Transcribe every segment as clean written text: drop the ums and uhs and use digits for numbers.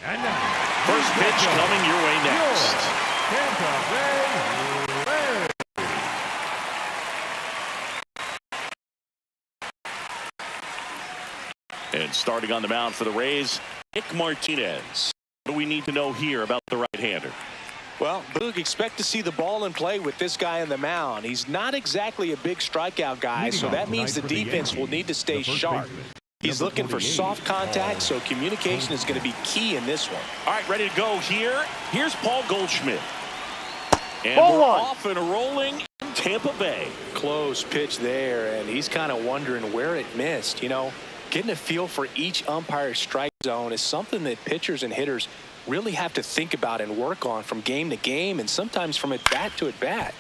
And now, First pitch coming your way next. Tampa Bay Rays. And starting on the mound for the Rays, Nick Martinez. What do we need to know here about the right-hander? Well, Boog, expect to see the ball in play with this guy on the mound. He's not exactly a big strikeout guy, so that means the defense will need to stay sharp. He's looking for soft contact, so communication is going to be key in this one. All right, ready to go here. Here's Paul Goldschmidt. And Ball we're one. off and rolling in Tampa Bay. Close pitch there, and he's kind of wondering where it missed. You know, getting a feel for each umpire's strike zone is something that pitchers and hitters really have to think about and work on from game to game, and sometimes from at bat to at bat.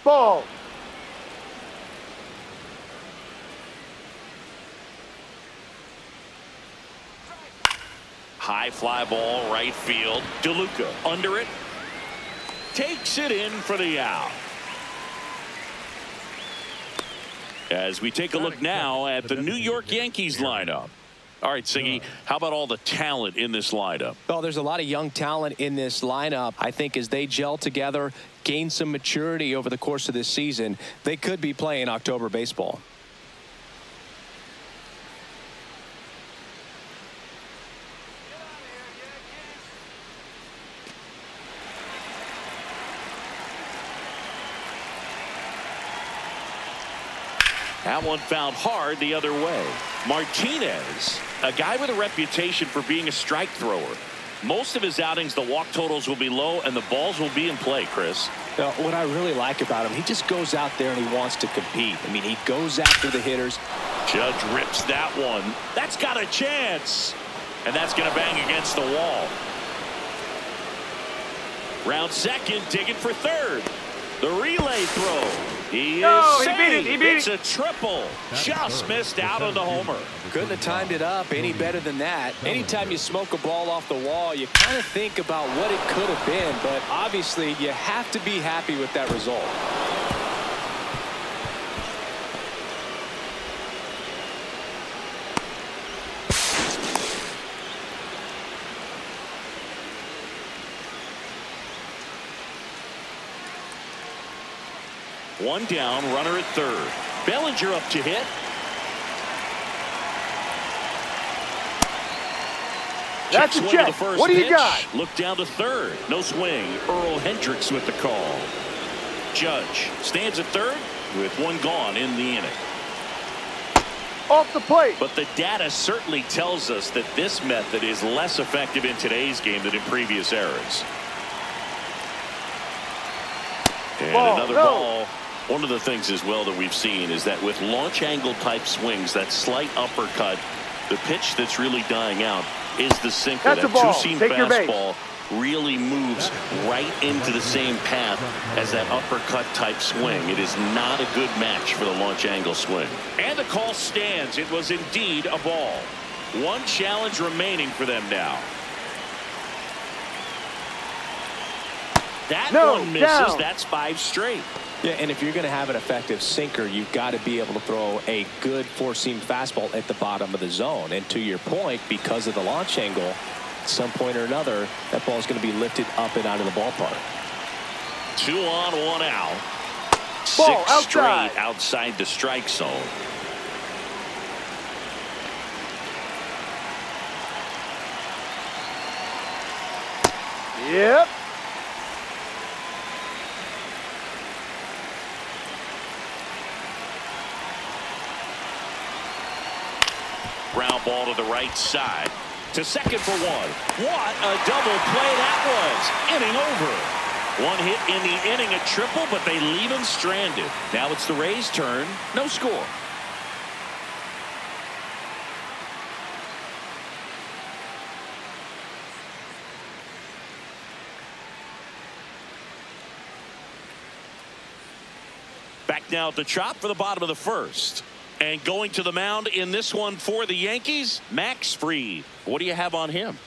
Ball. High fly ball, right field. DeLuca under it. Takes it in for the out. As we take a look now at the New York Yankees lineup. All right, Siggy, how about all the talent in this lineup? Well, there's a lot of young talent in this lineup. I think as they gel together, gain some maturity over the course of this season, they could be playing October baseball. That one found hard the other way. Martinez, a guy with a reputation for being a strike thrower. Most of his outings, the walk totals will be low and the balls will be in play, Chris. Now, what I really like about him, he just goes out there and he wants to compete. I mean, he goes after the hitters. Judge rips that one. That's got a chance. And that's going to bang against the wall. Round second, digging for third. The relay throw. He is saved. It's a triple. Just missed out on the homer. Couldn't have timed it up any better than that. Anytime you smoke a ball off the wall, you kind of think about what it could have been, but obviously you have to be happy with that result. One down, runner at third. Bellinger up to hit. That's a check. What do you got? Look down to third. No swing. Earl Hendricks with the call. Judge stands at third with one gone in the inning. Off the plate. But the data certainly tells us that this method is less effective in today's game than in previous eras. And another ball. One of the things as well that we've seen is that with launch angle type swings, that slight uppercut, the pitch that's really dying out is the sinker. That's that a ball. two-seam Take your base. fastball really moves right into the same path as that uppercut type swing. It is not a good match for the launch angle swing. And the call stands. It was indeed a ball. One challenge remaining for them now. That one misses. Down. That's 5 straight. Yeah, and if you're going to have an effective sinker, you've got to be able to throw a good four-seam fastball at the bottom of the zone. And to your point, because of the launch angle, at some point or another, that ball is going to be lifted up and out of the ballpark. 2 on, 1 out. Ball 6 outside. straight outside the strike zone. Yep. Ground ball to the right side. To second for one. What a double play that was. Inning over. One hit in the inning, a triple, but they leave him stranded. Now it's the Rays' turn. No score. Back now at the chop for the bottom of the first. And going to the mound in this one for the Yankees, Max Fried. What do you have on him?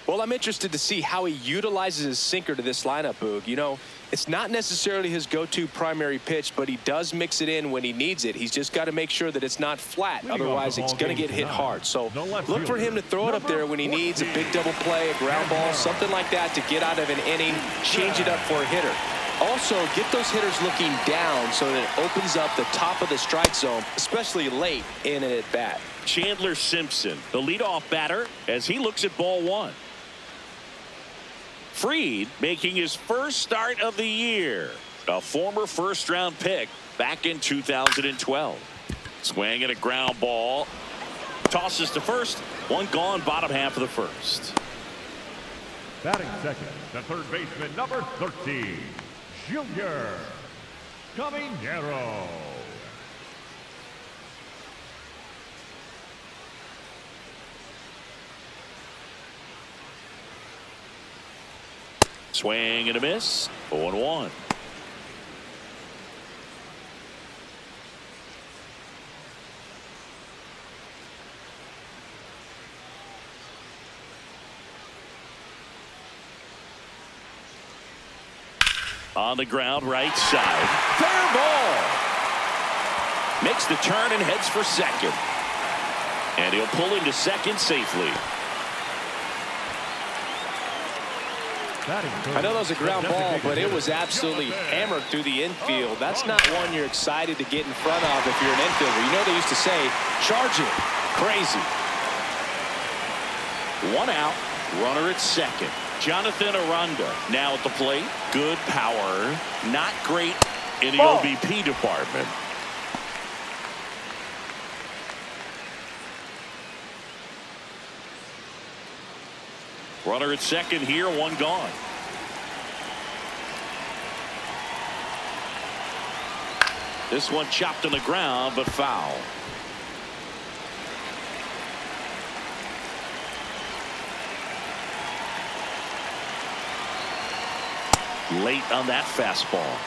Well, I'm interested to see how he utilizes his sinker to this lineup, Boog. You know, it's not necessarily his go-to primary pitch, but he does mix it in when he needs it. He's just got to make sure that it's not flat. Otherwise, it's going to get hit hard. So look for him to throw it up there when he needs a big double play, a ground ball, something like that to get out of an inning, change it up for a hitter. Also, get those hitters looking down so that it opens up the top of the strike zone, especially late in an at-bat. Chandler Simpson, the leadoff batter, as he looks at ball one. Fried making his first start of the year. A former first-round pick back in 2012. Swing and a ground ball. Tosses to first. One gone, bottom half of the first. Batting second, the third baseman, number 13, Junior Caminero. Swing and a miss. 0-1. On the ground, right side. Fair ball. Makes the turn and heads for second. And he'll pull into second safely. I know that was a ground ball, but it was absolutely hammered through the infield. That's not one you're excited to get in front of if you're an infielder. You know they used to say, charge it. Crazy. One out. Runner at second. Jonathan Aranda now at the plate. Good power. Not great in the OBP department. Runner at second here, one gone. This one chopped on the ground, but foul. Late on that fastball.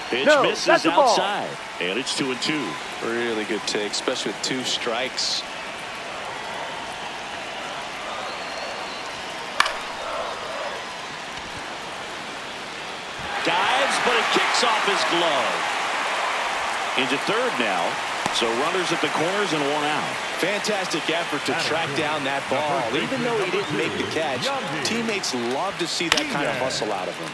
Pitch misses outside, and it's 2-2. Really good take, especially with 2 strikes. Dives, but it kicks off his glove. Into third now. So runners at the corners and one out. Fantastic effort to track down that ball. Even though he didn't make the catch, teammates love to see that kind of hustle out of him.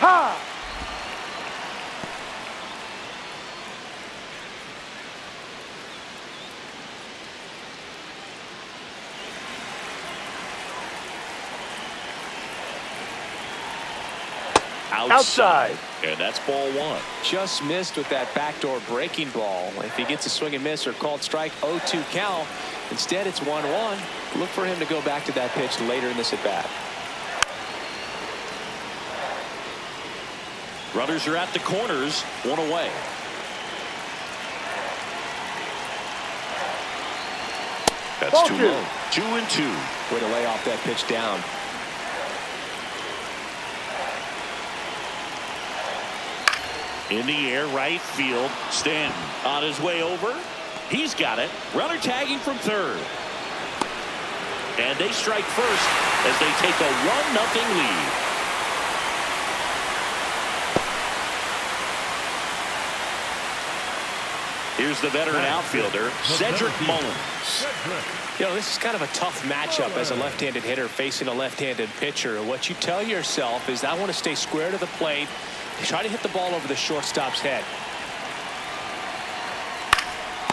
Ha! Outside. And that's ball one. Just missed with that backdoor breaking ball. If he gets a swing and miss or called strike, 0-2 count. Instead, it's 1-1. Look for him to go back to that pitch later in this at bat. Runners are at the corners, one away. That's Ball 2 2. low. 2-2. Way to lay off that pitch down. In the air, right field. Stanton on his way over. He's got it. Runner tagging from third. And they strike first as they take a 1-0 lead. Here's the veteran outfielder, Cedric Mullins. You know, this is kind of a tough matchup as a left-handed hitter facing a left-handed pitcher. What you tell yourself is, I want to stay square to the plate, try to hit the ball over the shortstop's head.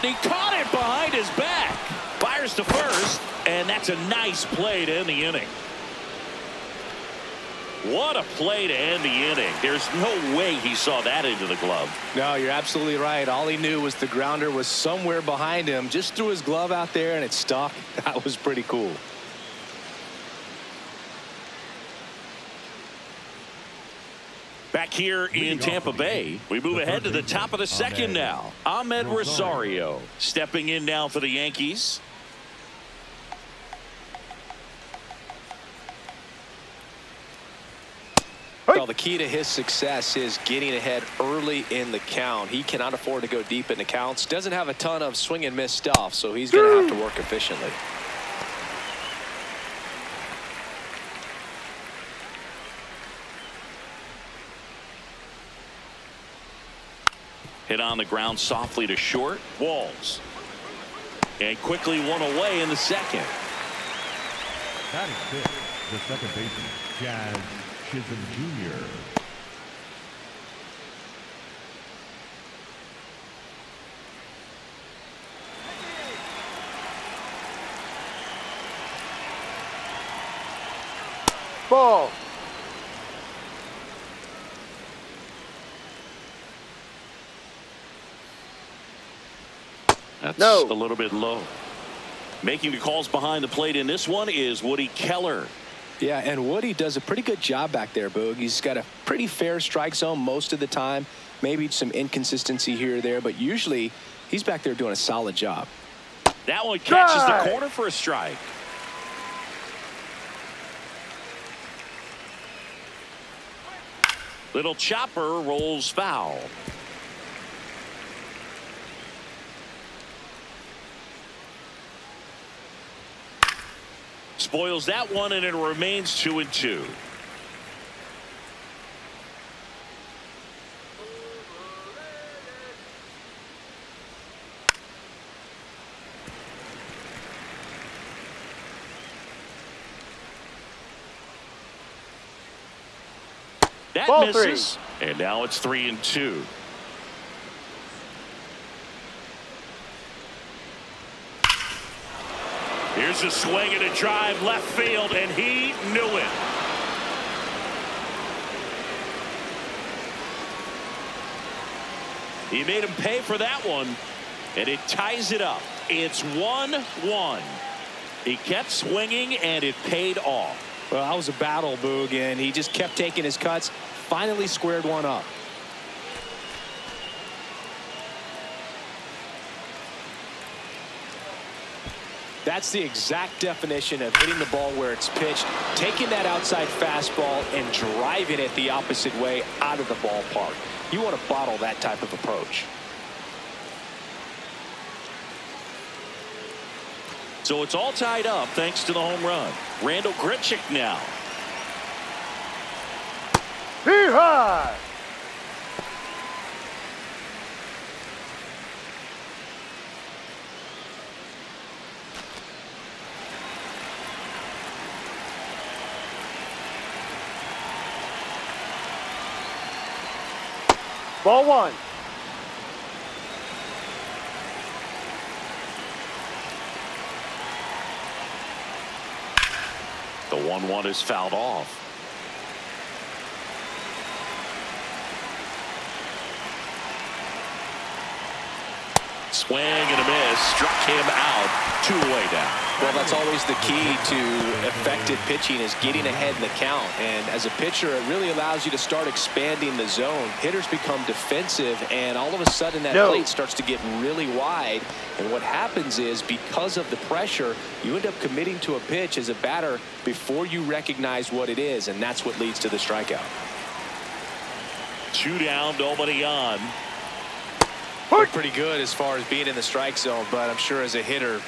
He caught it behind his back. Fires to first, and that's a nice play to end the inning. What a play to end the inning. There's no way he saw that into the glove. No, you're absolutely right. All he knew was the grounder was somewhere behind him. Just threw his glove out there and it stuck. That was pretty cool. Back here in Tampa Bay, we move ahead to the top of the second now. Ahmed Rosario stepping in now for the Yankees. Well, the key to his success is getting ahead early in the count. He cannot afford to go deep in the counts. Doesn't have a ton of swing and miss stuff, so he's going to have to work efficiently. Hit on the ground softly to short. Walls. And quickly one away in the second. That is fifth, the second baseman, Jazz Chisholm Jr. Ball. That's No. a little bit low. Making the calls behind the plate in this one is Woody Keller. Yeah, and Woody does a pretty good job back there, Boog. He's got a pretty fair strike zone most of the time. Maybe some inconsistency here or there, but usually he's back there doing a solid job. That one catches Strike. the corner for a strike. Little chopper rolls foul. Spoils that one, and it remains 2-2. That Ball misses, and now it's 3-2. Here's a swing and a drive left field, and he knew it. He made him pay for that one, and it ties it up. It's 1-1. He kept swinging, and it paid off. Well, that was a battle, Boog, and he just kept taking his cuts. Finally squared one up. That's the exact definition of hitting the ball where it's pitched, taking that outside fastball and driving it the opposite way out of the ballpark. You want to bottle that type of approach. So it's all tied up thanks to the home run. Randall Grichuk now. Hee-haw! Ball one. The 1-1 is fouled off. Swing and a miss. Struck him out. 2 away down. Well, that's always the key to effective pitching is getting ahead in the count. And as a pitcher, it really allows you to start expanding the zone. Hitters become defensive, and all of a sudden that plate starts to get really wide. And what happens is because of the pressure, you end up committing to a pitch as a batter before you recognize what it is, and that's what leads to the strikeout. 2 down, nobody on. Looked pretty good as far as being in the strike zone, but I'm sure as a hitter,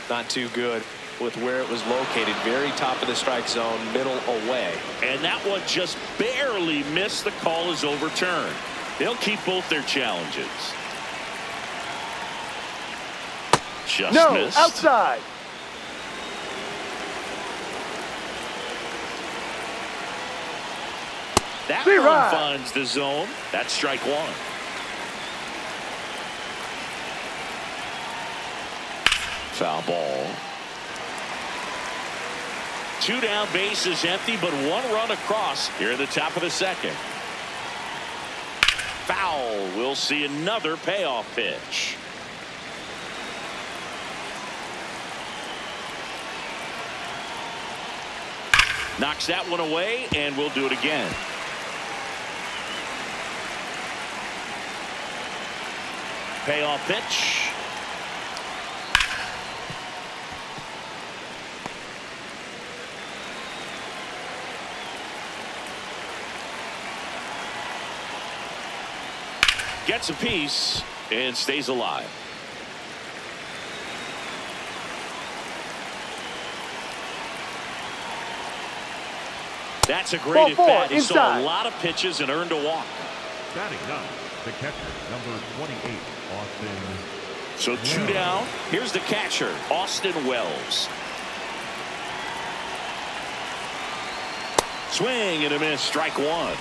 not too good with where it was located. Very top of the strike zone, middle away. And that one just barely missed. The call is overturned. They'll keep both their challenges. Just missed. Outside. That Be one right. finds the zone. That's strike one. Foul ball. 2 down, base is empty, but 1 run across here at the top of the second. Foul. We'll see another payoff pitch. Knocks that one away, and we'll do it again. payoff pitch. Gets a piece and stays alive. That's a great at bat. He saw a lot of pitches and earned a walk. Batting ninth, the catcher, number 28, Austin. So 2 down. Here's the catcher, Austin Wells. Swing and a miss, strike one.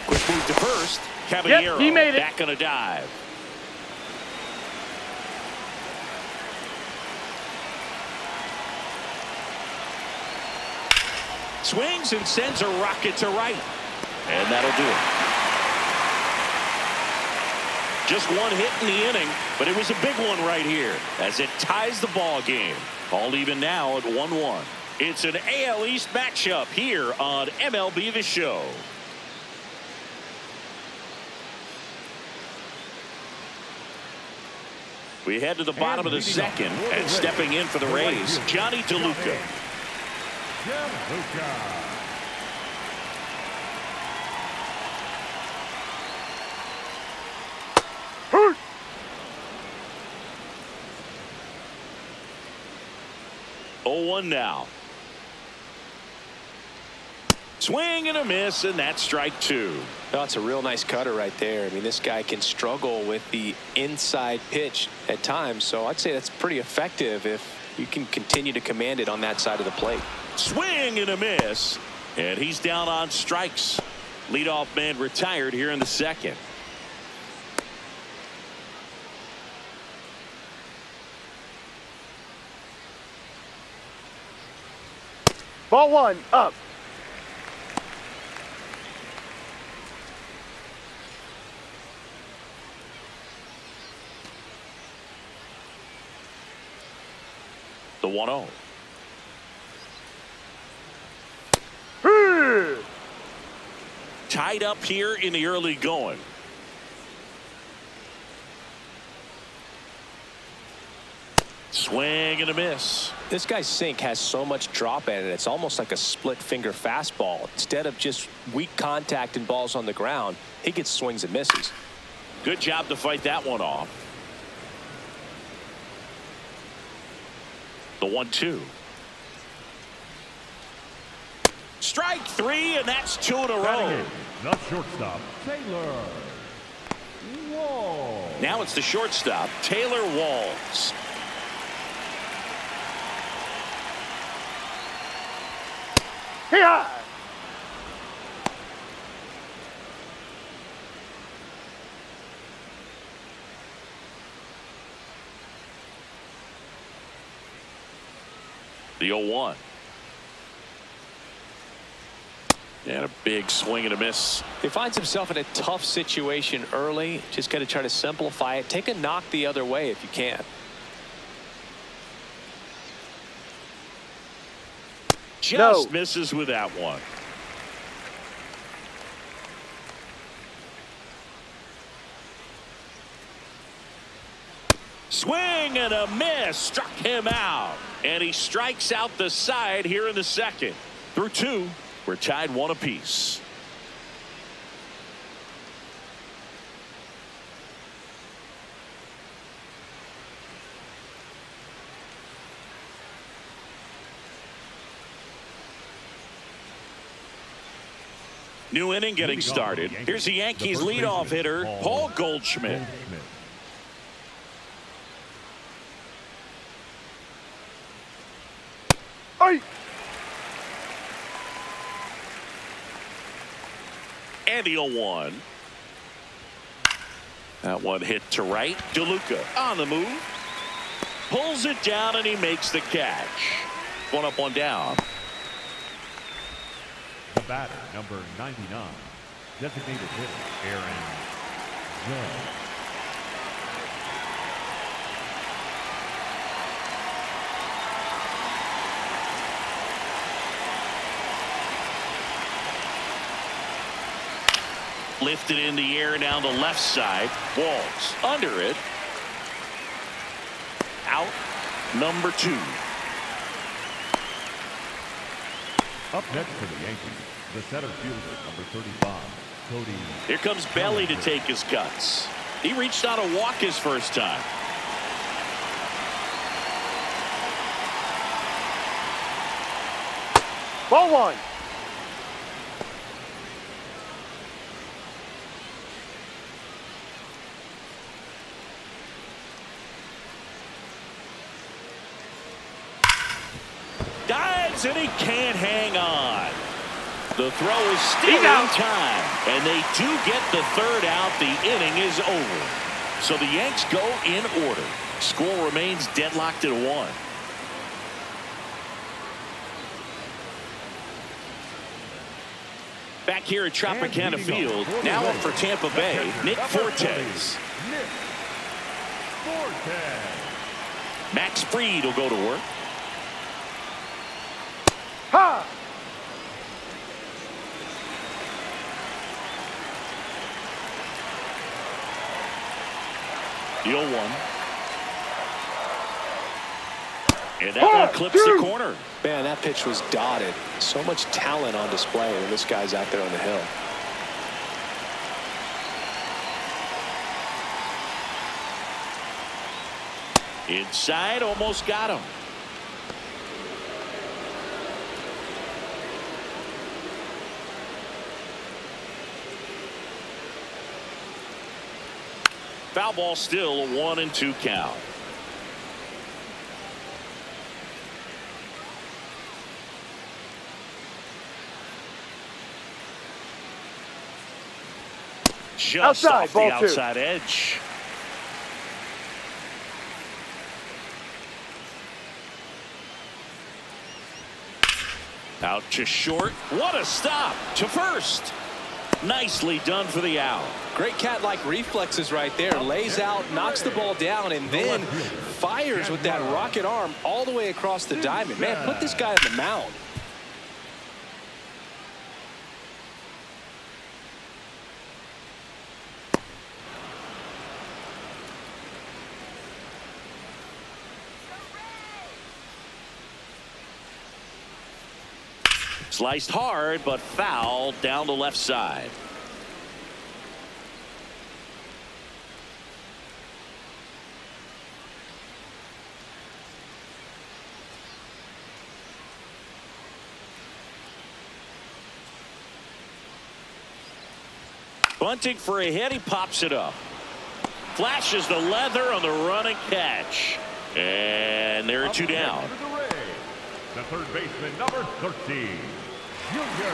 Quick move to first. Caballero he made it. back on a dive. Swings and sends a rocket to right. And that'll do it. Just one hit in the inning, but it was a big one right here as it ties the ball game. All even now at 1-1. It's an AL East matchup here on MLB The Show. We head to the bottom of the second, and stepping in for the Rays, Johnny DeLuca. Hurt. 0-1 now. Swing and a miss, and that's strike two. Oh, it's a real nice cutter right there. I mean, this guy can struggle with the inside pitch at times, so I'd say that's pretty effective if you can continue to command it on that side of the plate. Swing and a miss, and he's down on strikes. Leadoff man retired here in the second. Ball one, up. The 1-0. Tied up here in the early going. Swing and a miss. This guy's sink has so much drop at it. It's almost like a split finger fastball. Instead of just weak contact and balls on the ground, he gets swings and misses. Good job to fight that one off. The 1-2. Strike three, and that's 2 in a row. The shortstop, Taylor Walls. Now it's the shortstop, Taylor Walls. Here. The 0-1. And a big swing and a miss. He finds himself in a tough situation early. Just got to try to simplify it. Take a knock the other way if you can. Just misses with that one. Swing and a miss. Struck him out. And he strikes out the side here in the second. Through two, we're tied 1 apiece. New inning getting started. Here's the Yankees leadoff hitter, Paul Goldschmidt. Hey. And the 0-1. That one hit to right. DeLuca on the move. Pulls it down and he makes the catch. 1 up, 1 down. The batter, number 99, designated hitter, Aaron Judge. Lifted in the air down the left side. Walls under it. Out number 2. Up next for the Yankees, the center fielder, number 35, Cody. Here comes Belly to take his cuts. He reached out a walk his first time. Ball 1. Dives and he can't hang on. The throw is still in time, and they do get the third out. The inning is over. So the Yanks go in order. Score remains deadlocked at 1. Back here at Tropicana Field, now up for Tampa Bay, Nick Fortes. Max Fried will go to work. Ha! The 0-1. And that one clips the corner. Man, that pitch was dotted. So much talent on display when this guy's out there on the hill. Inside, almost got him. Foul ball still a 1-2 count. Just outside, off the ball 2. outside edge. Out to short. What a stop to first. Nicely done for the out. Great cat-like reflexes right there. Lays out, knocks the ball down, and then fires with that rocket arm all the way across the diamond. Man, put this guy on the mound. Sliced hard, but foul down the left side. Bunting for a hit. He pops it up. Flashes the leather on the running catch. And there are 2 down. The third baseman, number 13.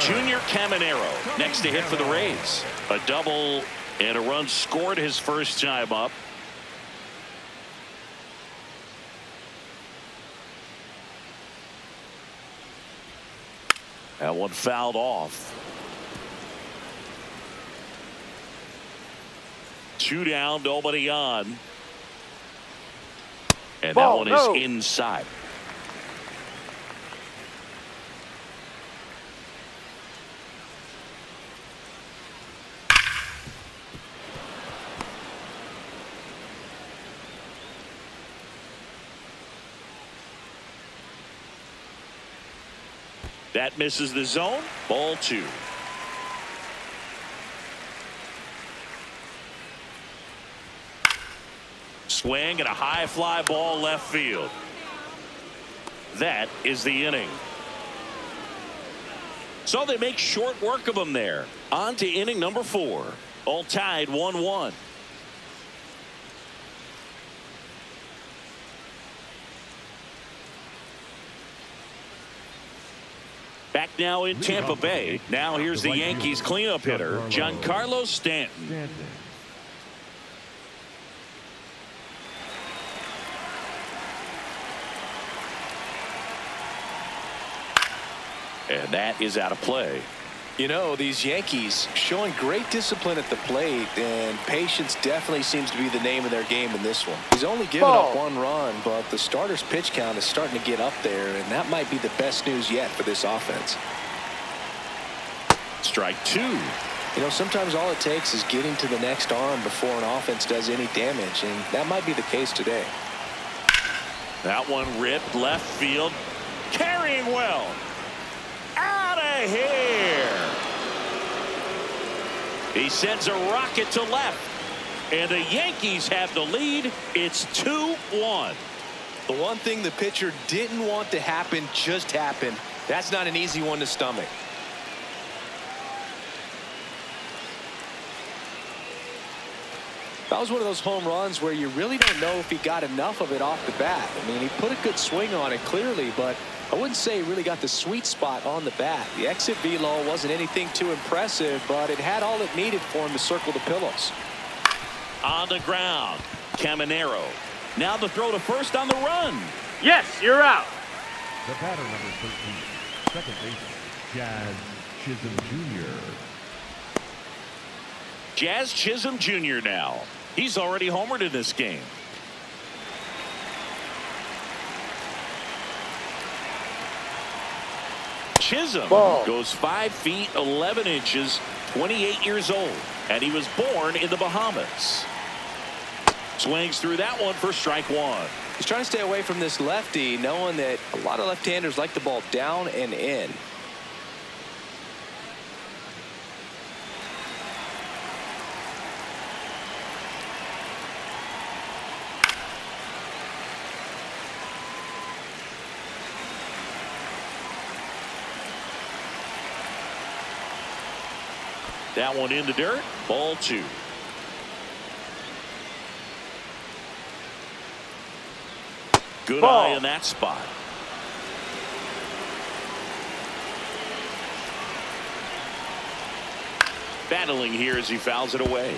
Junior Caminero next to hit for the Rays. A double and a run scored his first time up. That one fouled off. 2 down, nobody on. And Ball, that one is inside. That misses the zone. Ball 2. Swing and a high fly ball left field. That is the inning. So they make short work of them there. On to inning number 4. All tied 1-1. Back now in Tampa Bay. Now here's the Yankees cleanup hitter, Giancarlo Stanton. And that is out of play. You know, these Yankees showing great discipline at the plate, and patience definitely seems to be the name of their game in this one. He's only given up 1 run, but the starter's pitch count is starting to get up there, and that might be the best news yet for this offense. Strike 2. You know, sometimes all it takes is getting to the next arm before an offense does any damage, and that might be the case today. That one ripped left field. Carrying well. Out of here. He sends a rocket to left. And the Yankees have the lead. It's 2-1. The one thing the pitcher didn't want to happen just happened. That's not an easy one to stomach. That was one of those home runs where you really don't know if he got enough of it off the bat. I mean, he put a good swing on it clearly, but I wouldn't say he really got the sweet spot on the bat. The exit velo wasn't anything too impressive, but it had all it needed for him to circle the pillows. On the ground, Caminero. Now the throw to first on the run. Yes, you're out. The batter, number 13, second baseman, Jazz Chisholm Jr. Jazz Chisholm Jr. now. He's already homered in this game. Chisholm goes 5 feet 11 inches, 28 years old, and he was born in the Bahamas. Swings through that one for strike one. He's trying to stay away from this lefty, knowing that a lot of left-handers like the ball down and in. That one in the dirt. Ball two. Good eye in that spot. Battling here as he fouls it away.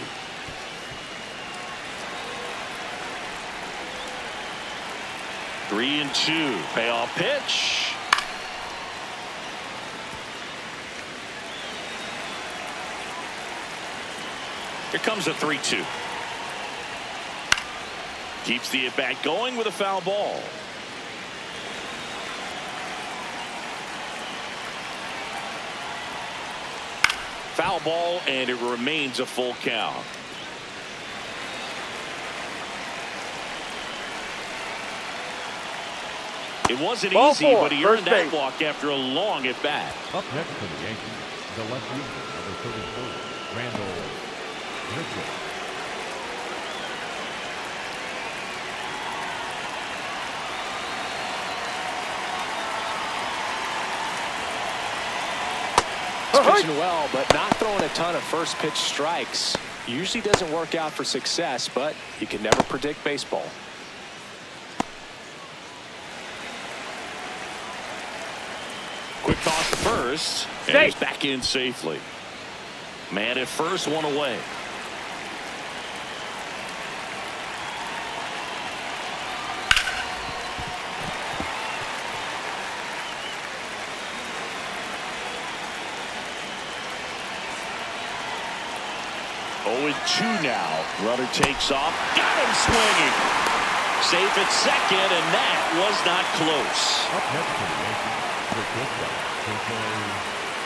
Three and two. Payoff pitch. Here comes a 3-2. Keeps the at-bat going with a foul ball. Foul ball, and it remains a full count. It wasn't easy, but he earned that walk after a long at-bat. Up next for the Yankees, the left fielder, number 34, Randall Mitchell. Pitching well, but not throwing a ton of first pitch strikes. Usually doesn't work out for success, but you can never predict baseball. Quick toss to first, and he's back in safely. Man at first, one away. Oh, 2 now. Runner takes off. Got him swinging. Safe at second, and that was not close. Up next for the Yankees, the shortstop, Jose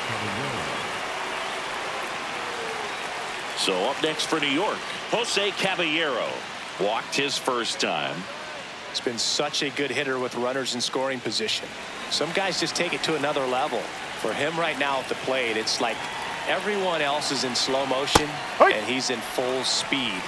Caballero. So up next for New York, Jose Caballero walked his first time. He's been such a good hitter with runners in scoring position. Some guys just take it to another level. For him right now at the plate, it's like everyone else is in slow motion, and he's in full speed.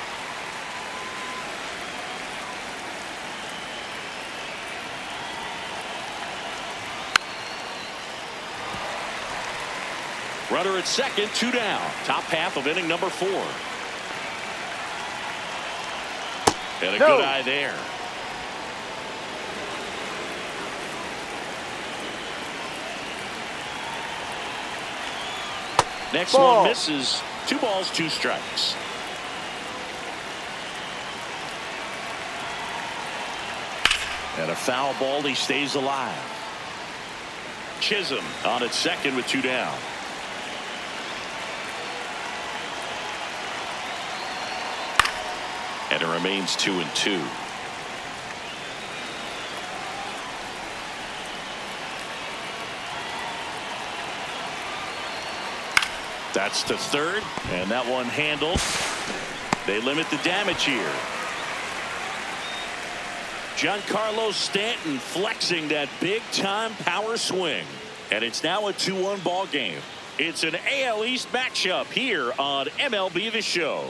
Runner at second, 2 down. Top half of inning number 4. And a good eye there. Next one misses. 2 balls, 2 strikes. And a foul ball. He stays alive. Chisholm on at second with 2 down. And it remains 2-2. That's to third, and that one handled. They limit the damage here. Giancarlo Stanton flexing that big-time power swing. And it's now a 2-1 ball game. It's an AL East matchup here on MLB The Show.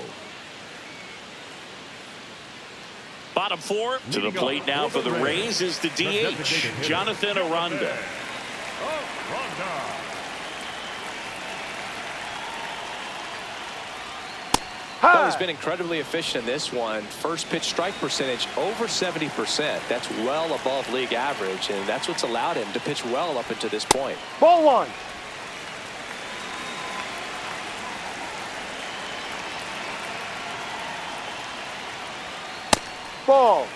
Bottom four to the plate now for the Rays is the DH, Jonathan Aranda. Well, he's been incredibly efficient in this one. First pitch strike percentage over 70%. That's well above league average, and that's what's allowed him to pitch well up until this point. Ball one. Ball.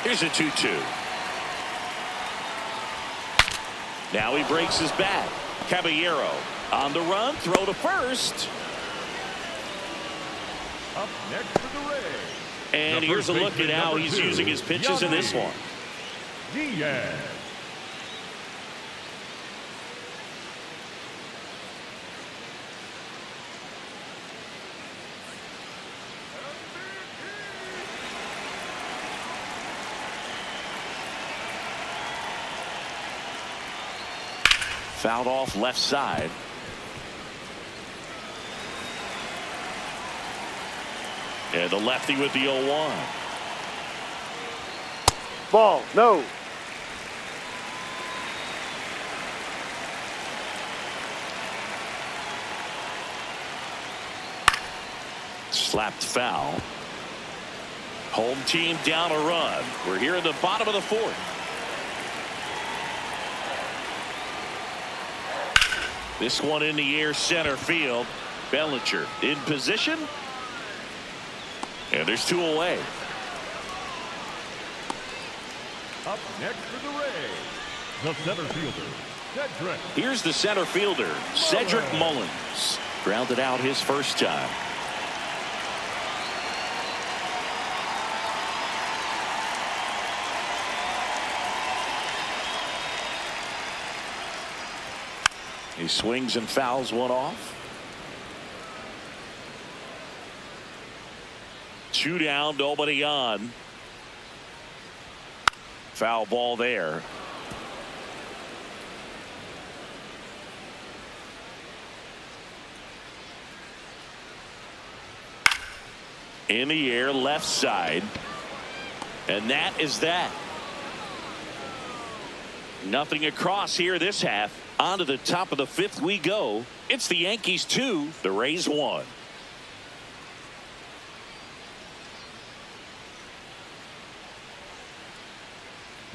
Here's a 2-2. Now he breaks his bat. Caballero on the run, throw to first. Up next for the Rays. And here's a look at how he's using his pitches in this one. Diaz. Fouled off left side. And the lefty with the 0-1. Ball. No. Slapped foul. Home team down a run. We're here in the bottom of the fourth. This one in the air, center field. Bellinger in position. And there's two away. Up next for the Rays, the center fielder, Cedric. Here's the center fielder, Cedric Mullins. Grounded out his first time. He swings and fouls one off. 2 down, nobody on. Foul ball there. In the air, left side. And that is that. Nothing across here this half. On to the top of the fifth we go. It's the Yankees 2, the Rays 1.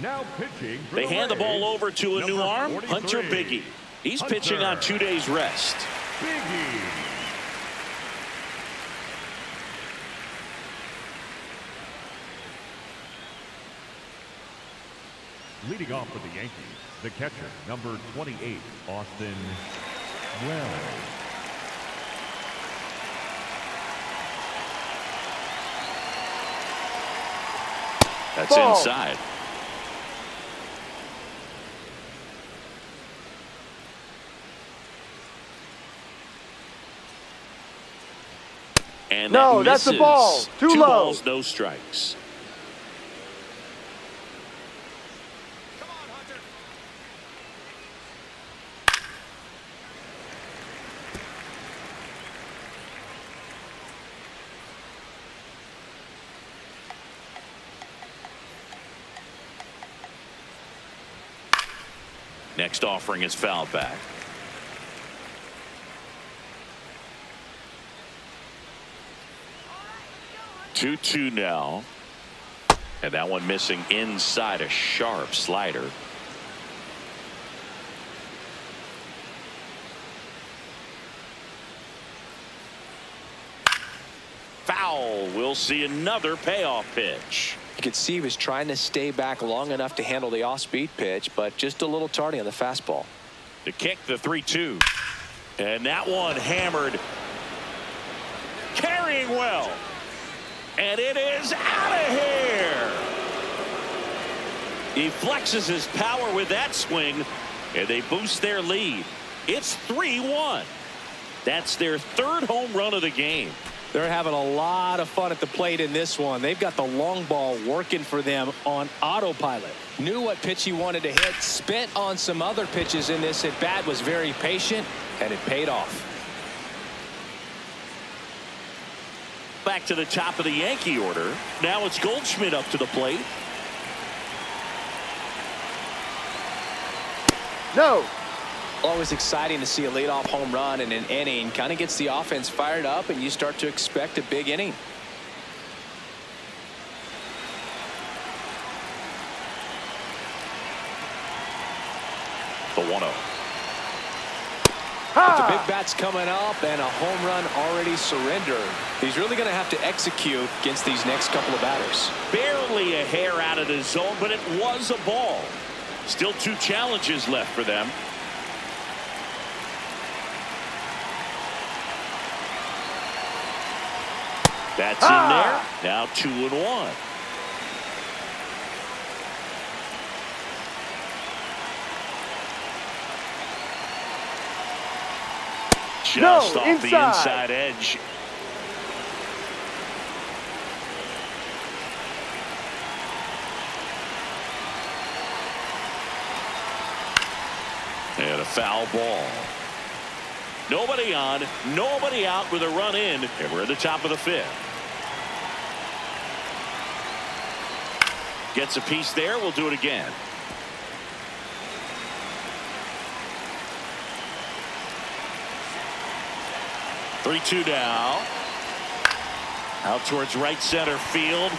Now pitching. They hand the ball over to a new arm, Hunter Biggie. He's pitching on 2 days rest. Biggie. Leading off for the Yankees, the catcher, number 28, Austin Wells. That's ball. Inside. And No, that's a ball. Too Two low. balls, no strikes. Next offering is fouled back. Two now. And that one missing inside, a sharp slider. Foul. We'll see another payoff pitch. You could see he was trying to stay back long enough to handle the off-speed pitch, but just a little tardy on the fastball. The kick, the 3-2. And that one hammered. Carrying well. And it is out of here. He flexes his power with that swing, and they boost their lead. It's 3-1. That's their third home run of the game. They're having a lot of fun at the plate in this one. They've got the long ball working for them on autopilot. Knew what pitch he wanted to hit, spent on some other pitches in this at bat, was very patient, and it paid off. Back to the top of the Yankee order. Now it's Goldschmidt up to the plate. No. Always exciting to see a leadoff home run in an inning. Kind of gets the offense fired up, and you start to expect a big inning. The 1-0. But the big bat's coming up, and a home run already surrendered. He's really going to have to execute against these next couple of batters. Barely a hair out of the zone, but it was a ball. Still 2 challenges left for them. That's in there. Now 2-1. Just off the inside edge. And a foul ball. Nobody on, nobody out with a run in, and we're at the top of the 5th. Gets a piece there. We'll do it again. Three-2 now. Out towards right center field.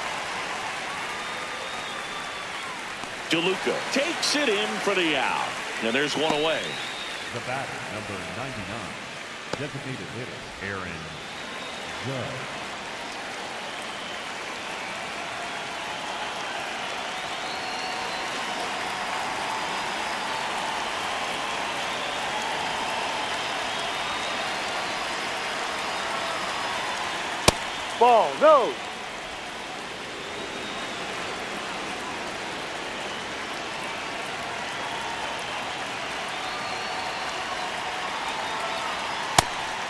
DeLuca takes it in for the out. And there's one away. The batter, number 99, designated hitter, Aaron Judge. Ball, no.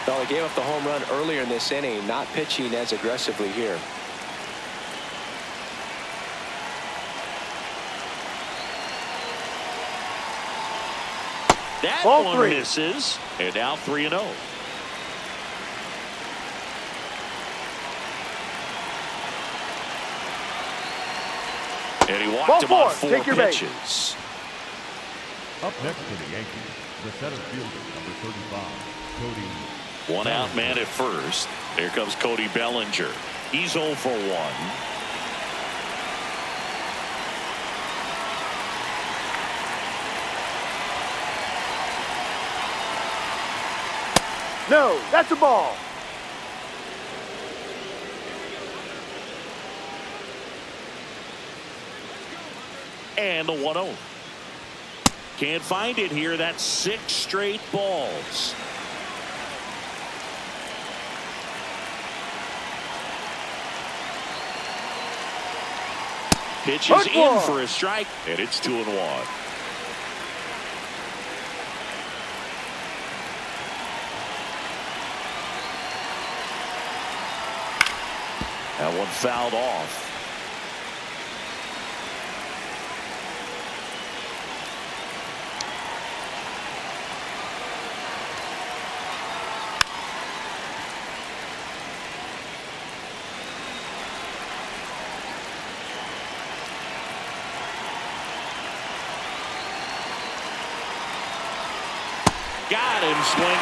Well, they gave up the home run earlier in this inning, not pitching as aggressively here. That Ball one 3. misses, and now 3-0. And he walked Ball him on 4. 4 Take your base. pitches. Up next for the Yankees, the center fielder, number 35, Cody. One out man at first. Here comes Cody Bellinger. He's 0 for 1. No, that's a ball. And the 1-0. Can't find it here. That's 6 straight balls. Pitch is in for a strike, and it's 2-1. That one fouled off. Got him swinging.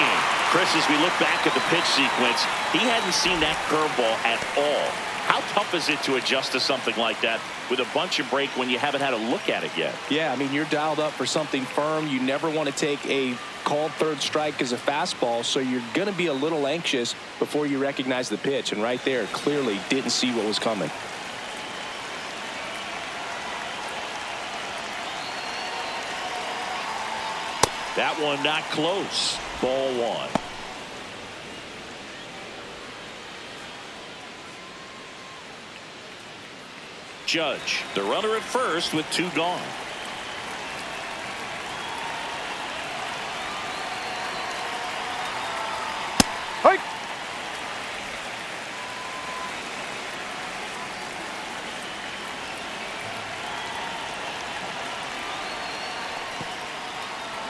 Chris, as we look back at the pitch sequence, he hadn't seen that curveball at all. How tough is it to adjust to something like that with a bunch of break when you haven't had a look at it yet? Yeah, I mean, you're dialed up for something firm. You never want to take a called third strike as a fastball, so you're going to be a little anxious before you recognize the pitch. And right there, clearly didn't see what was coming. That one not close. Ball one. Judge, the runner at first with two gone. Hike.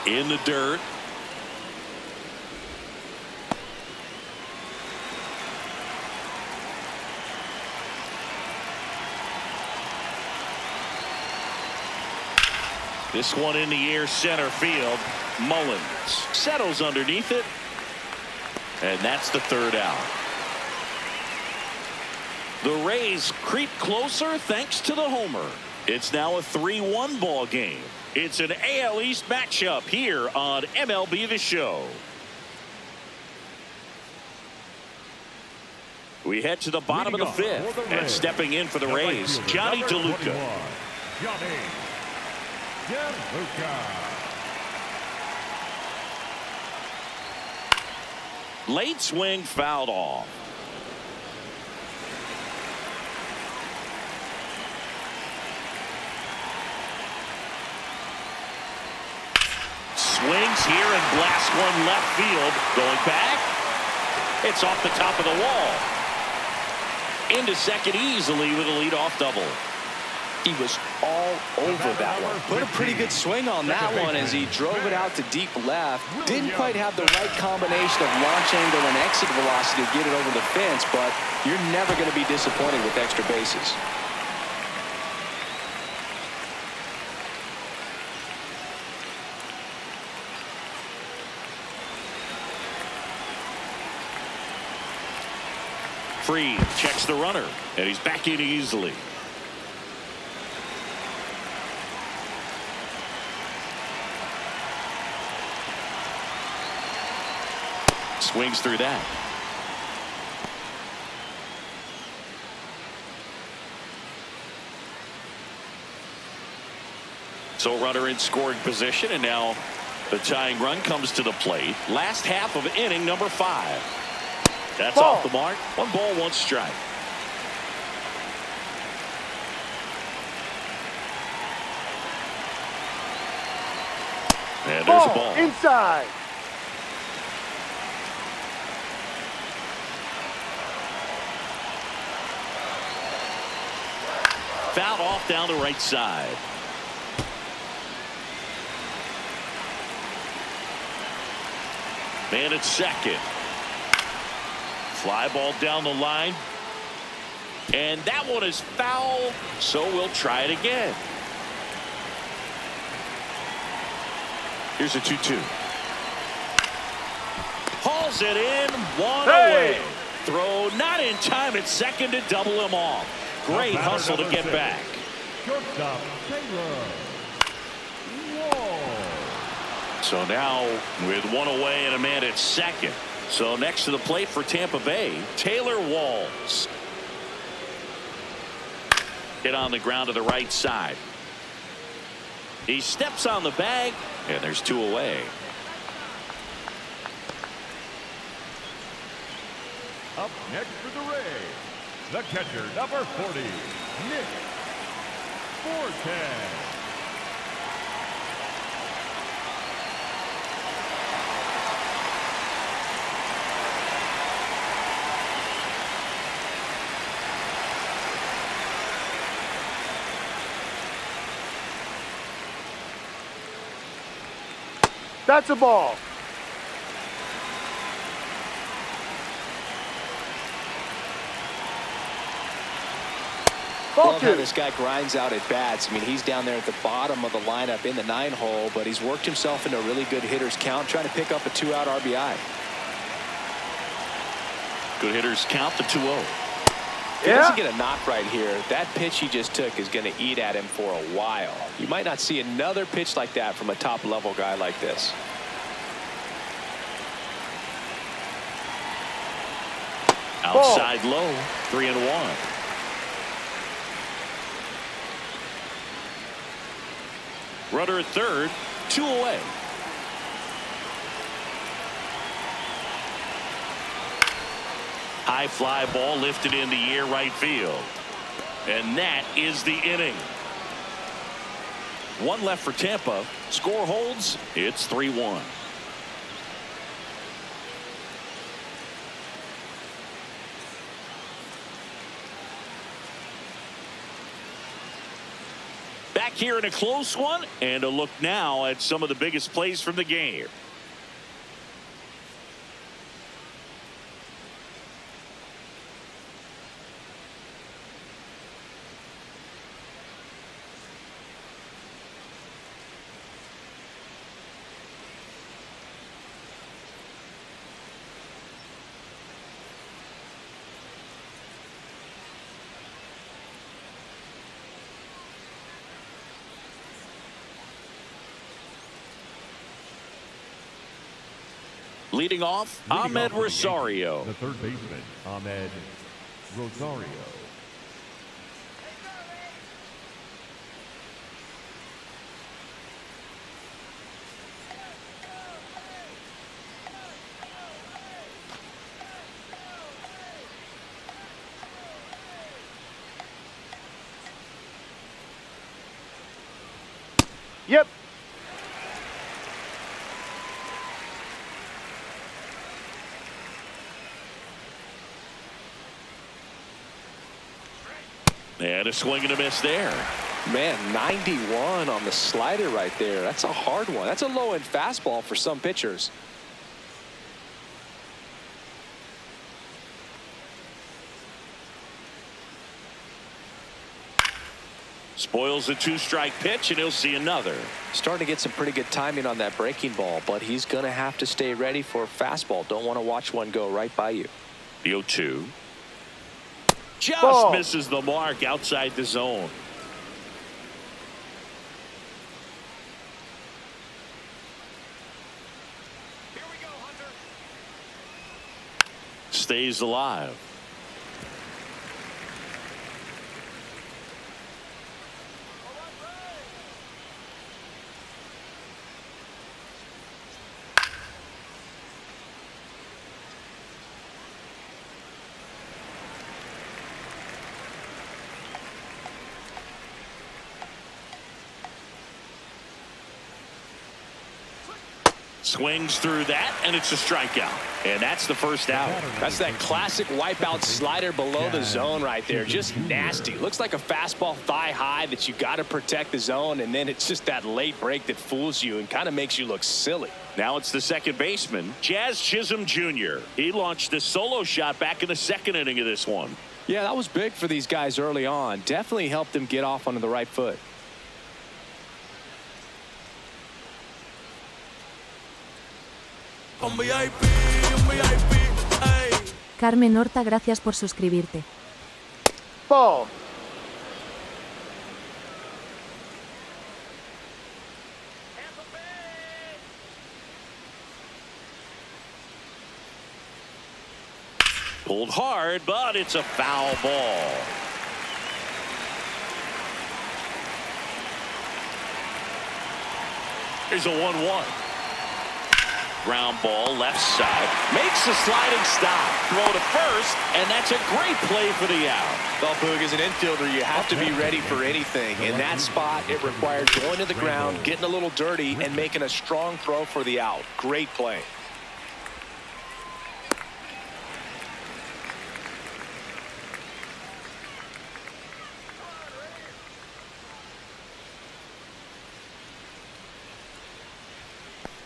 In the dirt. This one in the air, center field. Mullins settles underneath it. And that's the third out. The Rays creep closer thanks to the homer. It's now a 3-1 ball game. It's an AL East matchup here on MLB The Show. We head to the bottom of the fifth, and stepping in for the Rays, Johnny DeLuca. Johnny DeLuca. Late swing fouled off. Swings here and blasts one left field. Going back. It's off the top of the wall. Into second easily with a leadoff double. He was all over that one. Put a pretty good swing on that one as he drove it out to deep left. Didn't quite have the right combination of launch angle and exit velocity to get it over the fence, but you're never going to be disappointed with extra bases. Freed checks the runner, and he's back in easily. Swings through that. So runner in scoring position, and now the tying run comes to the plate. Last half of inning number 5. That's ball. off the mark. 1 ball, 1 strike. And there's a ball. Inside. Fouled off down the right side. Man at second. Fly ball down the line. And that one is foul, so we'll try it again. Here's a 2-2. Hauls it in, one away. Throw not in time at second to double him off. Great hustle to get back. Shortstop, Taylor. Whoa. So now with one away and a man at second. So next to the plate for Tampa Bay, Taylor Walls. Hit on the ground to the right side. He steps on the bag, and there's 2 away. Up next for the Rays, the catcher, number 40, Nick Forte. That's a ball. Love how this guy grinds out at bats. I mean, he's down there at the bottom of the lineup in the 9-hole, but he's worked himself into a really good hitter's count, trying to pick up a 2-out RBI. Good hitters count, the 2-0. If he doesn't get a knock right here, that pitch he just took is going to eat at him for a while. You might not see another pitch like that from a top-level guy like this. Outside low, 3-1. Runner at third, 2 away. High fly ball lifted in the air right field. And that is the inning. One left for Tampa. Score holds. It's 3-1. Back here in a close one, and a look now at some of the biggest plays from the game. Leading off, Ahmed Rosario. The third baseman, Ahmed Rosario. Yep. And a swing and a miss there. Man, 91 on the slider right there. That's a hard one. That's a low-end fastball for some pitchers. Spoils a two-strike pitch, and he'll see another. Starting to get some pretty good timing on that breaking ball, but he's going to have to stay ready for a fastball. Don't want to watch one go right by you. The 0-2. Just Ball. misses the mark outside the zone. Here we go, Hunter. Stays alive. Swings through that, and it's a strikeout. And that's the first out. That's that classic wipeout slider below the zone right there. Just nasty. Looks like a fastball thigh high that you got to protect the zone, and then it's just that late break that fools you and kind of makes you look silly. Now it's the second baseman, Jazz Chisholm Jr. He launched a solo shot back in the second inning of this one. Yeah, that was big for these guys early on. Definitely helped them get off onto the right foot. Carmen Horta, gracias por suscribirte. Ball. Pulled hard, but it's a foul ball. Here's a 1-1. Ground ball left side. Makes a sliding stop. Throw to first, and that's a great play for the out. Well, Boog, as an infielder, you have to be ready for anything. In that spot, it required going to the ground, getting a little dirty, and making a strong throw for the out. Great play.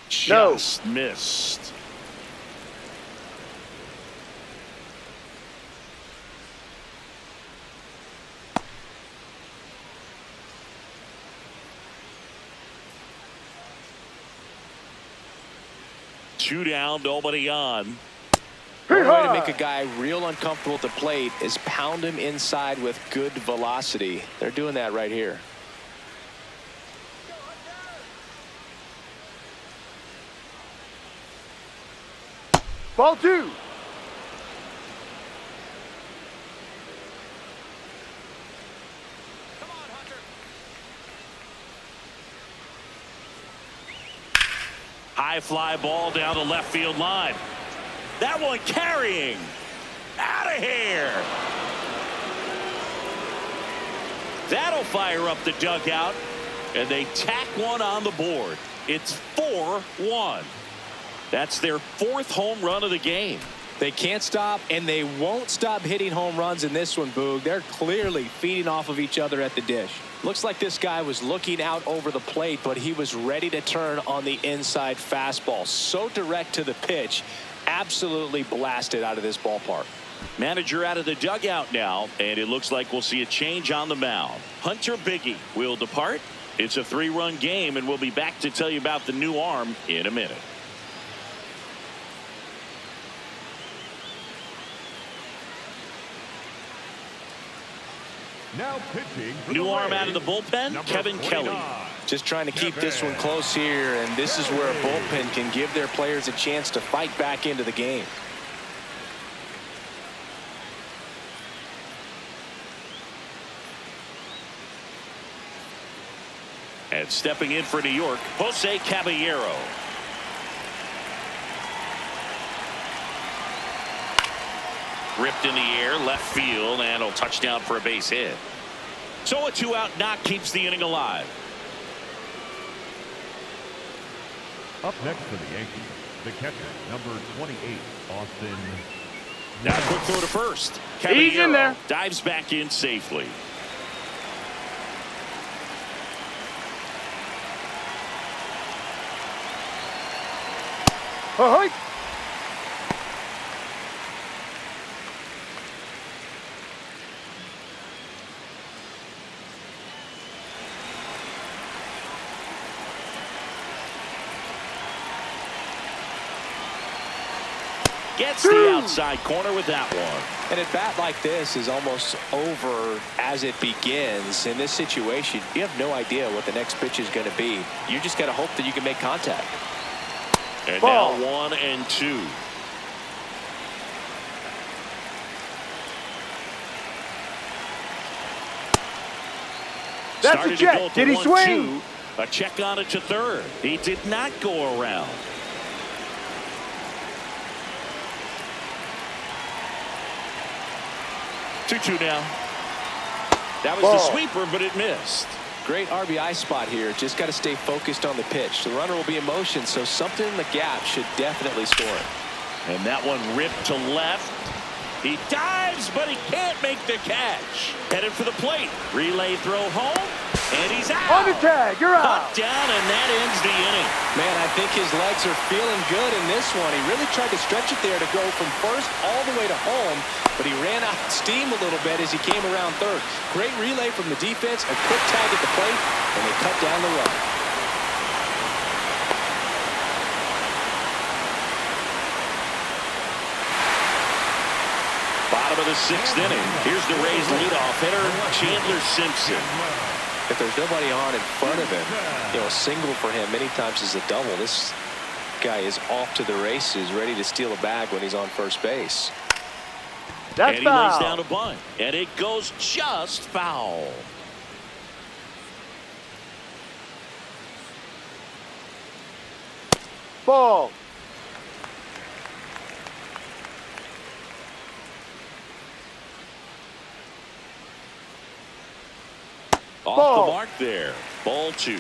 Just missed. Two down, nobody on. One way to make a guy real uncomfortable at the plate is pound him inside with good velocity. They're doing that right here. Ball 2. High fly ball down the left field line. That one carrying. hair. That'll fire up the dugout, and they tack one on the board. It's 4-1. That's their 4th home run of the game. They can't stop, and they won't stop hitting home runs in this one, Boog. They're clearly feeding off of each other at the dish. Looks like this guy was looking out over the plate, but he was ready to turn on the inside fastball. So direct to the pitch, absolutely blasted out of this ballpark. Manager out of the dugout now, and it looks like we'll see a change on the mound. Hunter Biggie will depart. It's a 3-run game, and we'll be back to tell you about the new arm in a minute. Now pitching for New the arm out of the Rays, bullpen, number Kevin 49. Kelly. Just trying to keep this one close here, and this is where a bullpen can give their players a chance to fight back into the game. And stepping in for New York, Jose Caballero. Ripped in the air, left field, and a touchdown for a base hit. So a 2-out knock keeps the inning alive. Up next for the Yankees, the catcher, number 28, Austin. Now quick throw to first. He's in there. Dives back in safely. Ahoy! Gets the outside corner with that one. And at bat like this is almost over as it begins. In this situation, you have no idea what the next pitch is going to be. You just got to hope that you can make contact. And Ball. now 1-2. That's Started a to go check. at Did the he 1-2. swing? A check on it to third. He did not go around. Two now. That was the Ball. sweeper, but it missed. Great RBI spot here. Just got to stay focused on the pitch. The runner will be in motion, so something in the gap should definitely score. And that one ripped to left. He dives, but he can't make the catch. Headed for the plate. Relay throw home, and he's out. On the tag, you're out. Cut down, and that ends the inning. Man, I think his legs are feeling good in this one. He really tried to stretch it there to go from first all the way to home, but he ran out of steam a little bit as he came around third. Great relay from the defense, a quick tag at the plate, and they cut down the run. Bottom of the 6th inning. Here's the Rays leadoff hitter, Chandler Simpson. If there's nobody on in front of him, a single for him many times is a double. This guy is off to the races, ready to steal a bag when he's on first base. That's And he lays foul. down a bunt, and it goes just foul. Ball. Off Ball. the mark there. Ball 2.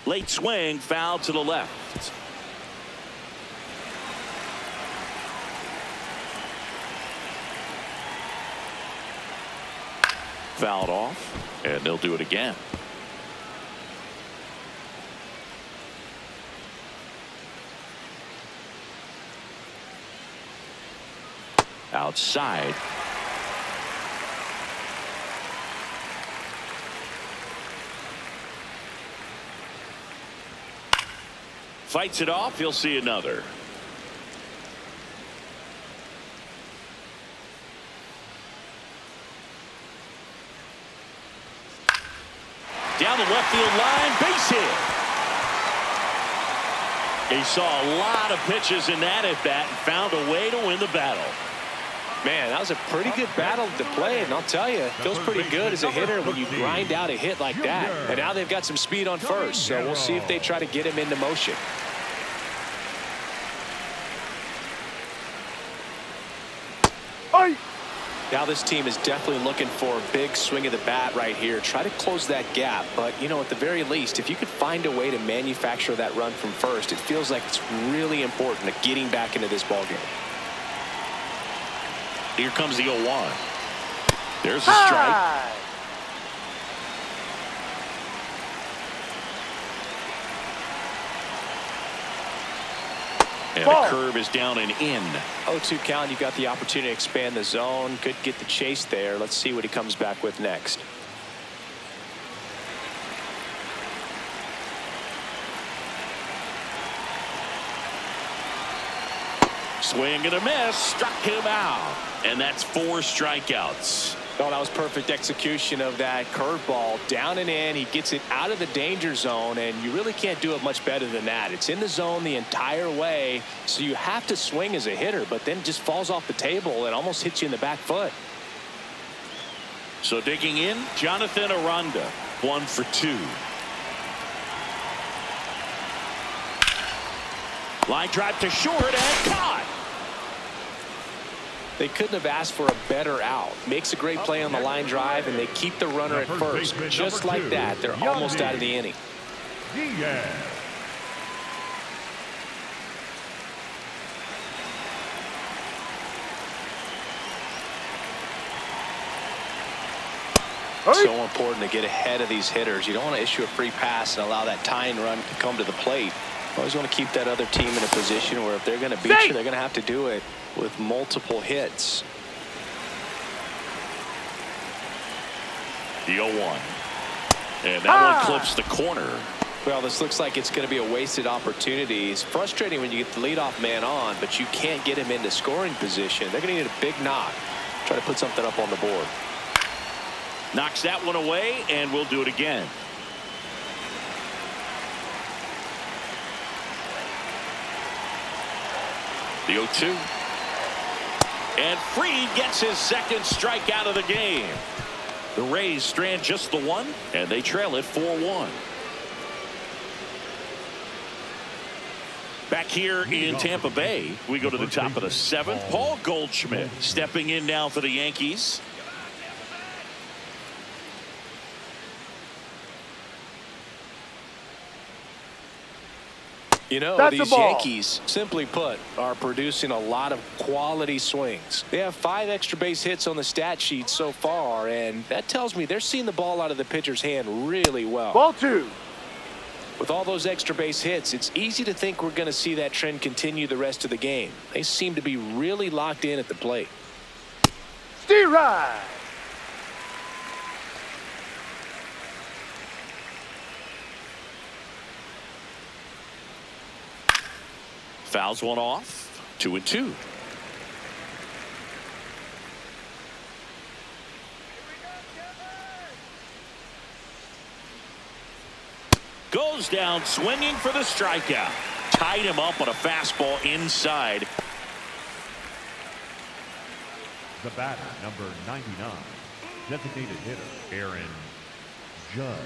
Late swing, foul to the left. Fouled off, and they'll do it again. Outside. Fights it off. He'll see another. Down the left field line, base hit. He saw a lot of pitches in that at bat and found a way to win the battle. Man, that was a pretty good battle to play, and I'll tell you, it feels pretty good as a hitter when you grind out a hit like that. And now they've got some speed on first, so we'll see if they try to get him into motion. Now this team is definitely looking for a big swing of the bat right here. Try to close that gap, but, you know, at the very least, if you could find a way to manufacture that run from first, it feels like it's really important to getting back into this ballgame. Here comes the 0-1. There's the strike. And the curve is down and in. 0-2 count. You've got the opportunity to expand the zone. Could get the chase there. Let's see what he comes back with next. Swing and a miss. Struck him out. And that's 4 strikeouts. Oh, that was perfect execution of that curveball. Down and in. He gets it out of the danger zone, and you really can't do it much better than that. It's in the zone the entire way, so you have to swing as a hitter, but then it just falls off the table and almost hits you in the back foot. So digging in, Jonathan Aranda, 1 for 2. Line drive to short and caught. They couldn't have asked for a better out. Makes a great play on the line drive, and they keep the runner at first. Just like that, they're almost out of the inning. So important to get ahead of these hitters. You don't want to issue a free pass and allow that tying run to come to the plate. You always want to keep that other team in a position where if they're going to beat you, they're going to have to do it with multiple hits. The 0-1. And that one clips the corner. Well, this looks like it's going to be a wasted opportunity. It's frustrating when you get the leadoff man on, but you can't get him into scoring position. They're going to need a big knock. Try to put something up on the board. Knocks that one away, and we'll do it again. The 0-2. And Fried gets his second strikeout of the game. The Rays strand just the one, and they trail it 4-1. Back here in Tampa Bay, we go to the top of the 7th. Paul Goldschmidt stepping in now for the Yankees. You know, these Yankees, simply put, are producing a lot of quality swings. They have 5 extra base hits on the stat sheet so far, and that tells me they're seeing the ball out of the pitcher's hand really well. Ball 2. With all those extra base hits, it's easy to think we're going to see that trend continue the rest of the game. They seem to be really locked in at the plate. Stay right. Fouls one off. 2-2. Goes down swinging for the strikeout. Tied him up on a fastball inside. The batter, number 99, designated hitter, Aaron Judge.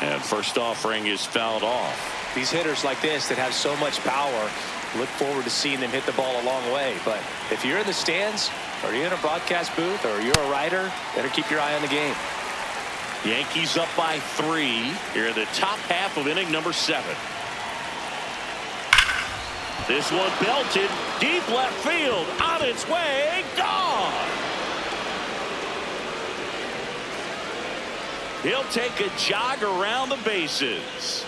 And first offering is fouled off. These hitters like this that have so much power, look forward to seeing them hit the ball a long way. But if you're in the stands, or you're in a broadcast booth, or you're a writer, better keep your eye on the game. Yankees up by 3 here in the top half of inning number 7. This one belted deep left field, on its way, gone. He'll take a jog around the bases,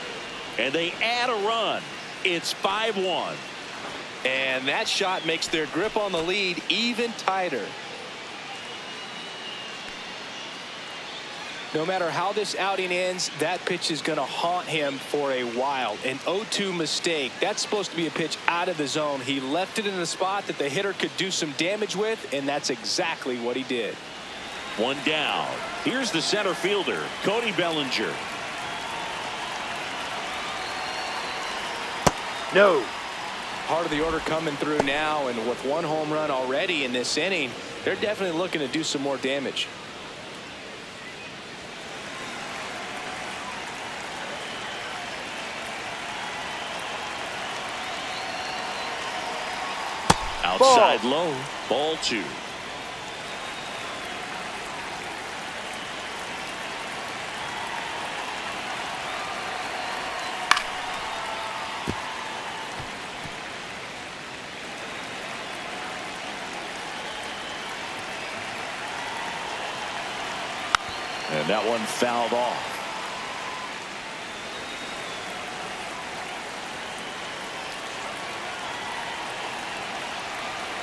and they add a run. It's 5-1. And that shot makes their grip on the lead even tighter. No matter how this outing ends, that pitch is going to haunt him for a while. An 0-2 mistake. That's supposed to be a pitch out of the zone. He left it in a spot that the hitter could do some damage with, and that's exactly what he did. One down. Here's the center fielder, Cody Bellinger. No. Part of the order coming through now, and with one home run already in this inning, they're definitely looking to do some more damage. Outside low, ball 2. And that one fouled off.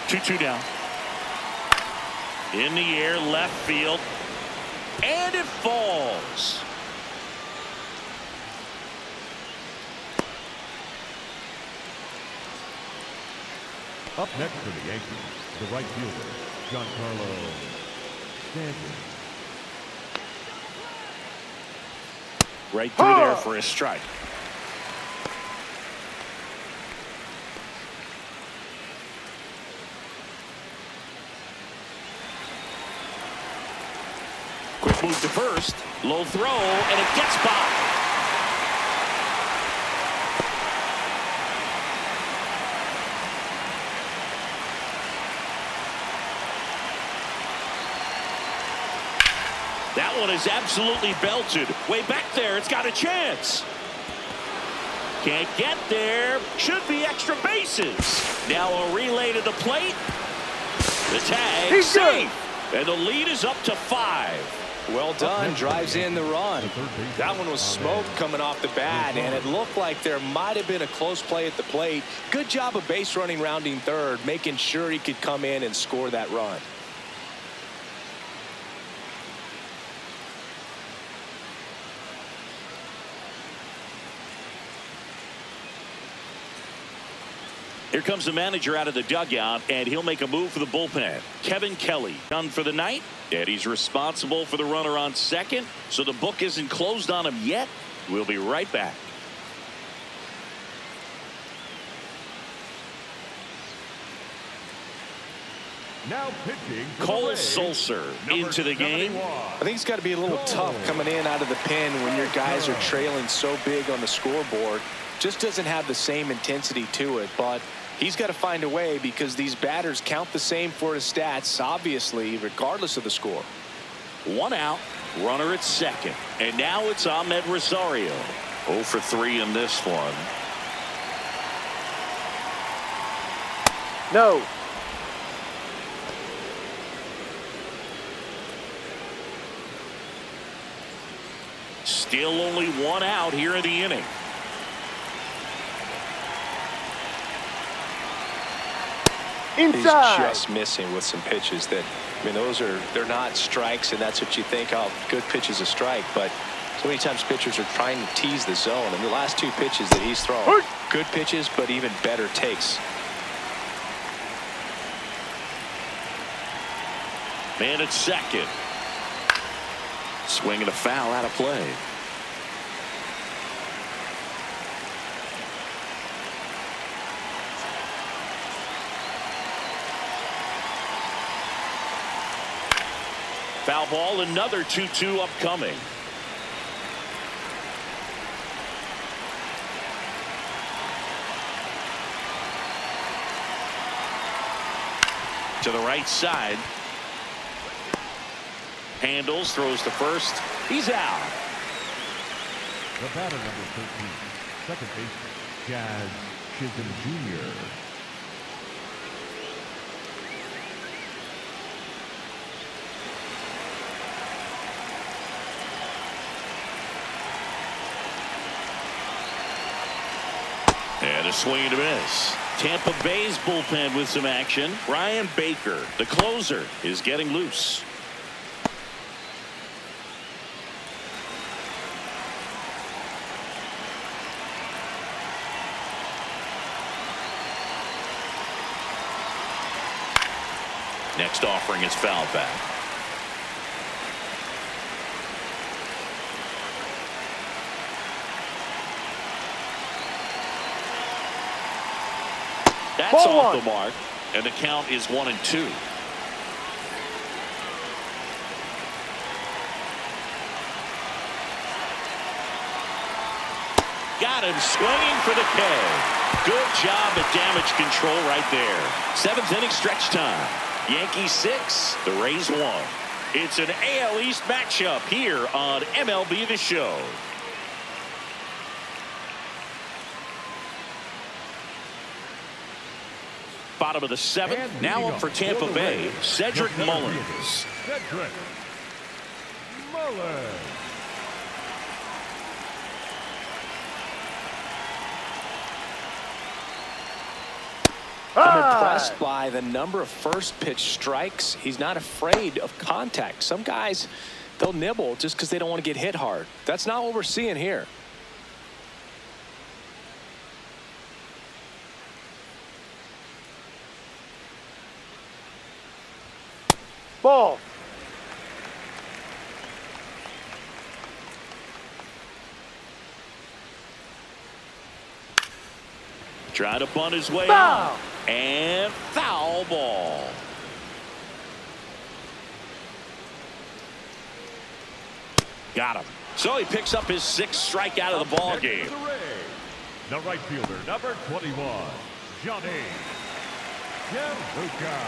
Two down. In the air, left field. And it falls. Up next for the Yankees, the right fielder, Giancarlo Stanton. Right through there for a strike. Quick move to first. Low throw, and it gets by. That one is absolutely belted. Way back there, it's got a chance. Can't get there. Should be extra bases. Now a relay to the plate. The tag, He's safe. And the lead is up to 5. Well done, drives in the run. That one was smoke coming off the bat, and it looked like there might have been a close play at the plate. Good job of base running, rounding third, making sure he could come in and score that run. Here comes the manager out of the dugout, and he'll make a move for the bullpen. Kevin Kelly done for the night, and he's responsible for the runner on second, so the book isn't closed on him yet. We'll be right back. Now pitching, Cole Sulser into the game. I think it's got to be a little tough coming in out of the pen when your guys are trailing so big on the scoreboard. Just doesn't have the same intensity to it, but he's got to find a way because these batters count the same for his stats, obviously, regardless of the score. One out, runner at second. And now it's Ahmed Rosario. 0 for 3 in this one. No. Still only 1 out here in the inning. Inside. He's just missing with some pitches that, I mean, they're not strikes, and that's what you think, oh, good pitch is a strike, but so many times pitchers are trying to tease the zone, and the last 2 pitches that he's thrown, good pitches, but even better takes. Man at second. Swinging a foul out of play. Foul ball, another 2-2 upcoming. To the right side. Handles, throws to first. He's out. The batter number 13, second baseman, Jazz Chisholm Jr. And a swing and a miss. Tampa Bay's bullpen with some action. Ryan Baker, the closer, is getting loose. Next offering is foul back. That's Ball off one. the mark, and the count is 1-2. Got him swinging for the K. Good job at damage control right there. 7th inning stretch time. Yankees 6, the Rays 1. It's an AL East matchup here on MLB The Show. Bottom of the 7th. And Now up for Tampa Bay, Cedric the Mullins. Cedric Mullins. I'm impressed by the number of first pitch strikes. He's not afraid of contact. Some guys, they'll nibble just because they don't want to get hit hard. That's not what we're seeing here. Ball. Trying to bunt his way Foul. out. And foul ball. Got him. So he picks up his 6th strikeout of the ball game. The right fielder, number 21, Johnny Gianluca.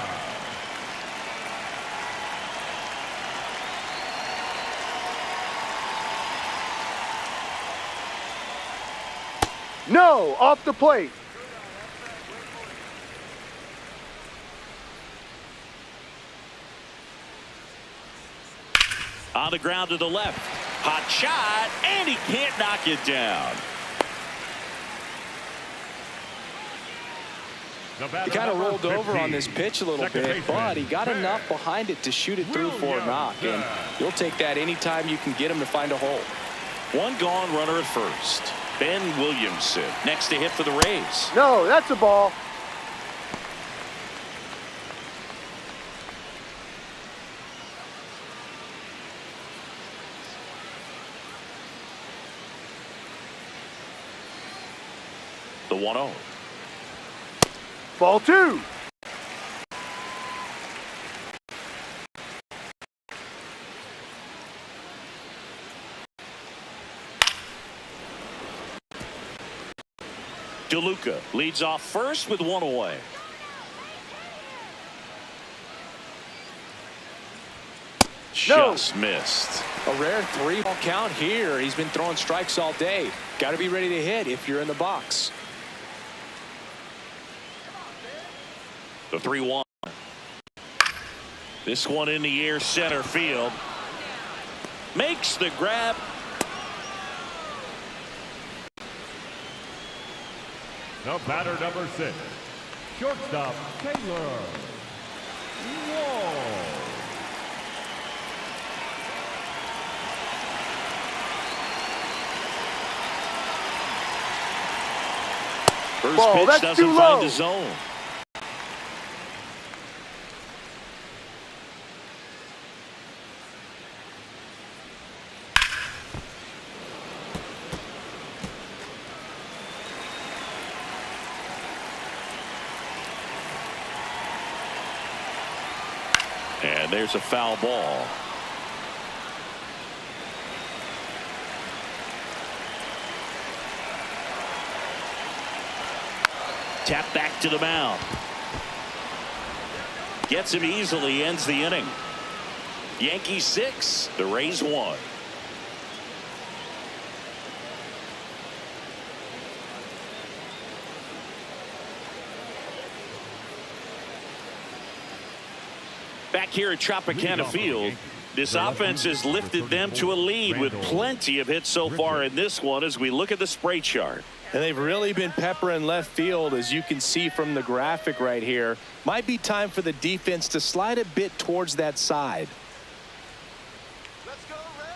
No, off the plate. On the ground to the left. Hot shot, and he can't knock it down. He kind of rolled over on this pitch a little bit, but he got enough behind it to shoot it through for a knock. And you'll take that anytime you can get him to find a hole. One gone runner at first. Ben Williamson next to hit for the Rays. No, that's a ball. The 1-0. Ball two. DeLuca leads off first with 1 away. No. Just missed. A rare 3-ball count here. He's been throwing strikes all day. Got to be ready to hit if you're in the box. The 3-1. This one in the air, center field. Makes the grab. The batter, number 6, shortstop Taylor Wall. First Ball, pitch that's doesn't too find low. the zone. And there's a foul ball. Tap back to the mound. Gets him easily, ends the inning. Yankees 6, the Rays 1. Back here at Tropicana Field, this offense has lifted them to a lead with plenty of hits so far in this one as we look at the spray chart. And they've really been peppering left field, as you can see from the graphic right here. Might be time for the defense to slide a bit towards that side. Let's go, Rays.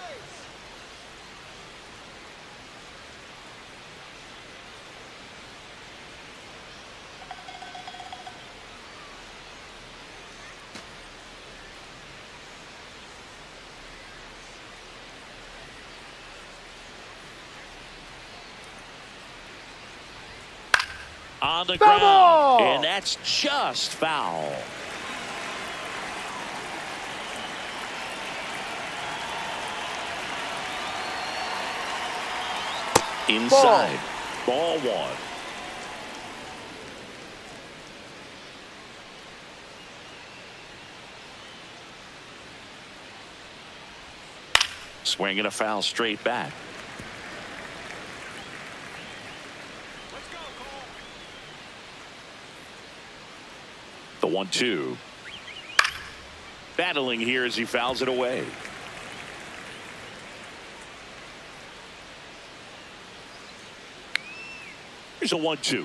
On on the Foul ground. ball! And that's just foul. Inside. Ball one. Swinging a foul straight back. The 1-2. Battling here as he fouls it away. Here's a 1-2.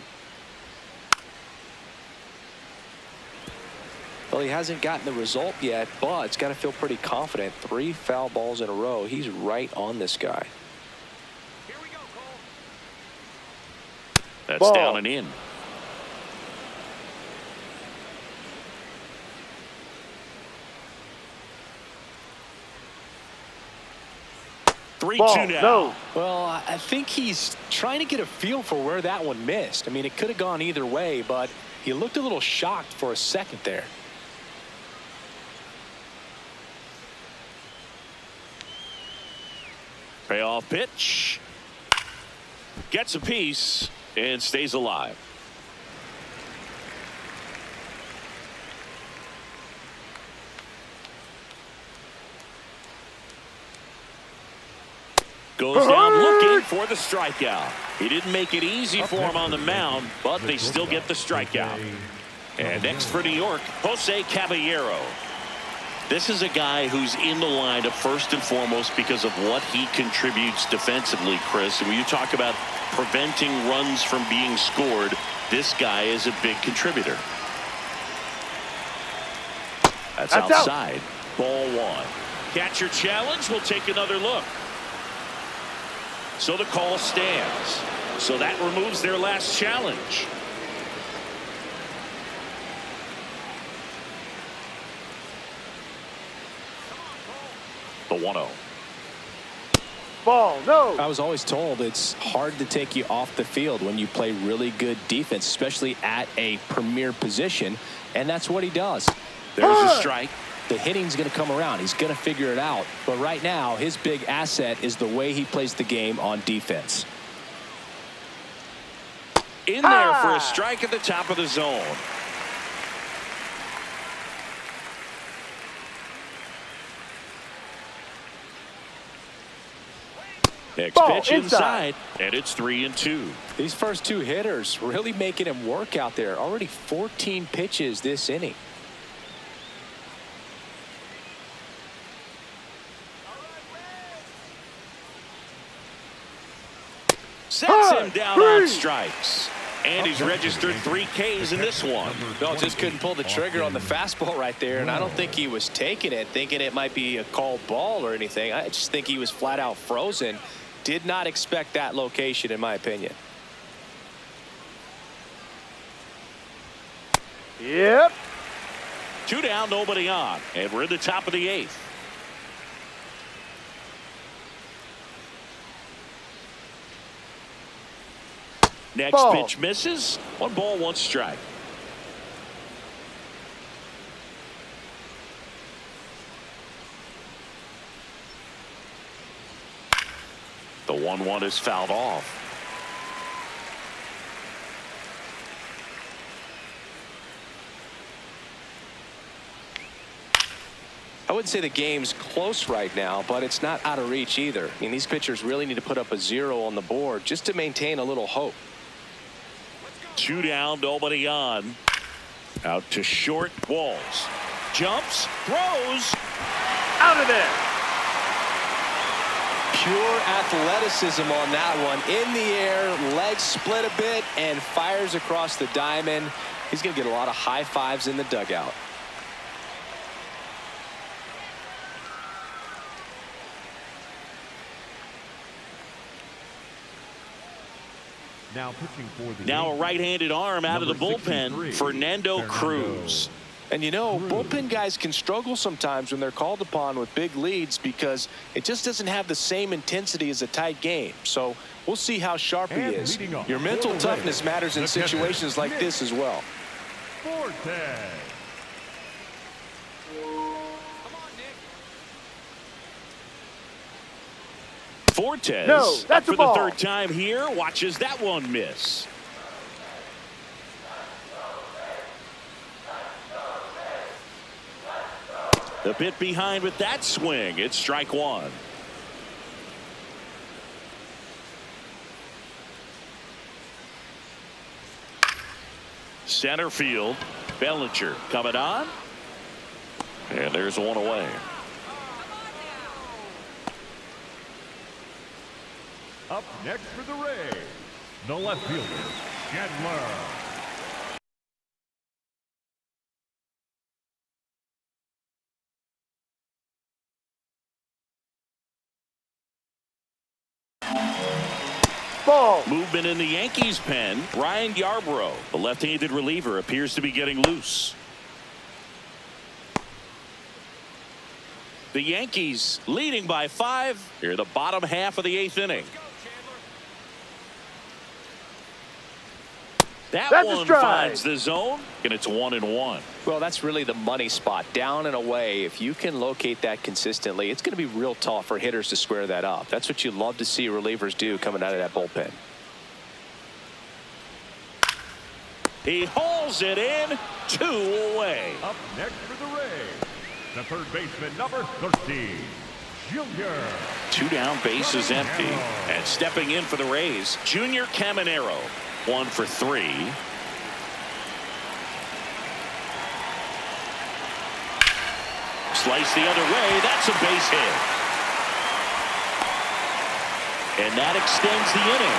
Well, he hasn't gotten the result yet, but it's got to feel pretty confident. 3 foul balls in a row. He's right on this guy. Here we go, Cole. That's Ball. down and in. Ball. 3-2 now. No. Well, I think he's trying to get a feel for where that one missed. I mean, it could have gone either way, but he looked a little shocked for a second there. Payoff pitch. Gets a piece and stays alive. Goes down looking for the strikeout. He didn't make it easy for him on the mound, but they still get the strikeout. And next for New York, Jose Caballero. This is a guy who's in the lineup first and foremost because of what he contributes defensively, Chris. And when you talk about preventing runs from being scored, this guy is a big contributor. That's outside. Ball one. Catcher challenge. We'll take another look. So the call stands. So that removes their last challenge. The 1-0. Ball. No. I was always told it's hard to take you off the field when you play really good defense, especially at a premier position, and that's what he does. There's a strike. The hitting's going to come around. He's going to figure it out. But right now, his big asset is the way he plays the game on defense. In there for a strike at the top of the zone. Next Ball pitch inside, and it's 3-2. These first 2 hitters really making him work out there. Already 14 pitches this inning. Sets him down on strikes. And he's registered 3 Ks in this one. No, just couldn't pull the trigger on the fastball right there, and I don't think he was taking it, thinking it might be a called ball or anything. I just think he was flat out frozen. Did not expect that location, in my opinion. Yep. 2 down, nobody on. And we're in the top of the 8th. Next Ball. pitch misses. 1 ball, 1 strike. The 1-1 is fouled off. I wouldn't say the game's close right now, but it's not out of reach either. I mean, these pitchers really need to put up a 0 on the board just to maintain a little hope. 2 down, nobody on. Out to short. Walls. Jumps. Throws. Out of there. Pure athleticism on that one. In the air, legs split a bit, and fires across the diamond. He's going to get a lot of high fives in the dugout. Now pitching for the Now a Yankees, right-handed arm out of the number bullpen. 63, Fernando Cruz. And you know, bullpen guys can struggle sometimes when they're called upon with big leads because it just doesn't have the same intensity as a tight game. So We'll see how sharp he And is. leading off Your for mental the toughness Rays, matters in the catcher, situations like this as well. Forte. Fortes, No, that's up a for ball. the third time here, watches that one miss. A bit behind with that swing. It's strike one. Center field, Bellinger coming on. And there's one away. Up next for the Rays, the left fielder, Chandler. Ball. Movement in the Yankees pen. Ryan Yarbrough, the left-handed reliever, appears to be getting loose. The Yankees leading by 5 here, the bottom half of the 8th inning. That That's a one strike. finds the zone, and it's 1-1. Well, that's really the money spot, down and away. If you can locate that consistently, it's going to be real tough for hitters to square that up. That's what you love to see relievers do coming out of that bullpen. He hauls it in, 2 away. Up next for the Rays, the third baseman, number 13, Junior. 2 down, base is empty. And stepping in for the Rays, Junior Caminero. 1 for 3. Slice the other way. That's a base hit. And that extends the inning.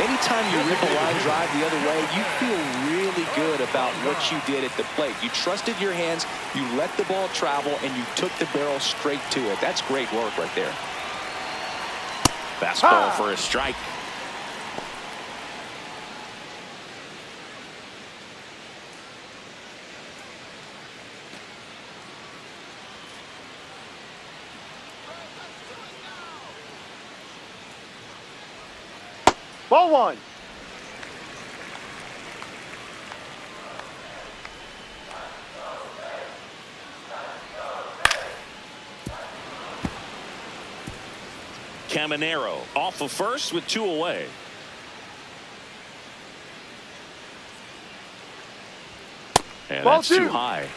Anytime you rip a line drive the other way, you feel really good about what you did at the plate. You trusted your hands, you let the ball travel, and you took the barrel straight to it. That's great work right there. Fastball for a strike. Ball one. Caminero off of first with 2 away. And Ball that's 2. too high.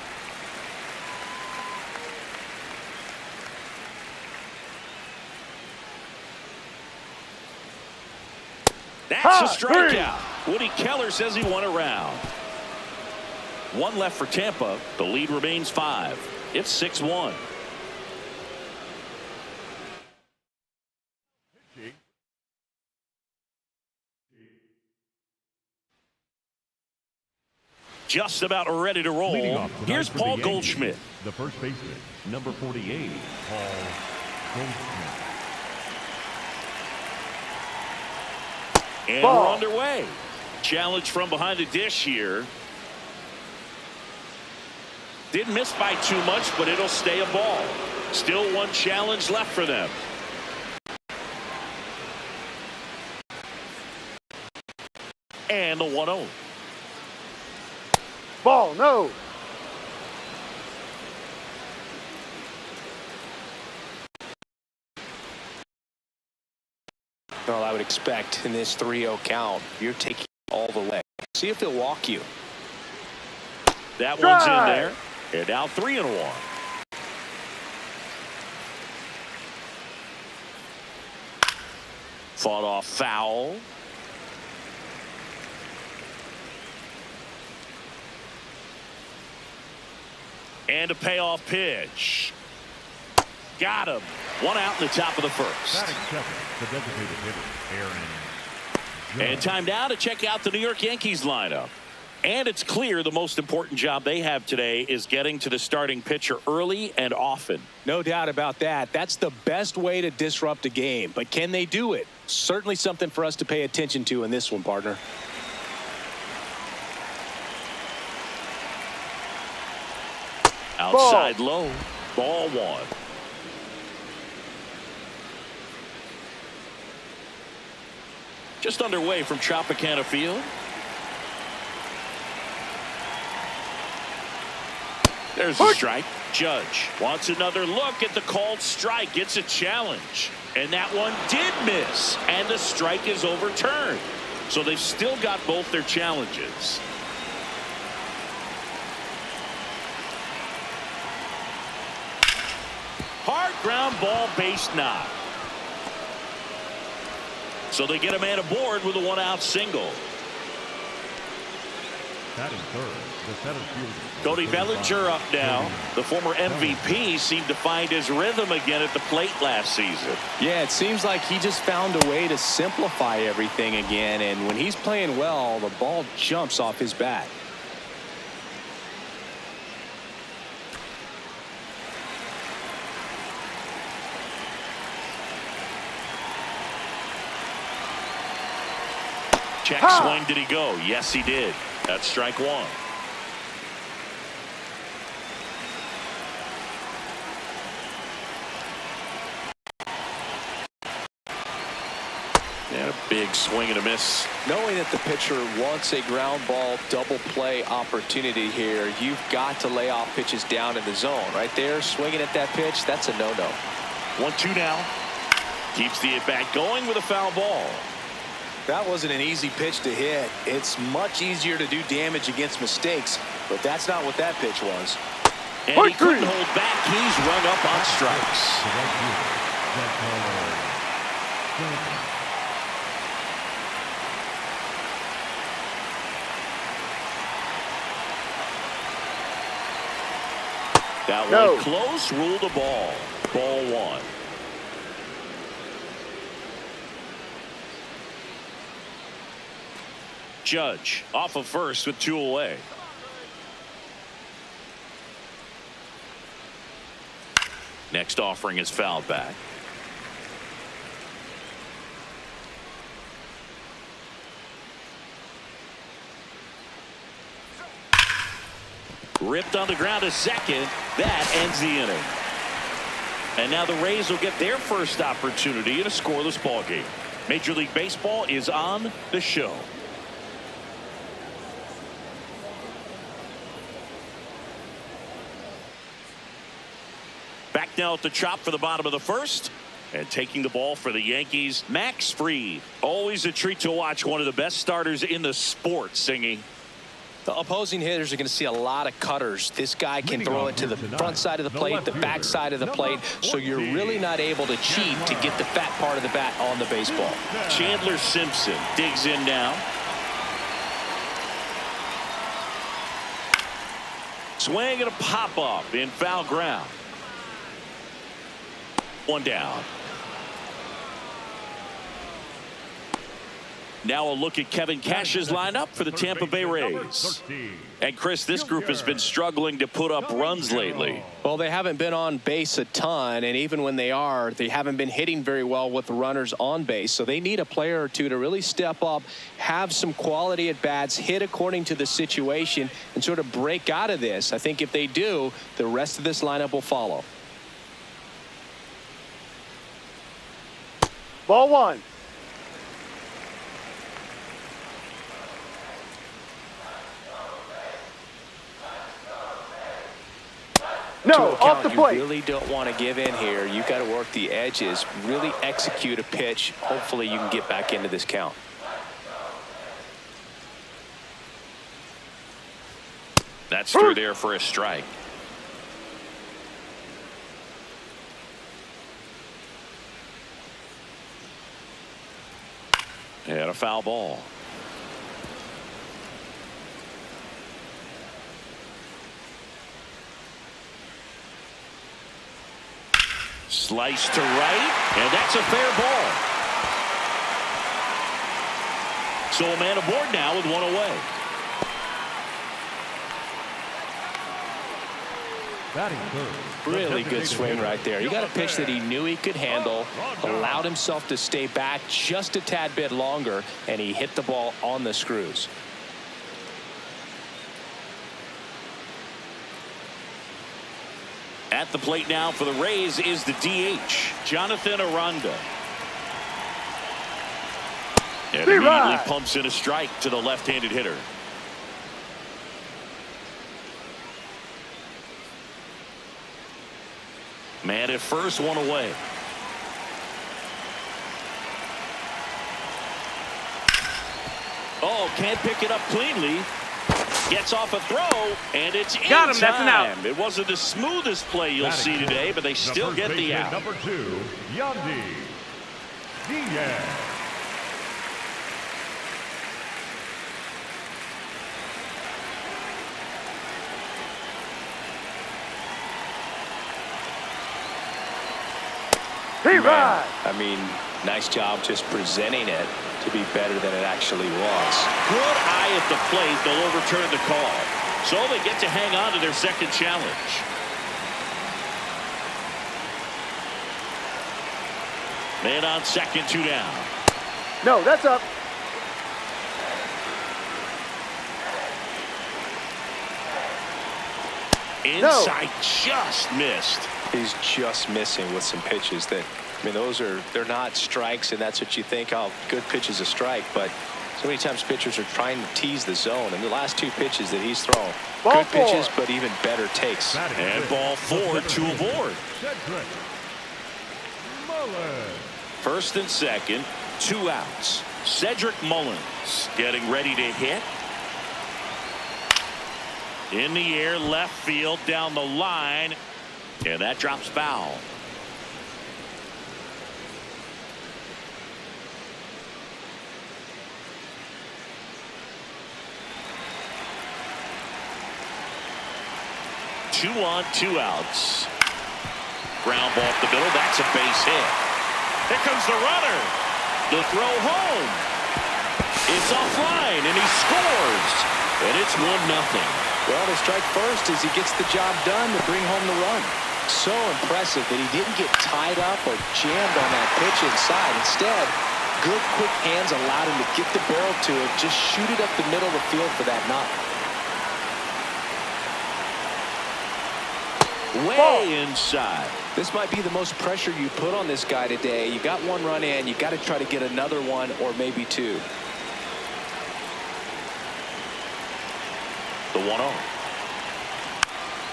That's a strikeout. Woody Keller says he won a round. 1 left for Tampa. The lead remains 5. It's 6-1. Just about ready to roll. Leading off tonight Here's for the Paul Yankees, Goldschmidt. the first baseman, number 48, Paul Goldschmidt. And Ball. we're underway. Challenge from behind the dish here. Didn't miss by too much, but it'll stay a ball. Still 1 challenge left for them. And the 1-0. Ball, no. Well, I would expect in this 3-0 count, you're taking all the way. See if he'll walk you. That one's in there. And now 3-1. Fought off foul. And a payoff pitch. Got him. 1 out in the top of the first. Batting 7, the designated hitter, Aaron. And time now to check out the New York Yankees lineup. And it's clear the most important job they have today is getting to the starting pitcher early and often. No doubt about that. That's the best way to disrupt a game. But can they do it? Certainly something for us to pay attention to in this one, partner. Outside low. Ball 1. Just underway from Tropicana Field. There's a strike. Judge wants another look at the called strike. It's a challenge. And that one did miss. And the strike is overturned. So they've still got both their challenges. Hard ground ball, base knock. So they get a man aboard with a one-out single. Batting third, the center fielder. Cody Bellinger up now. The former MVP seemed to find his rhythm again at the plate last season. Yeah, it seems like he just found a way to simplify everything again. And when he's playing well, the ball jumps off his bat. Check swing. Did he go? Yes, he did. That's strike one. And a big swing and a miss. Knowing that the pitcher wants a ground ball double play opportunity here, you've got to lay off pitches down in the zone. Right there, swinging at that pitch, that's a no-no. 1-2 now. Keeps the at-bat going with a foul ball. That wasn't an easy pitch to hit. It's much easier to do damage against mistakes, but that's not what that pitch was. And he couldn't hold back. He's rung up on strikes. That one close, ruled a ball. Ball one. Judge off of first with 2 away. Next offering is fouled back. Ripped on the ground to second. That ends the inning. And now the Rays will get their first opportunity in a scoreless ball game. Major League Baseball is on the show. Back now at the chop for the bottom of the first. And taking the ball for the Yankees, Max Fried. Always a treat to watch one of the best starters in the sport singing. The opposing hitters are going to see a lot of cutters. This guy can throw it to the front side of the plate, the back side of the plate, so you're really not able to cheat to get the fat part of the bat on the baseball. Chandler Simpson digs in now. Swing and a pop-up in foul ground. One down. Now a look at Kevin Cash's lineup for the Tampa Bay Rays. And Chris, this group has been struggling to put up runs lately. Well, they haven't been on base a ton, and even when they are, they haven't been hitting very well with the runners on base. So they need a player or two to really step up, have some quality at bats, hit according to the situation, and sort of break out of this. I think if they do, the rest of this lineup will follow. Ball one. No, off the plate. You really don't want to give in here. You got to work the edges, really execute a pitch. Hopefully you can get back into this count. That's through there for a strike. And a foul ball. Slice to right, and that's a fair ball. So a man aboard now with one away. Really good swing right there. You got a pitch that he knew he could handle, allowed himself to stay back just a tad bit longer, and he hit the ball on the screws. At the plate now for the Rays is the DH, Jonathan Aranda. And immediately pumps in a strike to the left-handed hitter. Man at first, one away. Oh, can't pick it up cleanly. Gets off a throw, and it's in Got him, time. that's an out. It wasn't the smoothest play you'll see today, but they still get the out. Number 2, Yandy Diaz. Man, I mean, nice job just presenting it to be better than it actually was. Good eye at the plate. They'll overturn the call. So they get to hang on to their second challenge. Man on second, 2 down. No, that's up. Inside, just missed. He's just missing with some pitches that, I mean, they're not strikes, and that's what you think, oh, good pitch is a strike, but so many times pitchers are trying to tease the zone, and the last 2 pitches that he's thrown, good pitches, but even better takes. And ball 4, 2 aboard. First and second, 2 outs. Cedric Mullins getting ready to hit. In the air, left field, down the line, and that drops foul. Two on, 2 outs. Ground ball up the middle. That's a base hit. Here comes the runner. The throw home. It's offline, and he scores. And it's 1-0. Well, the strike first as he gets the job done to bring home the run. So impressive that he didn't get tied up or jammed on that pitch inside. Instead, good quick hands allowed him to get the barrel to it, just shoot it up the middle of the field for that knock. Way inside. This might be the most pressure you put on this guy today. You got 1 run in, you got to try to get another 1 or maybe 2. The 1-0.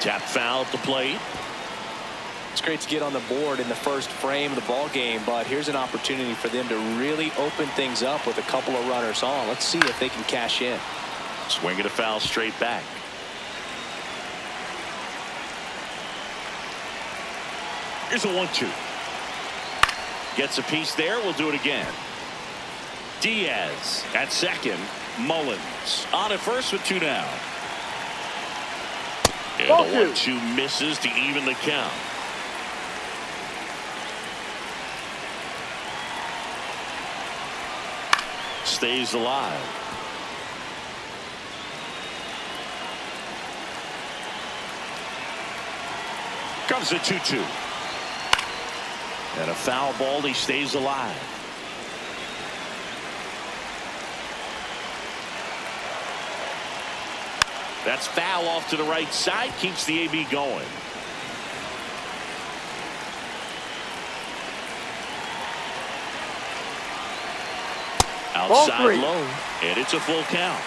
Tap foul at the plate. It's great to get on the board in the first frame of the ball game, but here's an opportunity for them to really open things up with a couple of runners on. Let's see if they can cash in. Swing at a foul straight back. Here's a 1-2. Gets a piece there. We'll do it again. Diaz at second. Mullins on at first with 2 down. And the 1-2 misses to even the count. Stays alive. Comes the 2-2. And a foul ball. He stays alive. That's foul off to the right side. Keeps the AB going. Outside low. And it's a full count.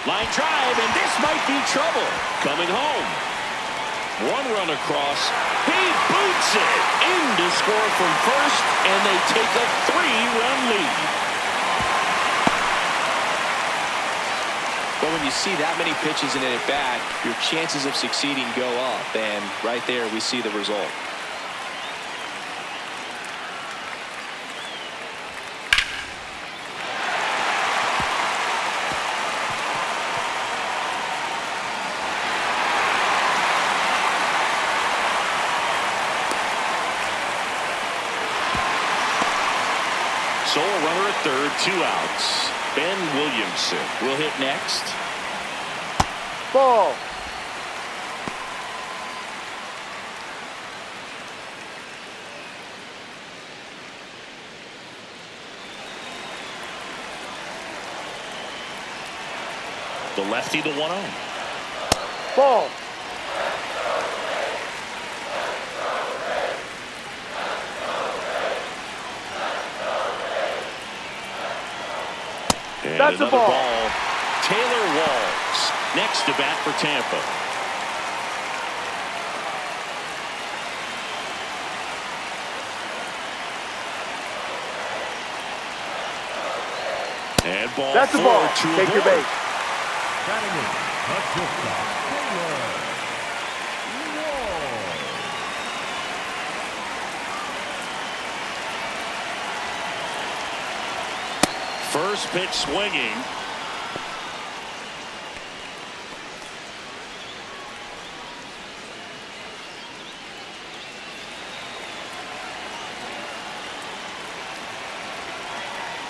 Line drive, and this might be trouble. Coming home. 1 run across. He boots it in to score from first, and they take a 3-run lead. But when you see that many pitches in an at-bat, your chances of succeeding go up, and right there we see the result. So a runner at third, 2 outs. Ben Williamson will hit next. Ball. The lefty, the 1-0. Ball. And That's a another ball. ball. Taylor Walls next to bat for Tampa. And ball That's the 4 ball. to Take your avoid. base. Batting in, the shortstop, Taylor Wall. First pitch swinging.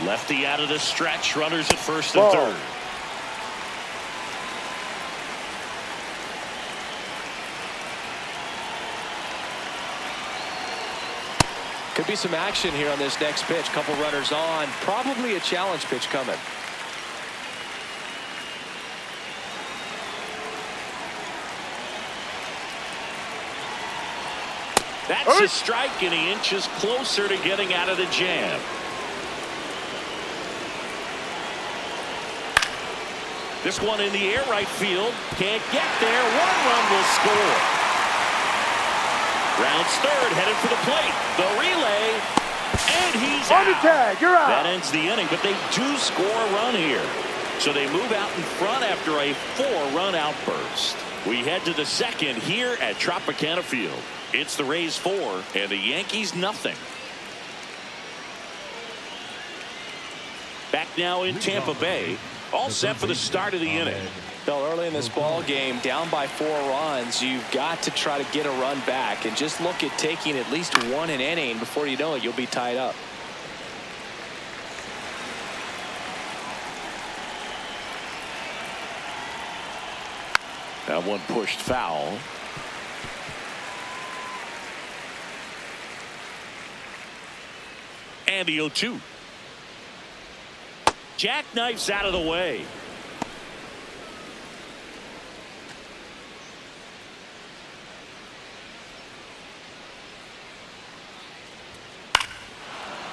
Lefty out of the stretch. Runners at first and Ball. third. Could be some action here on this next pitch. Couple runners on. Probably a challenge pitch coming. That's a strike, and he inches closer to getting out of the jam. This one in the air, right field. Can't get there. 1 run will score. Rounds third, headed for the plate. The relay, and he's On the out. tag, you're out. That ends the inning, but they do score a run here. So they move out in front after a 4-run outburst. We head to the second here at Tropicana Field. It's the Rays 4 and the Yankees nothing. Back now in Tampa Bay. All set for the start of the inning. Fell early in this ball game, down by 4 runs. You've got to try to get a run back and just look at taking at least 1 an inning. Before you know it, you'll be tied up. That one pushed foul. And the 0-2. Jackknifes out of the way.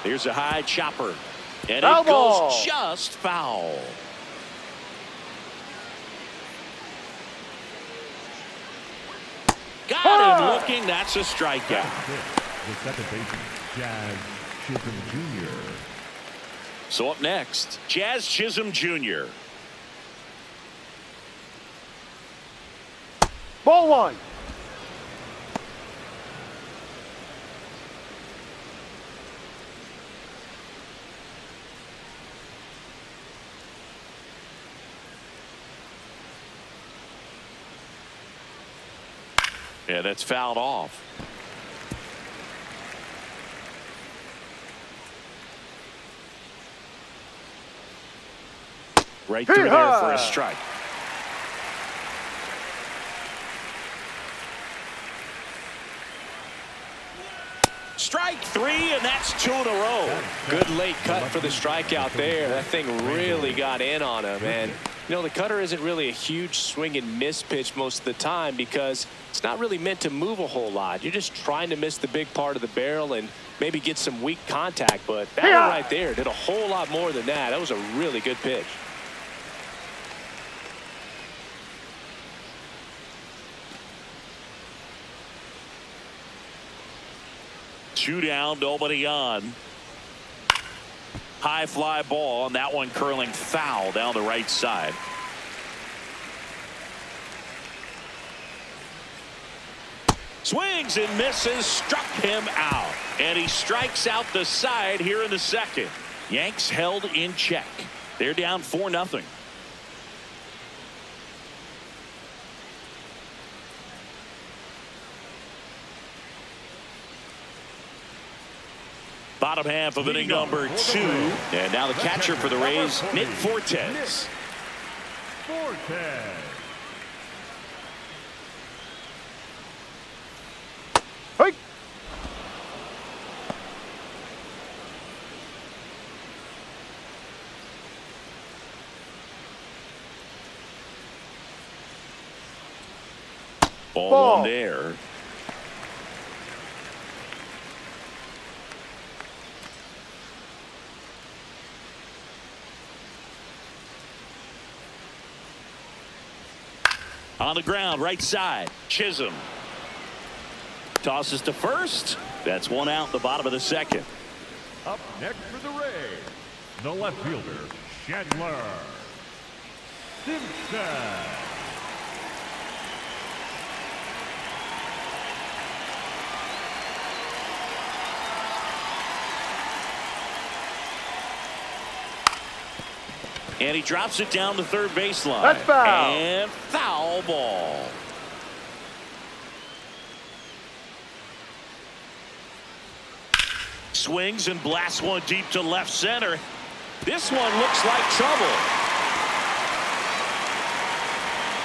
Here's a high chopper. And Foul it goes ball. just foul. Got him looking. That's a strikeout. The second baseman, Jazz Chisholm Jr. So up next, Jazz Chisholm Jr. Ball 1. Yeah, that's fouled off. Right through there for a strike. Strike 3, and that's 2 in a row. Good late cut for the strikeout there. That thing really got in on him. And, you know, the cutter isn't really a huge swing and miss pitch most of the time because it's not really meant to move a whole lot. You're just trying to miss the big part of the barrel and maybe get some weak contact. But that one right there did a whole lot more than that. That was a really good pitch. Two down, nobody on. High fly ball, and that one curling foul down the right side. Swings and misses, struck him out. And he strikes out the side here in the second. Yanks held in check. They're down 4-0. Bottom half of inning number 2. And now the catcher for the Rays, Nick Fortes. Fortes. Hey. Ball one there. On the ground, right side. Chisholm tosses to first. That's one out in the bottom of the second. Up next for the Rays, the left fielder, Chandler Simpson. And he drops it down the third baseline. That's foul. And foul ball. Swings and blasts one deep to left center. This one looks like trouble.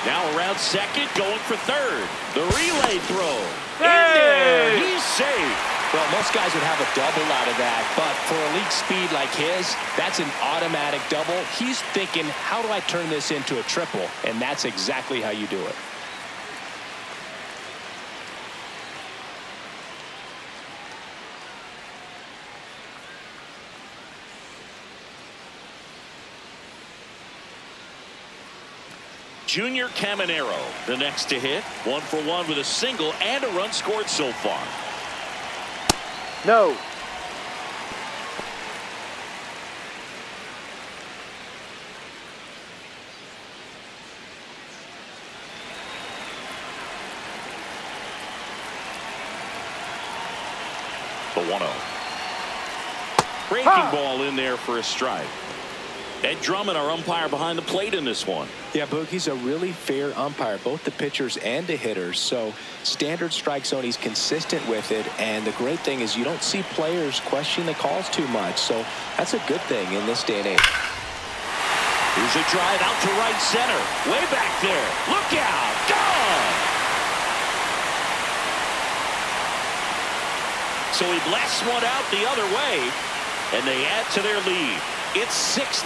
Now around second, going for third. The relay throw. In there. He's safe. Well, most guys would have a double out of that, but for elite speed like his, that's an automatic double. He's thinking, how do I turn this into a triple? And that's exactly how you do it. Junior Caminero, the next to hit. 1 for 1 with a single and a run scored so far. No. The 1-0. Breaking ball in there for a strike. Ed Drummond, our umpire behind the plate in this one. Yeah, Boog, he's a really fair umpire, both the pitchers and the hitters. So standard strike zone, he's consistent with it. And the great thing is you don't see players question the calls too much. So that's a good thing in this day and age. Here's a drive out to right center. Way back there. Look out. Gone. So he blasts one out the other way. And they add to their lead. It's 6-0.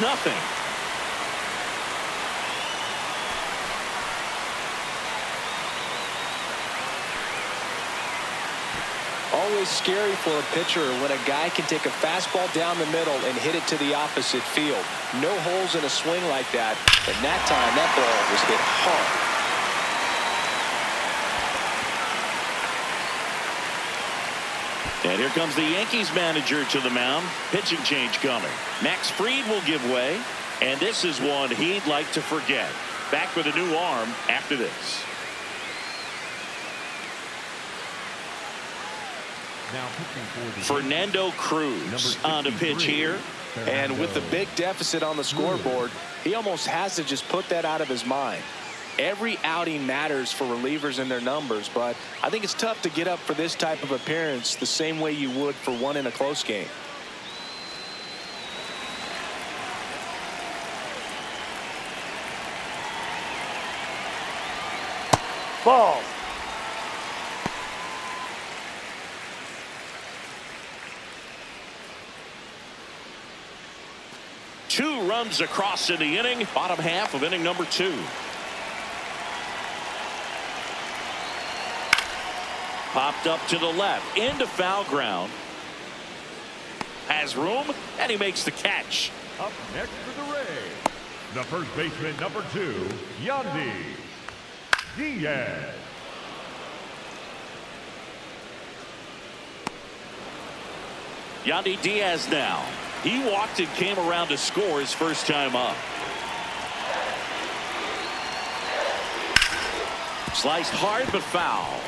Always scary for a pitcher when a guy can take a fastball down the middle and hit it to the opposite field. No holes in a swing like that. And that time, that ball was hit hard. And here comes the Yankees manager to the mound. Pitching change coming. Max Fried will give way. And this is one he'd like to forget. Back with a new arm after this. Now pitching for the Fernando Cruz on to pitch here. And with the big deficit on the scoreboard, he almost has to just put that out of his mind. Every outing matters for relievers and their numbers, but I think it's tough to get up for this type of appearance the same way you would for one in a close game. Ball. Two runs across in the inning. Bottom half of inning number 2. Popped up to the left into foul ground. Has room and he makes the catch. Up next for the Rays, the first baseman, number 2, Yandy Diaz. Yandy Diaz now. He walked and came around to score his first time up. Sliced hard but foul.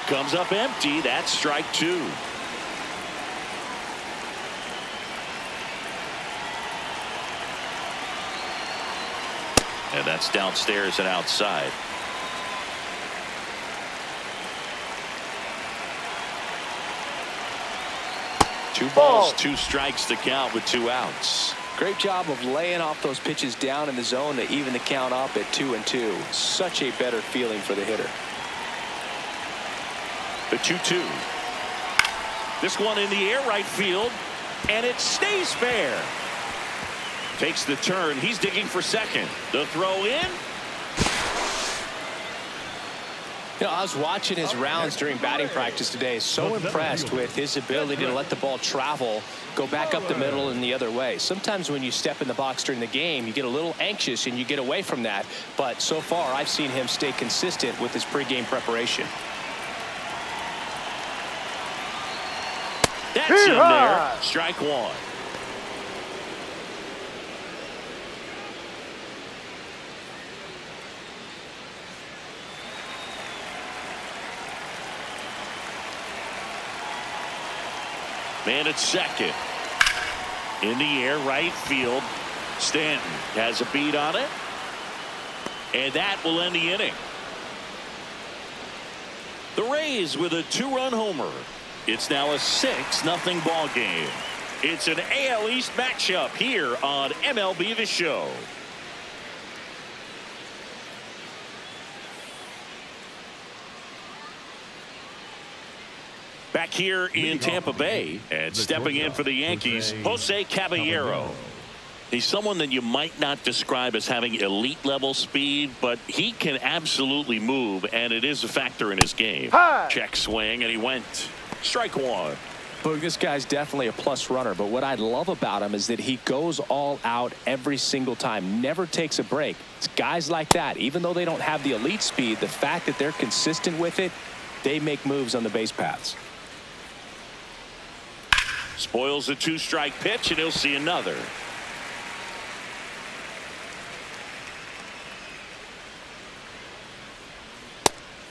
Comes up empty. That's strike 2. And that's downstairs and outside. Two balls, 2 strikes to count with 2 outs. Great job of laying off those pitches down in the zone to even the count up at 2-2. Such a better feeling for the hitter. The 2-2. This one in the air right field, and it stays fair. Takes the turn. He's digging for second. The throw in. You know, I was watching his rounds during batting practice today. So impressed with his ability to let the ball travel, go back up the middle and the other way. Sometimes when you step in the box during the game, you get a little anxious and you get away from that. But so far, I've seen him stay consistent with his pregame preparation. That's in there. Strike one. Man at second. In the air right field. Stanton has a beat on it. And that will end the inning. The Rays with a 2-run homer. It's now a 6-0 ball game. It's an AL East matchup here on MLB The Show. Back here in Tampa Bay, and stepping in for the Yankees, Jose Caballero. He's someone that you might not describe as having elite level speed, but he can absolutely move, and it is a factor in his game. Check swing, and he went. Strike one. Look, this guy's definitely a plus runner, but what I love about him is that he goes all out every single time, never takes a break. It's guys like that, even though they don't have the elite speed, the fact that they're consistent with it, they make moves on the base paths. Spoils a 2-strike pitch, and he'll see another.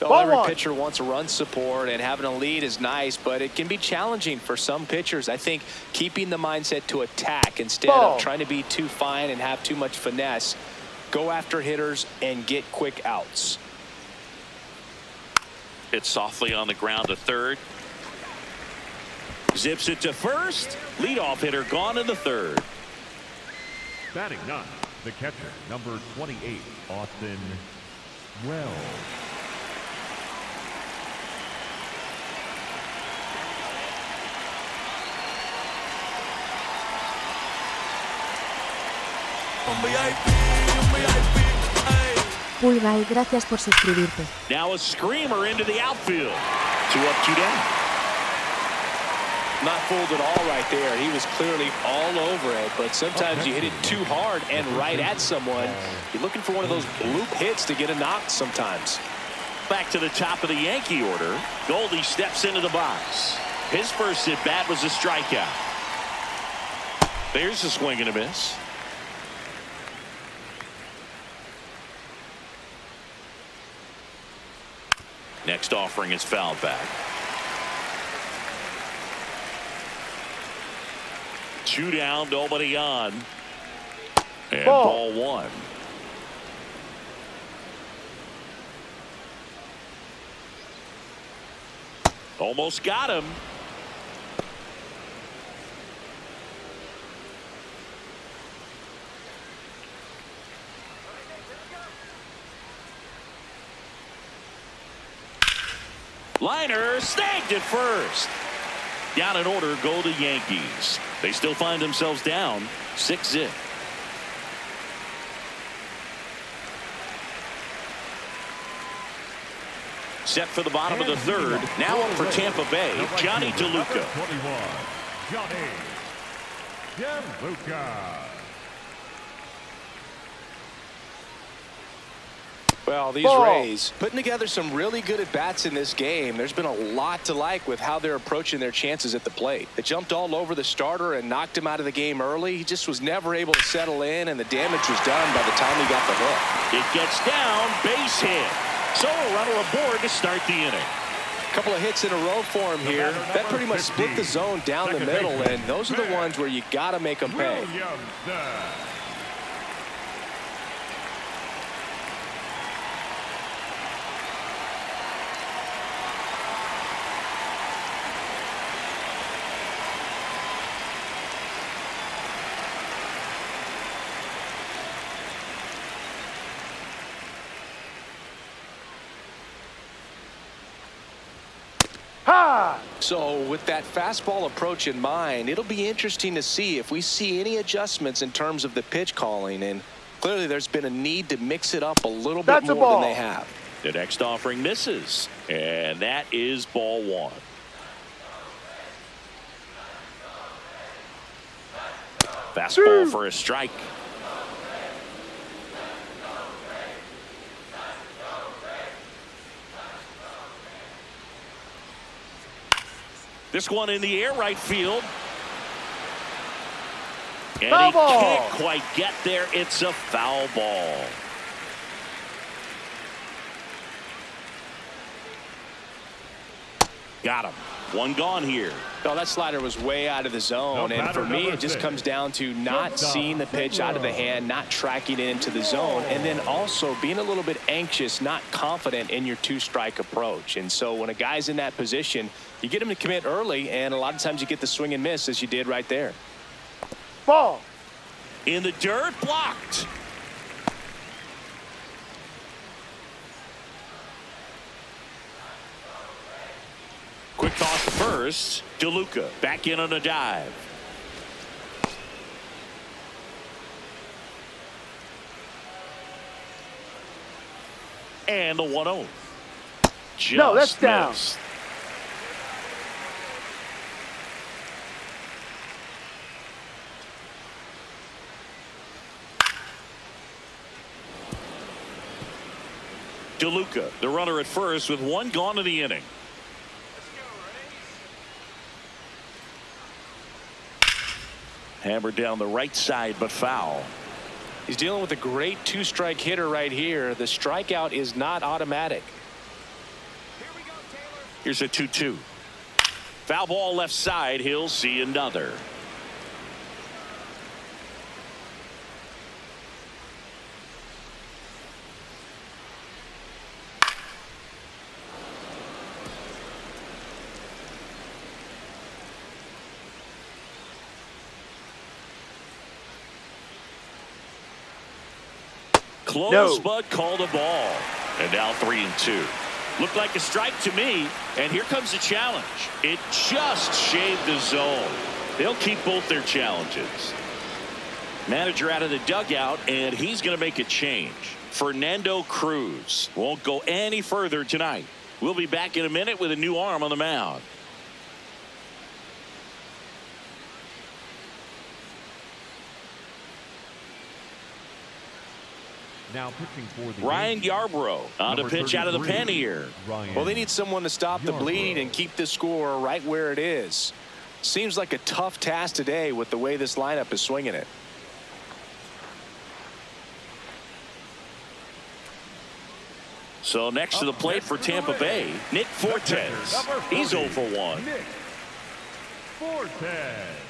Every pitcher wants a run support, and having a lead is nice, but it can be challenging for some pitchers. I think keeping the mindset to attack instead of trying to be too fine and have too much finesse. Go after hitters and get quick outs. It's softly on the ground to third. Zips it to first. Leadoff hitter gone in the third. Batting ninth, the catcher, number 28, Austin Wells. Pulgay, gracias por suscribirte. Now a screamer into the outfield. 2 up, 2 down. Not fooled at all right there. He was clearly all over it, but sometimes you hit it too hard and right at someone. You're looking for one of those bloop hits to get a knock sometimes. Back to the top of the Yankee order. Goldie steps into the box. His first at bat was a strikeout. There's a swing and a miss. Next offering is fouled back. 2 down, nobody on. And ball 1. Almost got him. Liner snagged at first. Down in order go the Yankees. They still find themselves down 6-0. Set for the bottom of the third. Now up for Tampa Bay, Johnny DeLuca. 21, Johnny DeLuca. Well, these Rays putting together some really good at-bats in this game. There's been a lot to like with how they're approaching their chances at the plate. They jumped all over the starter and knocked him out of the game early. He just was never able to settle in, and the damage was done by the time he got the hook. It gets down, base hit. So a runner aboard to start the inning. A couple of hits in a row for him here. That pretty much split the zone down the middle, and those are the ones where you got to make them pay. High. So with that fastball approach in mind, it'll be interesting to see if we see any adjustments in terms of the pitch calling. And clearly there's been a need to mix it up a little bit more than they have. The next offering misses, and that is ball one. Fastball for a strike. This one in the air, right field. And Foul he ball. can't quite get there. It's a foul ball. Got him. One gone here. No, that slider was way out of the zone, and for me, it just comes down to not seeing the pitch out of the hand, not tracking it into the zone, and then also being a little bit anxious, not confident in your two-strike approach. And so when a guy's in that position, you get him to commit early, and a lot of times you get the swing and miss, as you did right there. Ball. In the dirt, blocked. Quick toss to first. DeLuca back in on a dive. And the 1-0. No, that's down. Missed. DeLuca, the runner at first with one gone in the inning. Hammered down the right side, but foul. He's dealing with a great two-strike hitter right here. The strikeout is not automatic. Here's a 2-2. Foul ball left side. He'll see another. Close, No. but called a ball. And now 3-2. Looked like a strike to me. And here comes the challenge. It just shaved the zone. They'll keep both their challenges. Manager out of the dugout, and he's going to make a change. Fernando Cruz won't go any further tonight. We'll be back in a minute with a new arm on the mound. Now pitching for the Ryan Yankees, Yarbrough on to number pitch out of the 33, pen here. Ryan Well, they need someone to stop the Yarbrough. bleed and keep the score right where it is. Seems like a tough task today with the way this lineup is swinging it. So next to the plate for Tampa Bay, Nick Fortes. He's 0 for 1. Nick Fortes.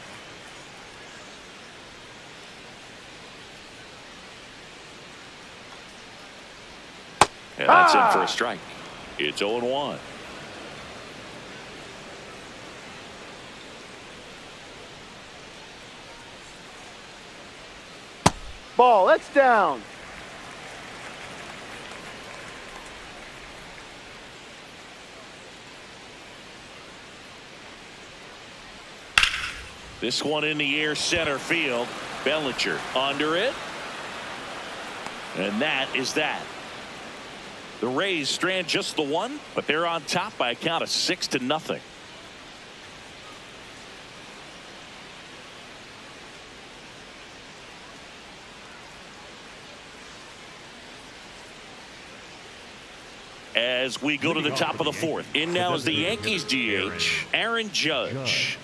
And that's in for a strike. It's 0-1. Ball. That's down. This one in the air, center field. Bellinger under it. And that is that. The Rays strand just the one, but they're on top by a count of 6-0. As we go to the top of the fourth, in now is the Yankees DH, Aaron Judge.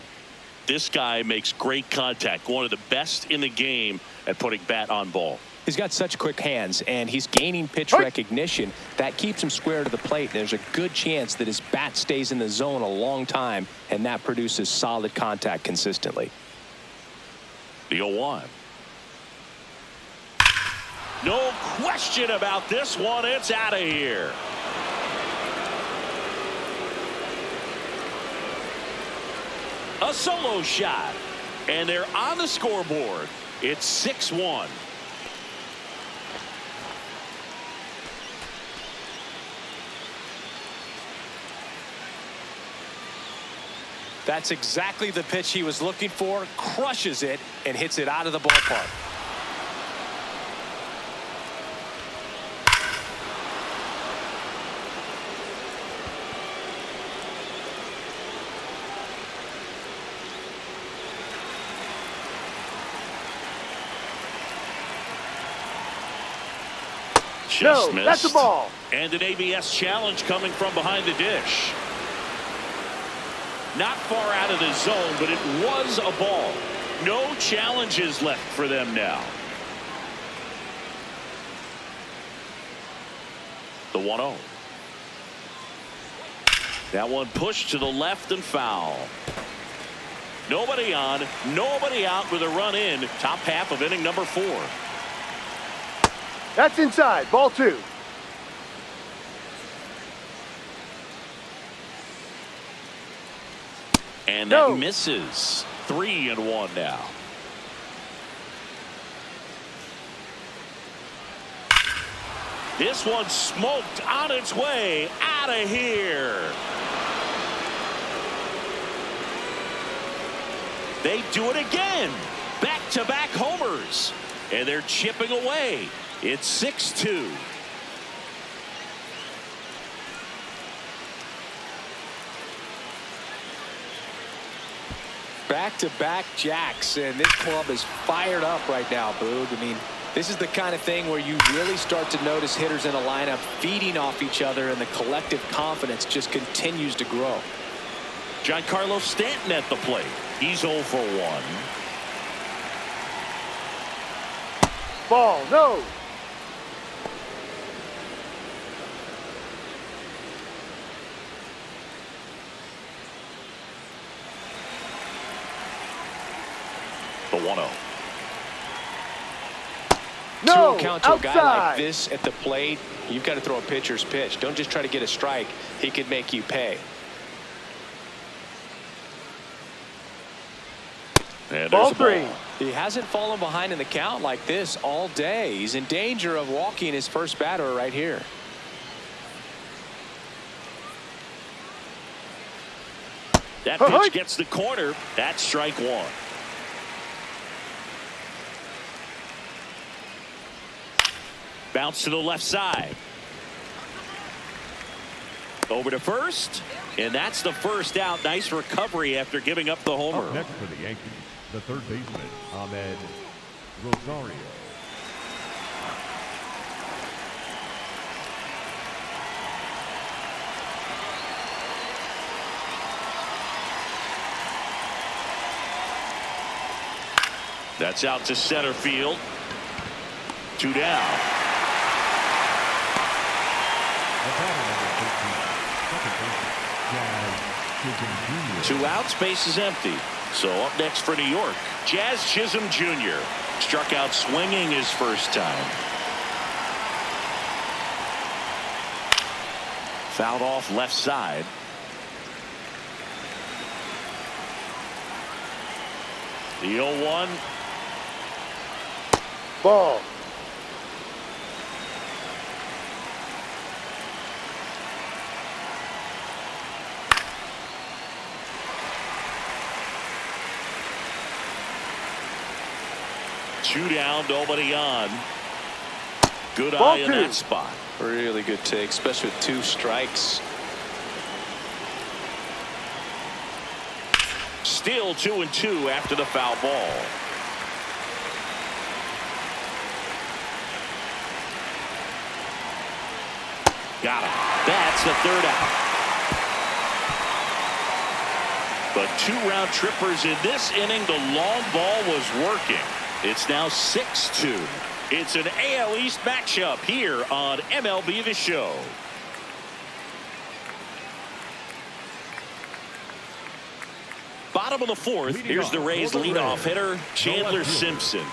This guy makes great contact, one of the best in the game at putting bat on ball. He's got such quick hands, and he's gaining pitch recognition. That keeps him square to the plate. There's a good chance that his bat stays in the zone a long time, and that produces solid contact consistently. The 0-1. No question about this one. It's out of here. A solo shot, and they're on the scoreboard. It's 6-1. That's exactly the pitch he was looking for. Crushes it and hits it out of the ballpark. Just No, missed. that's a ball. And an ABS challenge coming from behind the dish. Not far out of the zone, but it was a ball. No challenges left for them now. The 1-0. That one pushed to the left and foul. Nobody on, nobody out with a run in. Top half of inning number 4. That's inside. Ball 2. And No. that misses. 3-1 now. This one smoked on its way out of here. They do it again. Back-to-back homers. And they're chipping away. It's 6-2. Back-to-back jacks, and this club is fired up right now, Boog. I mean, this is the kind of thing where you really start to notice hitters in a lineup feeding off each other, and the collective confidence just continues to grow. Giancarlo Stanton at the plate. He's 0 for 1. Ball. No. The 1-0. No. To account to a guy like Outside. this at the plate, you've got to throw a pitcher's pitch. Don't just try to get a strike. He could make you pay. And Ball there's the 3. ball. He hasn't fallen behind in the count like this all day. He's in danger of walking his first batter right here. That pitch gets the corner. That's strike 1. Bounce to the left side. Over to first. And that's the first out. Nice recovery after giving up the homer. Up next for the Yankees, the third baseman, Ahmed Rosario. That's out to center field. 2 down. The batter number 13, second baseman, Jazz Chisholm Jr. 2 outs, base is empty. So up next for New York, Jazz Chisholm Jr. struck out swinging his first time. Fouled off left side. The 0-1. Ball. Two down, nobody on. Good Ball eye in 2. that spot. Really good take, especially with 2 strikes. Still 2-2 after the foul ball. Got him. That's the 3rd out. But 2 round trippers in this inning. The long ball was working. It's now 6-2. It's an AL East matchup here on MLB The Show. Bottom of the 4th, here's the Rays leadoff hitter, Chandler Simpson.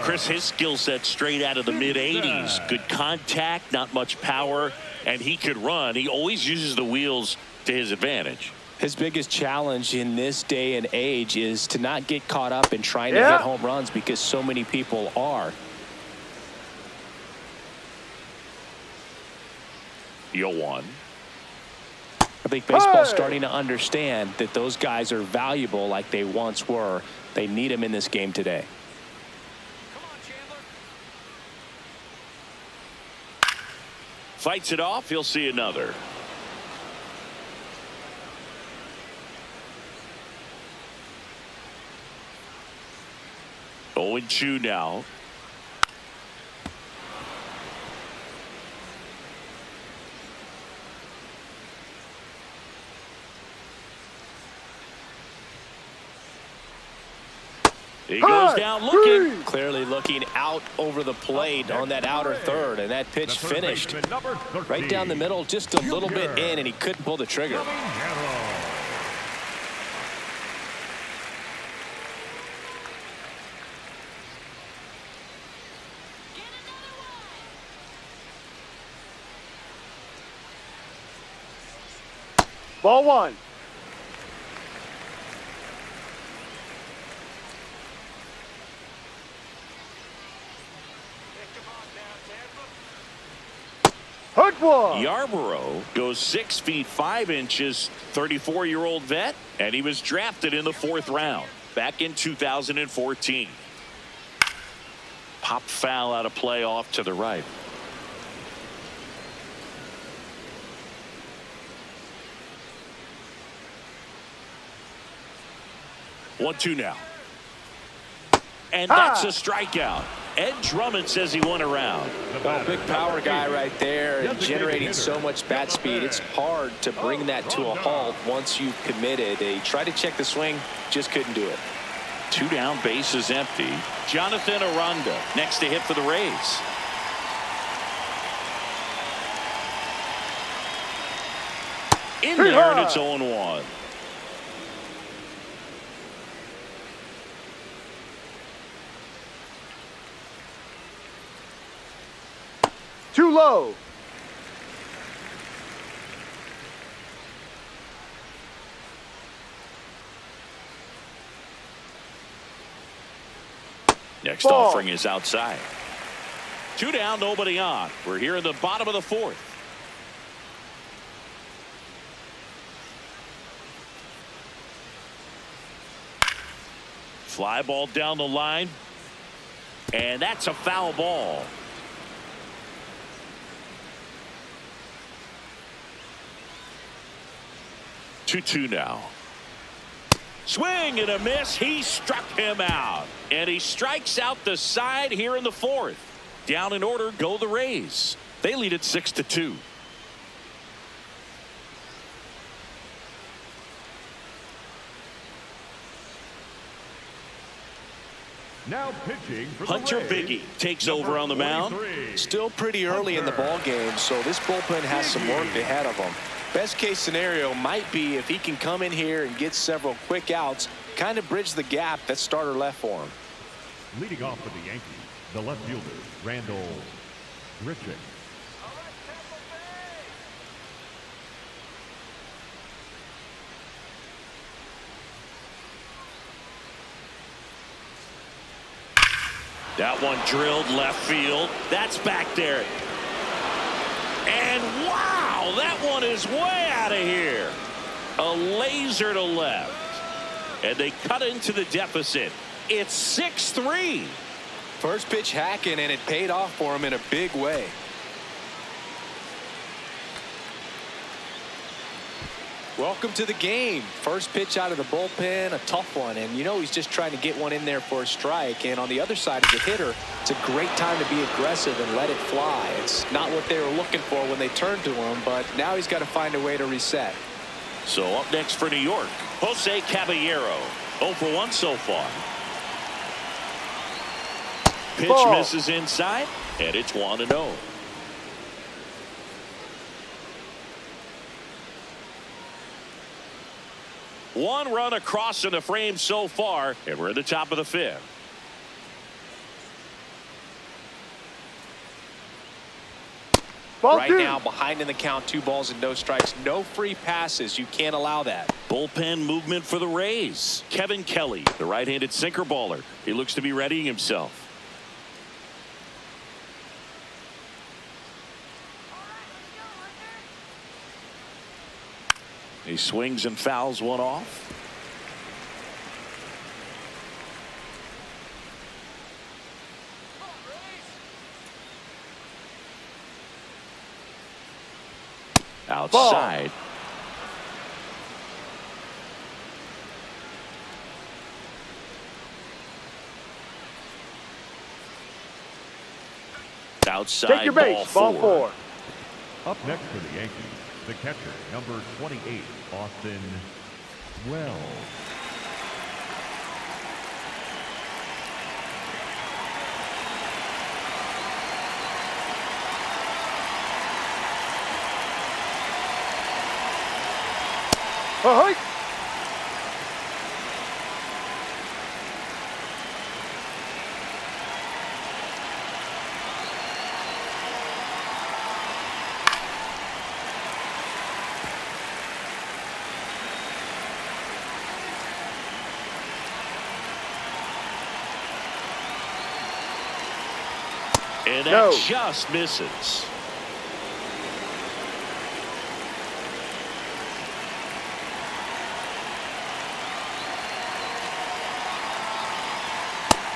Chris, his skill set straight out of the mid-80s. Good contact, not much power, and he could run. He always uses the wheels to his advantage. His biggest challenge in this day and age is to not get caught up in trying to hit home runs because so many people are. The 0-1. I think baseball's starting to understand that those guys are valuable like they once were. They need them in this game today. Fights it off. He'll see another. Oh, and 2 now. He goes down looking. Clearly looking out over the plate on that outer third, and that pitch finished right down the middle, just a little bit in, and he couldn't pull the trigger. Ball 1. Hook one. Yarborough goes 6 feet 5 inches, 34-year-old vet, and he was drafted in the 4th round back in 2014. Pop foul out of play off to the right. One, 2 now. And that's a strikeout. Ed Drummond says he won a round. Oh, big power guy right there, and generating so much bat speed. It's hard to bring that to a halt once you've committed. He tried to check the swing, just couldn't do it. 2 down, base is empty. Jonathan Aranda next to hit for the Rays. In there, and it's 0-1. Too low. Next offering is outside. 2 down, nobody on. We're here in the bottom of the 4th. Fly ball down the line. And that's a foul ball. 2-2 now. Swing and a miss. He struck him out. And he strikes out the side here in the 4th. Down in order go the Rays. They lead it 6-2. Now pitching for Hunter the Rays, Biggie takes over on the mound. Still pretty early in the ball game, so this bullpen has some work ahead of him. Best case scenario might be if he can come in here and get several quick outs, kind of bridge the gap that starter left for him. Leading off for the Yankees, the left fielder, Randall Grichuk. That one drilled left field. That's back there. And wow, that one is way out of here. A laser to left. And they cut into the deficit. It's 6-3. First pitch hacking, and it paid off for him in a big way. Welcome to the game. First pitch out of the bullpen, a tough one, and you know he's just trying to get one in there for a strike. And on the other side, as a hitter, it's a great time to be aggressive and let it fly. It's not what they were looking for when they turned to him, but now he's got to find a way to reset. So up next for New York, Jose Caballero. 0 for 1 so far. Pitch misses inside, and it's 1-0. One run across in the frame so far, and we're at the top of the 5th. Right now, behind in the count, 2 balls and no strikes. No free passes. You can't allow that. Bullpen movement for the Rays. Kevin Kelly, the right-handed sinker baller. He looks to be readying himself. He swings and fouls one off. Outside. Outside. Take your base. Ball 4. Up next for the Yankees, the catcher, number 28, Austin Wells. Ahoy! And that No. just misses.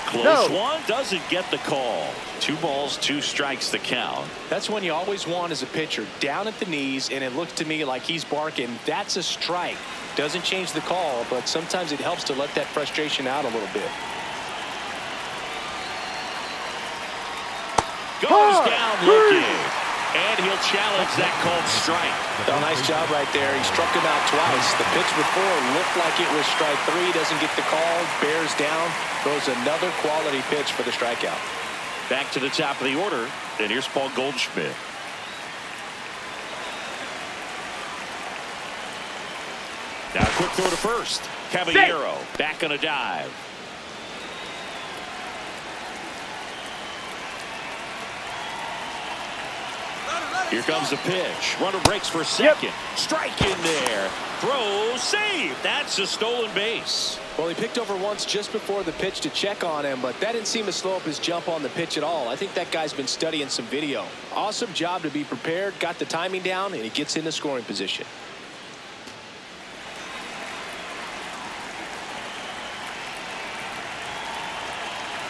Close No. one, doesn't get the call. 2 balls, 2 strikes the count. That's when you always want as a pitcher, down at the knees, and it looks to me like he's barking, that's a strike. Doesn't change the call, but sometimes it helps to let that frustration out a little bit. Goes down looking. And he'll challenge that called strike. Oh, nice job right there. He struck him out twice. The pitch before looked like it was strike 3. Doesn't get the call. Bears down. Throws another quality pitch for the strikeout. Back to the top of the order. And here's Paul Goldschmidt. Now a quick throw to first. Caballero back on a dive. Here comes the pitch. Runner breaks for second. Strike in there. Throw, save. That's a stolen base. Well, he picked over once just before the pitch to check on him, but that didn't seem to slow up his jump on the pitch at all. I think that guy's been studying some video. Awesome job to be prepared, got the timing down, and he gets in the scoring position.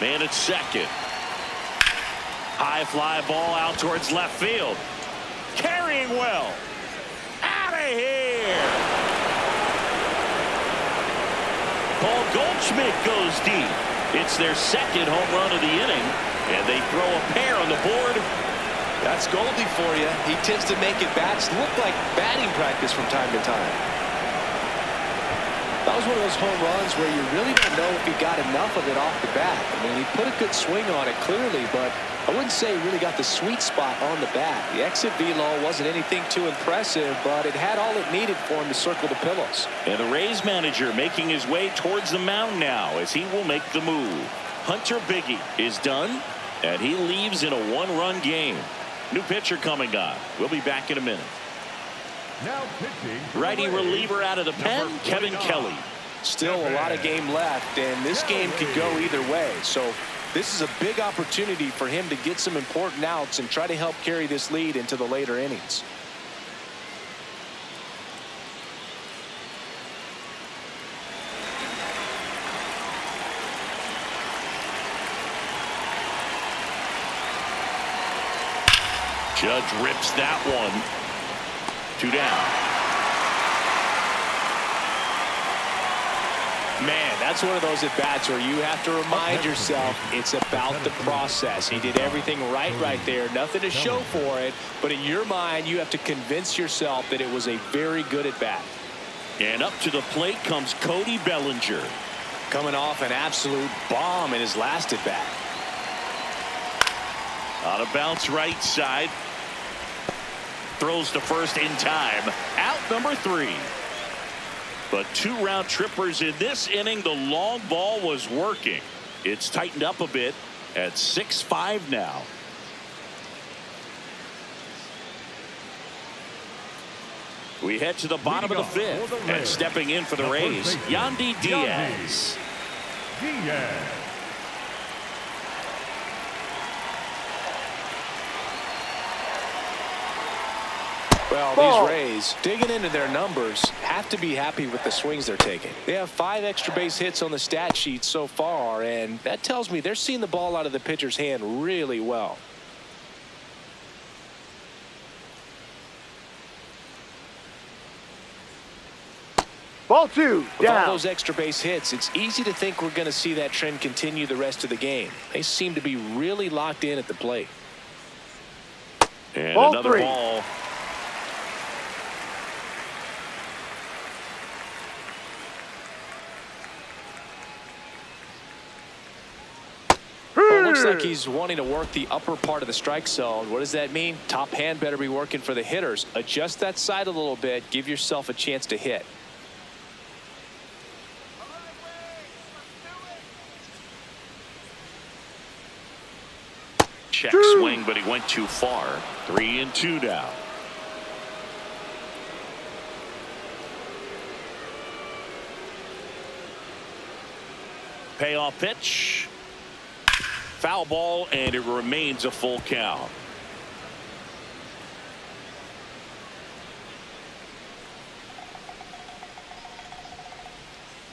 Man at second. High fly ball out towards left field. Carrying well. Out of here. Paul Goldschmidt goes deep. It's their second home run of the inning, and they throw a pair on the board. That's Goldie for you. He tends to make at bats look like batting practice from time to time. That was one of those home runs where you really don't know if he got enough of it off the bat. I mean, he put a good swing on it clearly, but I wouldn't say he really got the sweet spot on the bat. The exit velo wasn't anything too impressive, but it had all it needed for him to circle the pillows. And the Rays manager making his way towards the mound now as he will make the move. Hunter Biggie is done, and he leaves in a 1-run game. New pitcher coming on. We'll be back in a minute. Now pitching. Righty reliever out of the pen, Kevin Kelly. Still a lot of game left, and this game could go either way. So this is a big opportunity for him to get some important outs and try to help carry this lead into the later innings. Judge rips that one. 2 down. Man, that's one of those at-bats where you have to remind yourself it's about the process. He did everything right there. Nothing to show for it, but in your mind, you have to convince yourself that it was a very good at-bat. And up to the plate comes Cody Bellinger. Coming off an absolute bomb in his last at-bat. On a bounce right side. Throws to first in time. Out number 3. But 2 round trippers in this inning. The long ball was working. It's tightened up a bit at 6-5 now. We head to the bottom of the 5th. And stepping in for the Rays, Yandy Diaz. Well, Ball. these Rays, digging into their numbers, have to be happy with the swings they're taking. They have 5 extra base hits on the stat sheet so far, and that tells me they're seeing the ball out of the pitcher's hand really well. Ball 2, With all down. those extra base hits, it's easy to think we're going to see that trend continue the rest of the game. They seem to be really locked in at the plate. And Ball another 3. ball. Well, it looks like he's wanting to work the upper part of the strike zone. What does that mean? Top hand better be working for the hitters. Adjust that side a little bit. Give yourself a chance to hit. Check swing, but he went too far. 3-2 now. Payoff pitch. Foul ball, and it remains a full count.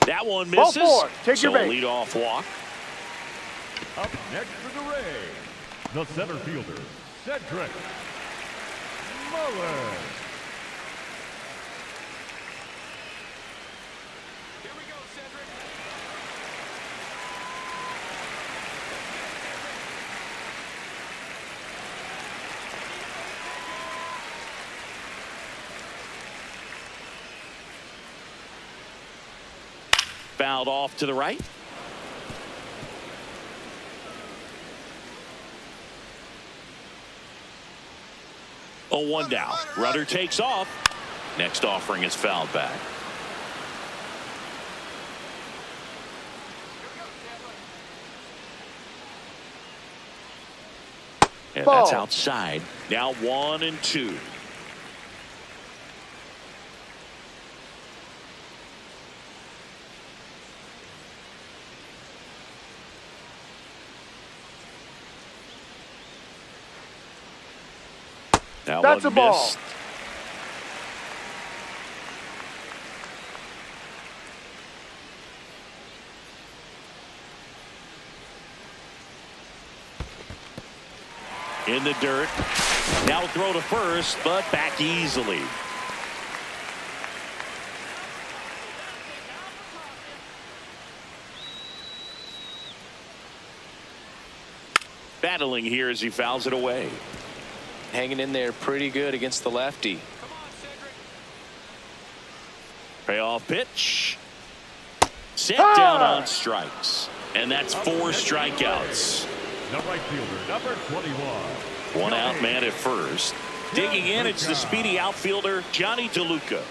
That one Ball misses. 4. Take So your base. leadoff walk. Up next for the Rays, the center fielder, Cedric Mullins. Fouled off to the right. Oh, 1 down. Rudder takes off. Next offering is fouled back. And that's Ball. outside. Now 1-2. That That's one a ball. missed. In the dirt. Now throw to first, but back easily. Battling here as he fouls it away. Hanging in there pretty good against the lefty. Payoff pitch. Set down on strikes. And that's 4 strikeouts. The right fielder, number 21. One out man at first. Digging in, it's the speedy outfielder, Johnny DeLuca.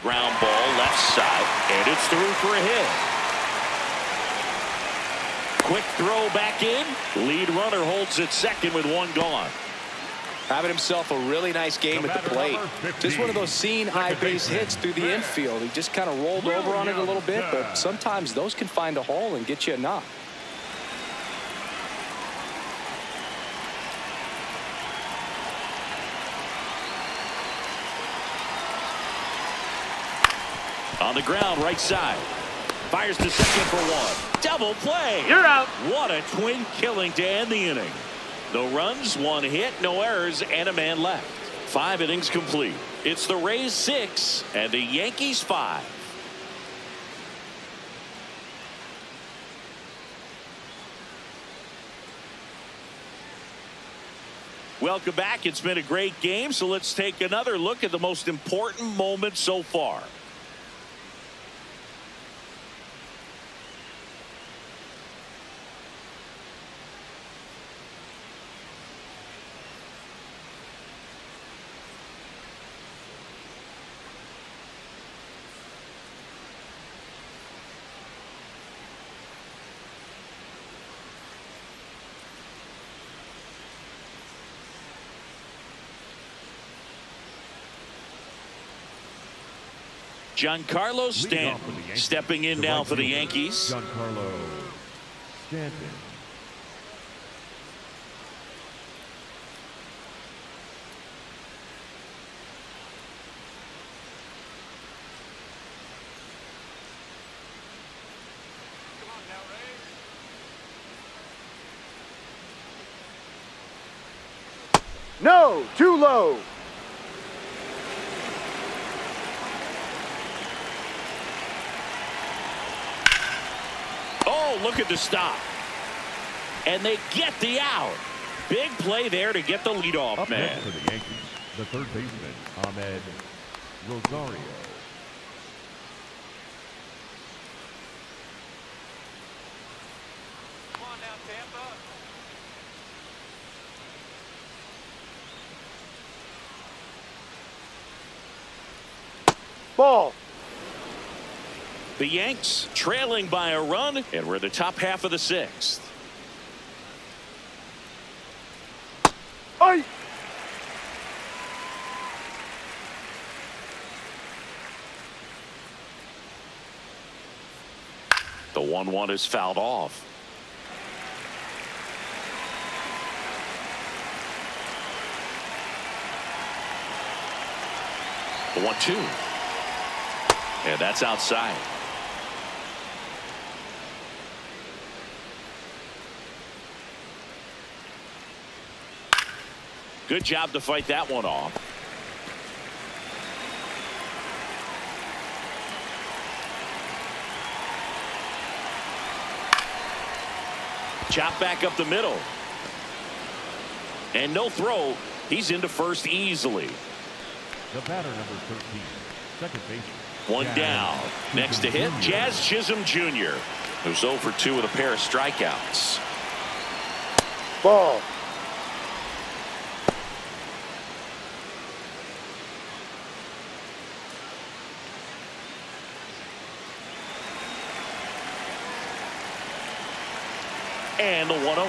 Ground ball left side, and it's through for a hit. Quick throw back in. Lead runner holds at second with 1 gone. Having himself a really nice game at the plate. Just one of those seeing high base hits through the infield. He just kind of rolled over on it a little bit, but sometimes those can find a hole and get you a knock. On the ground, right side. Fires to second for 1. Double play. You're out. What a twin killing to end the inning. No runs, 1 hit, no errors, and a man left. 5 innings complete. It's the Rays 6 and the Yankees 5. Welcome back. It's been a great game, so let's take another look at the most important moment so far. Giancarlo Stanton stepping in now for the Yankees. Giancarlo Stanton. No, too low. Oh, look at the stop. And they get the out. Big play there to get the leadoff Up man. next for the Yankees, the third baseman, Ahmed Rosario. Come on now, Tampa. Ball. The Yanks trailing by a run, and we're in the top half of the sixth. Aye. The 1-1 is fouled off. The 1-2. And that's outside. Good job to fight that one off. Chop back up the middle. And no throw. He's into first easily. The batter, number 13, second baseman. One Jazz down. Next to hit, Chisholm Jr. Jazz Chisholm Jr., who's 0 for 2 with a pair of strikeouts. Ball. And the 1-0.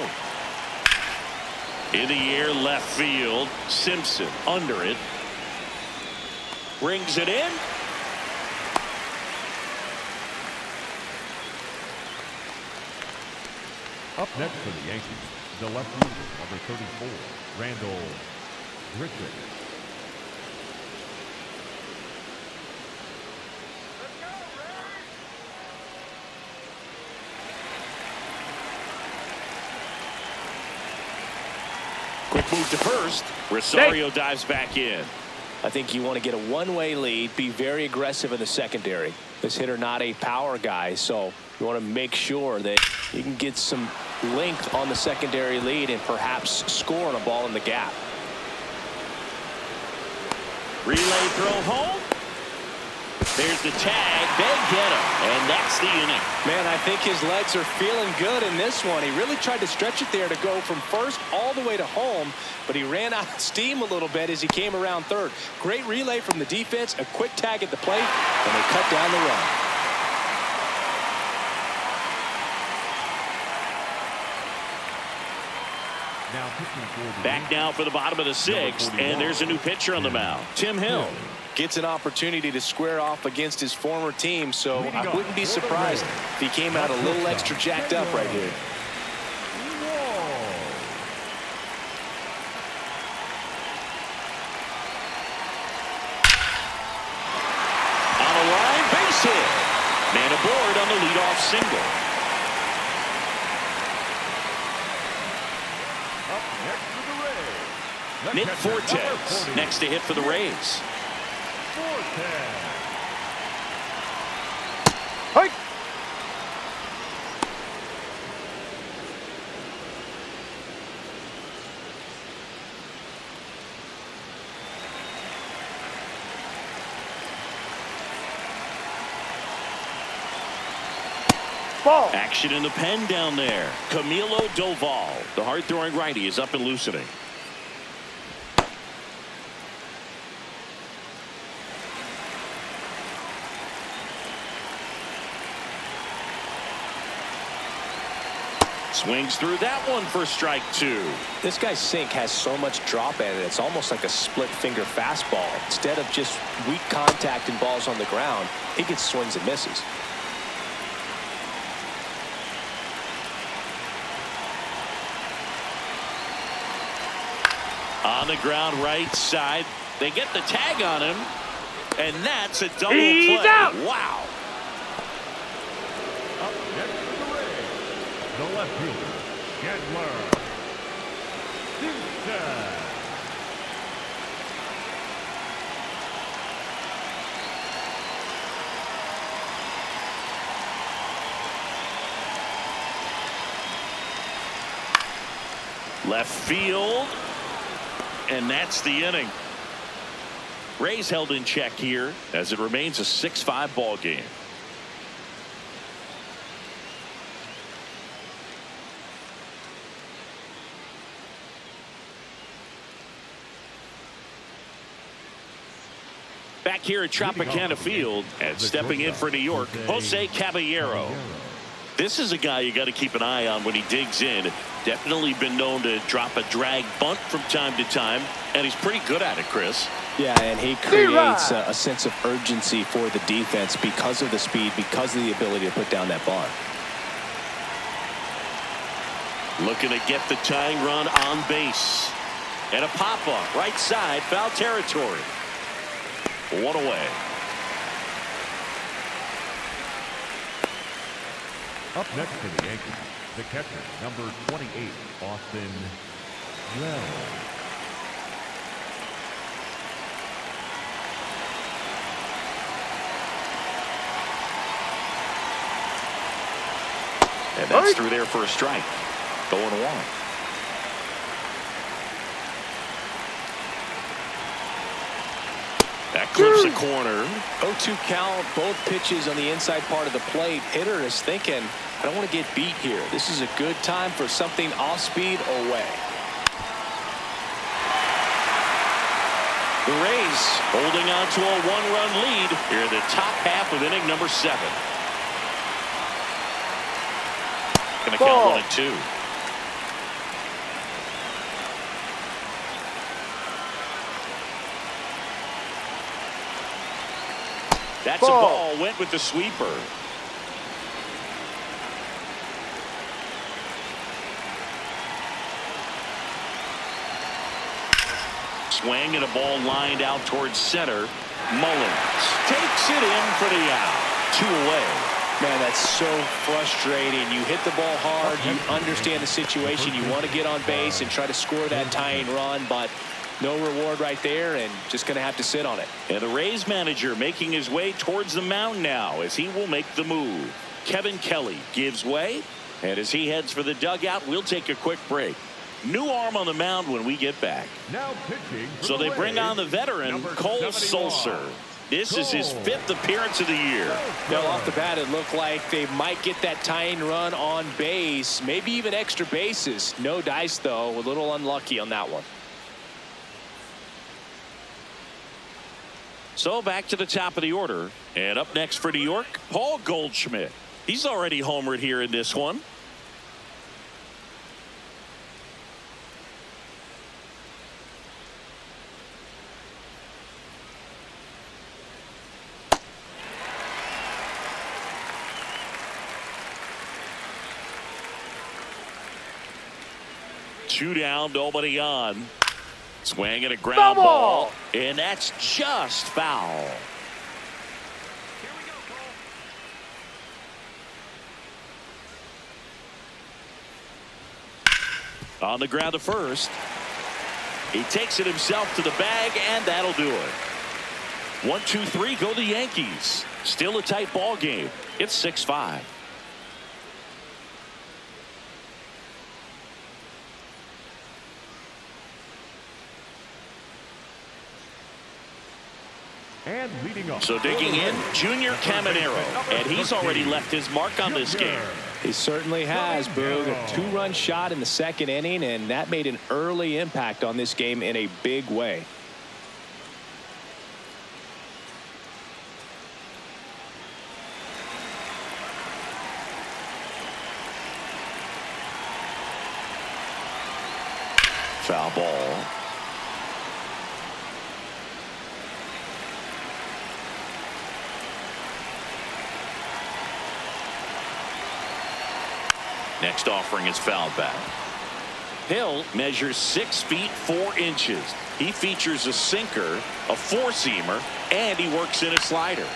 In the air, left field. Simpson under it. Brings it in. Up next for the Yankees, the left fielder, number 34, Randall Griffith. Quick move to first. Rosario dives back in. I think you want to get a one-way lead, be very aggressive in the secondary. This hitter not a power guy, so you want to make sure that you can get some length on the secondary lead and perhaps score on a ball in the gap. Relay throw home. There's the tag. They get him. And that's the inning. Man, I think his legs are feeling good in this one. He really tried to stretch it there to go from first all the way to home, but he ran out of steam a little bit as he came around third. Great relay from the defense, a quick tag at the plate, and they cut down the run. Now pitching for the Back now for the bottom of the sixth, and there's a new pitcher on the mound, Tim Hill. Gets an opportunity to square off against his former team, so I wouldn't be surprised if he came out a little extra jacked up right here. On the line, base hit. Man aboard on the leadoff single. Up next for the Rays, the Nick catcher, number Fortes 40, next to hit for the Rays. Fortes. Hike. Ball. Action in the pen down there. Camilo Doval, the hard-throwing righty, is up and loosening. Swings through that one for strike two. This guy's sink has so much drop in it, it's almost like a split finger fastball. Instead of just weak contact and balls on the ground, he gets swings and misses. On the ground right side. They get the tag on him. And that's a double He's play. out. Wow. Up next to the ring, the left fielder, Este. Left field. And that's the inning. Rays held in check here as it remains a 6-5 ball game. Back here at Tropicana Field and stepping in for New York, Jose Caballero. This is a guy you got to keep an eye on when he digs in. Definitely been known to drop a drag bunt from time to time, and he's pretty good at it, Chris. Yeah, and he creates a sense of urgency for the defense because of the speed, because of the ability to put down that bunt. Looking to get the tying run on base. And a pop-up, right side, foul territory. One away. Up next to the Yankees, the catcher, number 28, Austin Wells. And that's through there for a strike. 0-1. That clips the corner. 0-2 count, both pitches on the inside part of the plate. Hitter is thinking, I don't want to get beat here. This is a good time for something off speed away. The Rays holding on to a one-run lead here in the top half of inning number 7. Going to count 1-2. That's a ball. Went with the sweeper. Swing and a ball lined out towards center. Mullins takes it in for the out. 2 away. Man, that's so frustrating. You hit the ball hard. You understand the situation. You want to get on base and try to score that tying run, but no reward right there, and just going to have to sit on it. And the Rays manager making his way towards the mound now as he will make the move. Kevin Kelly gives way, and as he heads for the dugout, we'll take a quick break. New arm on the mound when we get back. Now pitching. So they bring on the veteran, Cole Sulser. This is his 5th appearance of the year. Now, off the bat, it looked like they might get that tying run on base, maybe even extra bases. No dice, though. A little unlucky on that one. So back to the top of the order. And up next for New York, Paul Goldschmidt. He's already homered here in this one. Two down, nobody on. Swing and a ground ball. And that's just foul. On the ground to first. He takes it himself to the bag, and that'll do it. 1-2-3, go the Yankees. Still a tight ball game. It's 6-5. And leading off. So digging in, Junior Caminero, and he's already left his mark on this game. He certainly has, Boog. A 2-run shot in the 2nd inning, and that made an early impact on this game in a big way. Foul ball. Next offering is fouled back. Hill measures 6 feet 4 inches. He features a sinker, a four-seamer, and he works in a slider.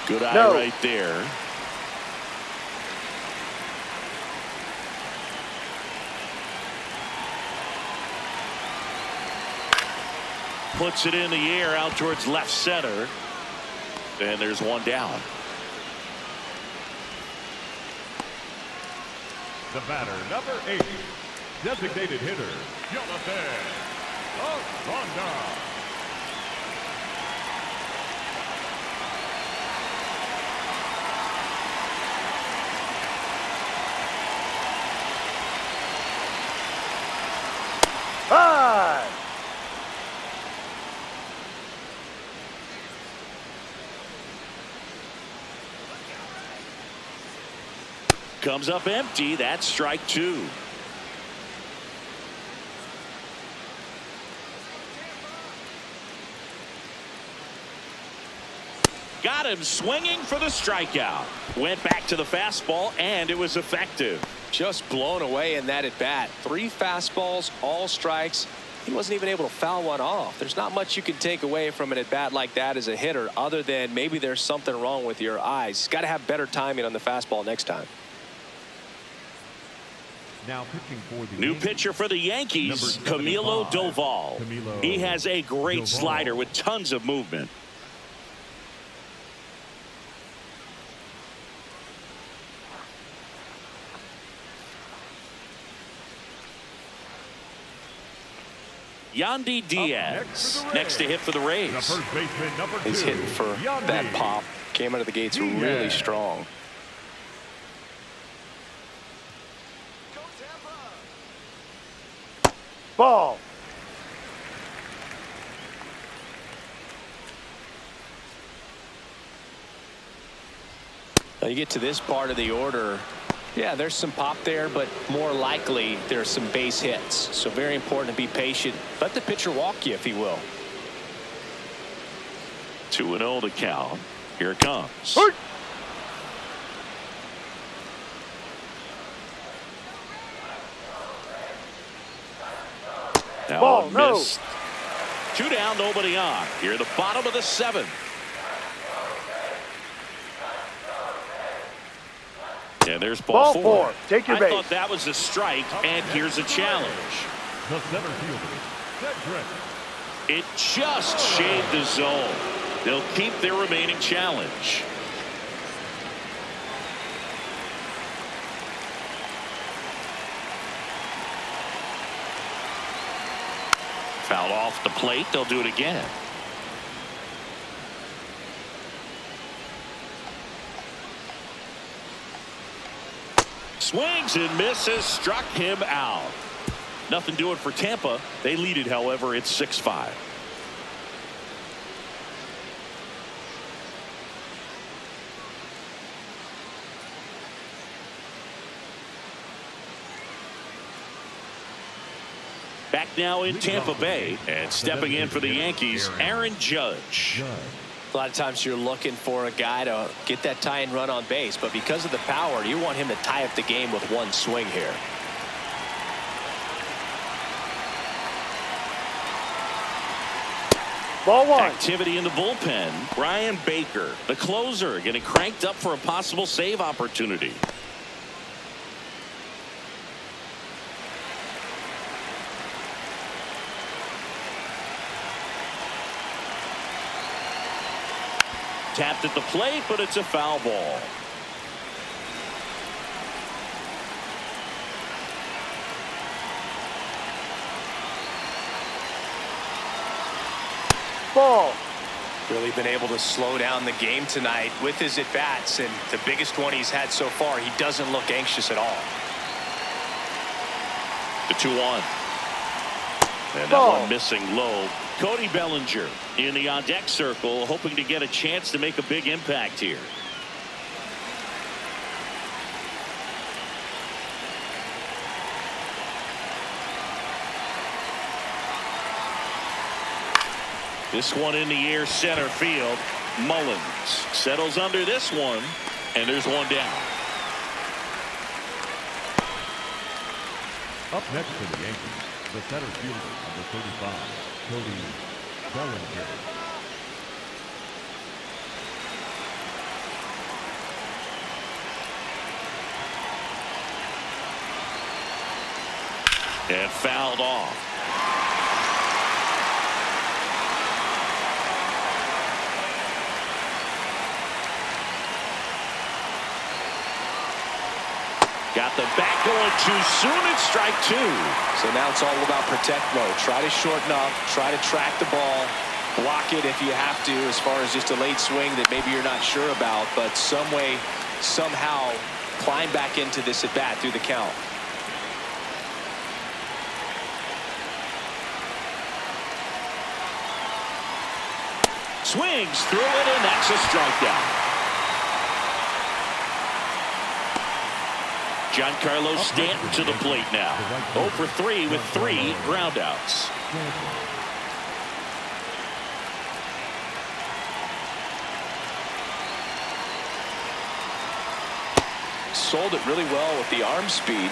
Good eye right there. Puts it in the air out towards left center. And there's one down. The batter, number 8, designated hitter, Jonathan Ronda. Five. Comes up empty. That's strike 2. Got him swinging for the strikeout. Went back to the fastball, and it was effective. Just blown away in that at bat. 3 fastballs, all strikes. He wasn't even able to foul one off. There's not much you can take away from an at bat like that as a hitter, other than maybe there's something wrong with your eyes. Got to have better timing on the fastball next time. Now pitching for the New Yankees, pitcher for the Yankees, number Camilo 75, Doval. Camilo He has a great Doval. slider with tons of movement. Yandy Diaz next to hit for the the Rays. first baseman, number 2, He's hitting for Yandy that pop. Came out of the gates really strong. Ball. Now you get to this part of the order. Yeah, there's some pop there, but more likely there's some base hits. So very important to be patient. Let the pitcher walk you if he will. 2-0 to count. Here it comes. Hey. Now Ball, no. missed. 2 down, nobody on. Here at the bottom of the 7th. And there's ball 4. Take your I base. thought that was a strike, and here's a challenge. the center fielder, Cedric. It just shaved the zone. They'll keep their remaining challenge. Foul off the plate. They'll do it again. Swings and misses. Struck him out. Nothing doing for Tampa. They lead it, however. It's 6-5. Back now in Tampa Bay, and stepping in for the Yankees, Aaron Judge. A lot of times you're looking for a guy to get that tying run on base, but because of the power, you want him to tie up the game with one swing here. Ball 1. Activity in the bullpen. Brian Baker, the closer, getting cranked up for a possible save opportunity. Tapped at the plate, but it's a foul ball. Ball. Really been able to slow down the game tonight with his at-bats, and the biggest one he's had so far. He doesn't look anxious at all. The 2-1. And that Ball. one missing low. Cody Bellinger in the on-deck circle, hoping to get a chance to make a big impact here. This one in the air, center field. Mullins settles under this one, and there's one down. Up next for the Yankees, the center fielder, number 35, Cody Bellinger. And fouled off. Got the bat going too soon. It's strike two. So now it's all about protect mode. Try to shorten up, try to track the ball, block it if you have to, as far as just a late swing that maybe you're not sure about, but some way, somehow climb back into this at bat through the count. Swings through it, and that's a strikeout. Giancarlo Stanton to the plate now. 0 for 3 with 3 groundouts. Sold it really well with the arm speed.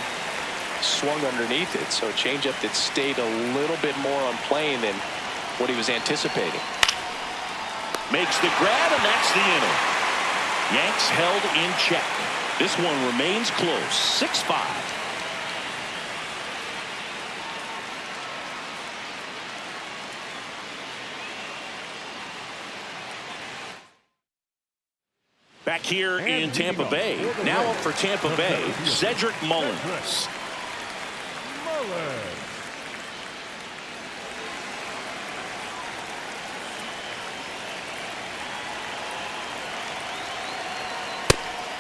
Swung underneath it, so a changeup that stayed a little bit more on plane than what he was anticipating. Makes the grab, and that's the inning. Yanks held in check. This one remains close, 6-5. Back here in Tampa Bay. Now up for Tampa Bay, Cedric Mullins.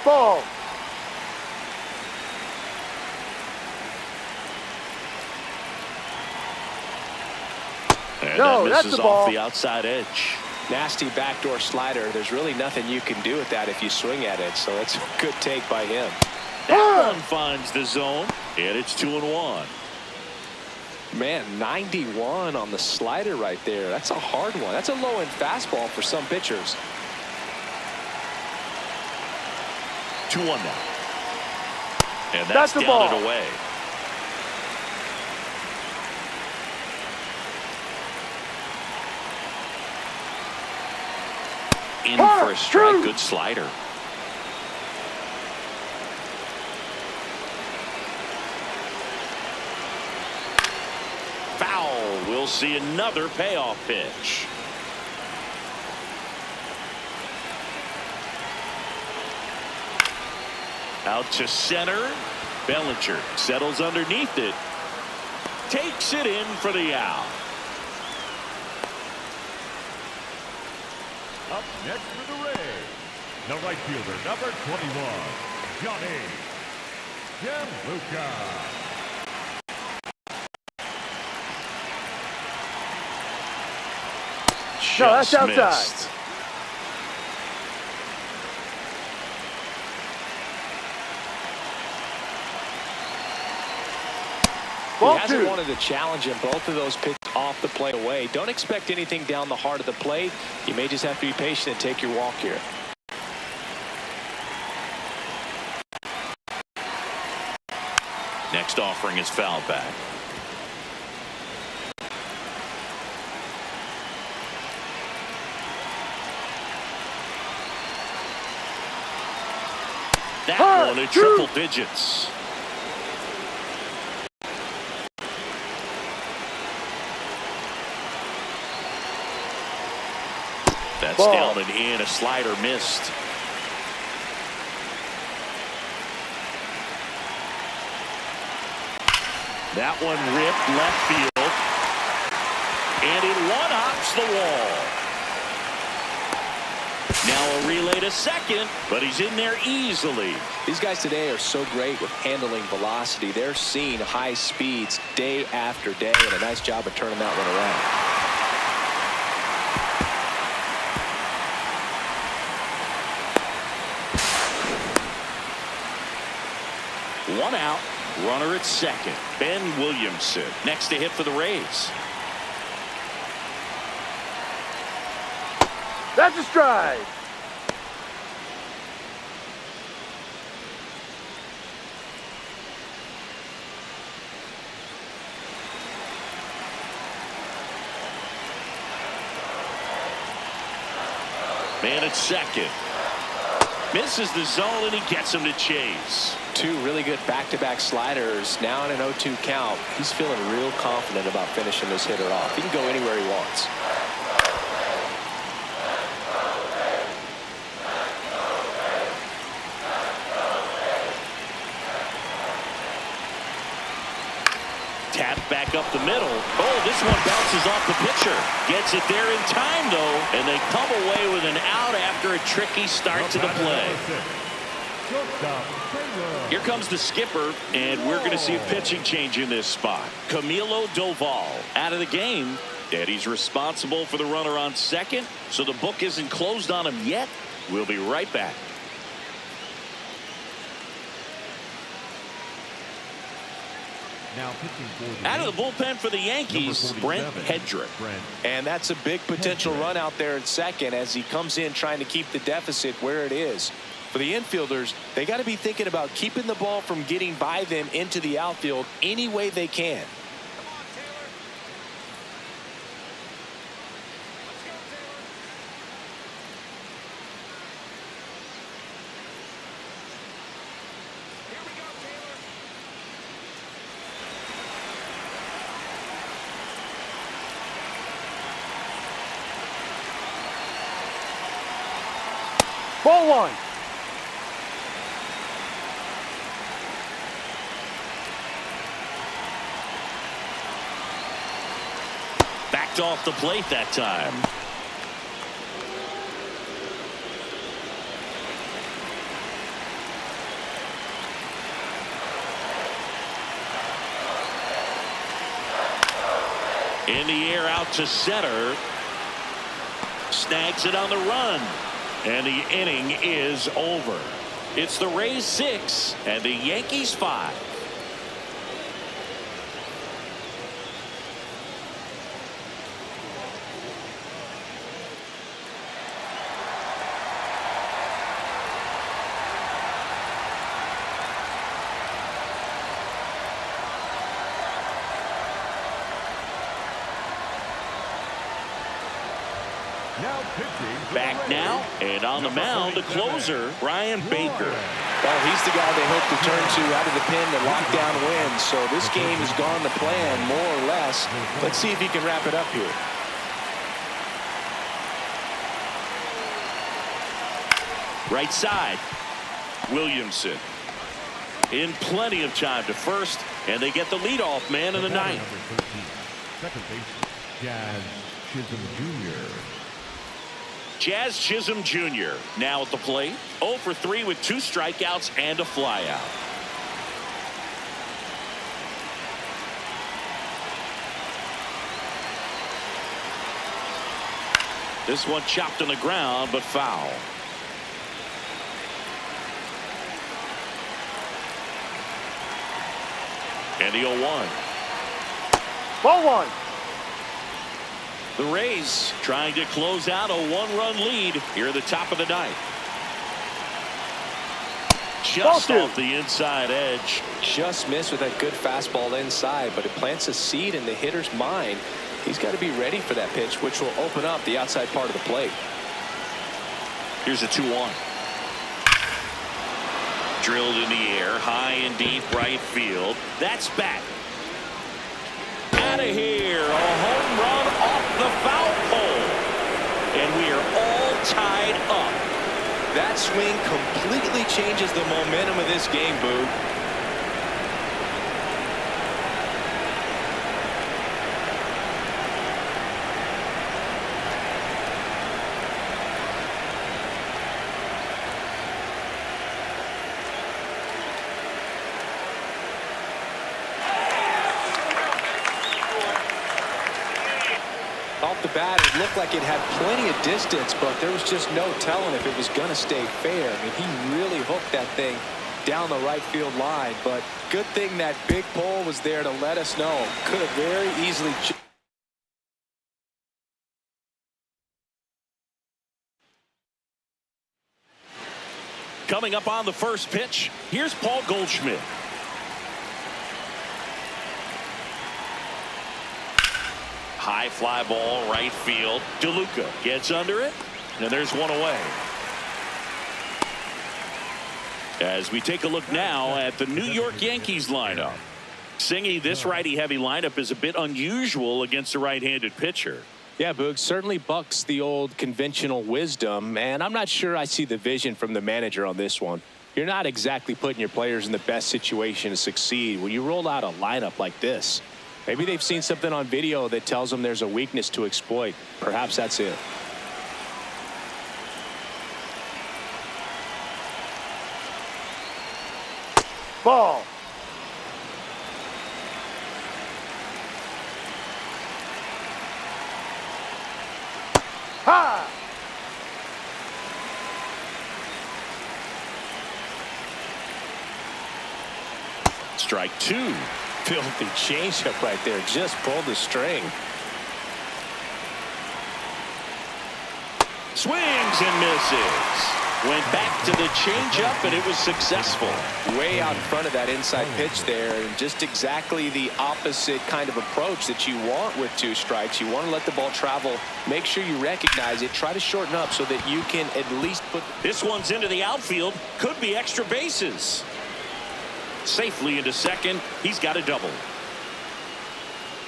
Ball. And No, that that's misses the off ball. the outside edge. Nasty backdoor slider. There's really nothing you can do with that if you swing at it, so it's a good take by him. That one finds the zone, and it's 2-1. Man, 91 on the slider right there. That's a hard one. That's a low-end fastball for some pitchers. 2-1 now. And That's that's the down ball. and away. In for a strike. Good slider. Foul. We'll see another payoff pitch. Out to center. Bellinger settles underneath it. Takes it in for the out. Up next for the Rays, the right fielder, number 21, Johnny Gianluca. No, that's Just outside. missed. Ball He hasn't two. wanted to challenge him. Both of those pitches off the plate away. Don't expect anything down the heart of the plate. You may just have to be patient and take your walk here. Next offering is fouled back. That one at triple digits. That's Ball. down and in. A slider missed. That one ripped left field. And it one-hops the wall. Now a relay to second, but he's in there easily. These guys today are so great with handling velocity. They're seeing high speeds day after day, and a nice job of turning that one around. One out, runner at second. Ben Williamson next to hit for the Rays. That's a strike. Man at second. Misses the zone, and he gets him to chase. Two really good back-to-back sliders. Now in an 0-2 count. He's feeling real confident about finishing this hitter off. He can go anywhere he wants. Tapped back up the middle. Oh, this one bounces off the pitcher. Gets it there in time, though, and they come away with an out after a tricky start to the play. Here comes the skipper, and we're going to see a pitching change in this spot. Camilo Doval out of the game, and he's responsible for the runner on second, so the book isn't closed on him yet. We'll be right back. Now pitching for the Out of the bullpen for the Yankees, Brent Hedrick. And that's a big potential run out there in second as he comes in trying to keep the deficit where it is. For the infielders, they got to be thinking about keeping the ball from getting by them into the outfield any way they can. Ball one. Backed off the plate that time. In the air out to center. Snags it on the run. And the inning is over. It's the Rays 6 and the Yankees 5. Back now, and on the mound, the closer, Brian Baker. Well, he's the guy they hope to turn to out of the pen to lock down wins. So this game has gone to plan, more or less. Let's see if he can wrap it up here. Right side, Williamson. In plenty of time to first, and they get the leadoff man in the ninth. Second base, Jazz Chisholm Jr. Jazz Chisholm Jr. now at the plate. 0 for 3 with 2 strikeouts and a flyout. This one chopped on the ground, but foul. And the 0-1. Ball one. The Rays trying to close out a 1-run lead here at the top of the ninth. Just off the inside edge. Just missed with that good fastball inside, but it plants a seed in the hitter's mind. He's got to be ready for that pitch, which will open up the outside part of the plate. Here's a 2-1. Drilled in the air, high and deep right field. That's back. Out of here, a home run off the foul pole. And we are all tied up. That swing completely changes the momentum of this game, Boog. Off the bat, it looked like it had plenty of distance, but there was just no telling if it was going to stay fair. I mean, he really hooked that thing down the right field line, but good thing that big pole was there to let us know. Could have very easily Coming up on the first pitch, here's Paul Goldschmidt. High fly ball, right field. DeLuca gets under it, and there's one away. As we take a look now at the New York Yankees lineup. Singy, this righty-heavy lineup is a bit unusual against a right-handed pitcher. Yeah, Boog, certainly bucks the old conventional wisdom, and I'm not sure I see the vision from the manager on this one. You're not exactly putting your players in the best situation to succeed when you roll out a lineup like this. Maybe they've seen something on video that tells them there's a weakness to exploit. Perhaps that's it. Ball. High. Strike two. Filthy changeup right there. Just pulled the string. Swings and misses. Went back to the changeup, and it was successful. Way out in front of that inside pitch there, and just exactly the opposite kind of approach that you want with two strikes. You want to let the ball travel. Make sure you recognize it. Try to shorten up so that you can at least put... This one's into the outfield. Could be extra bases. Safely into second. He's got a double.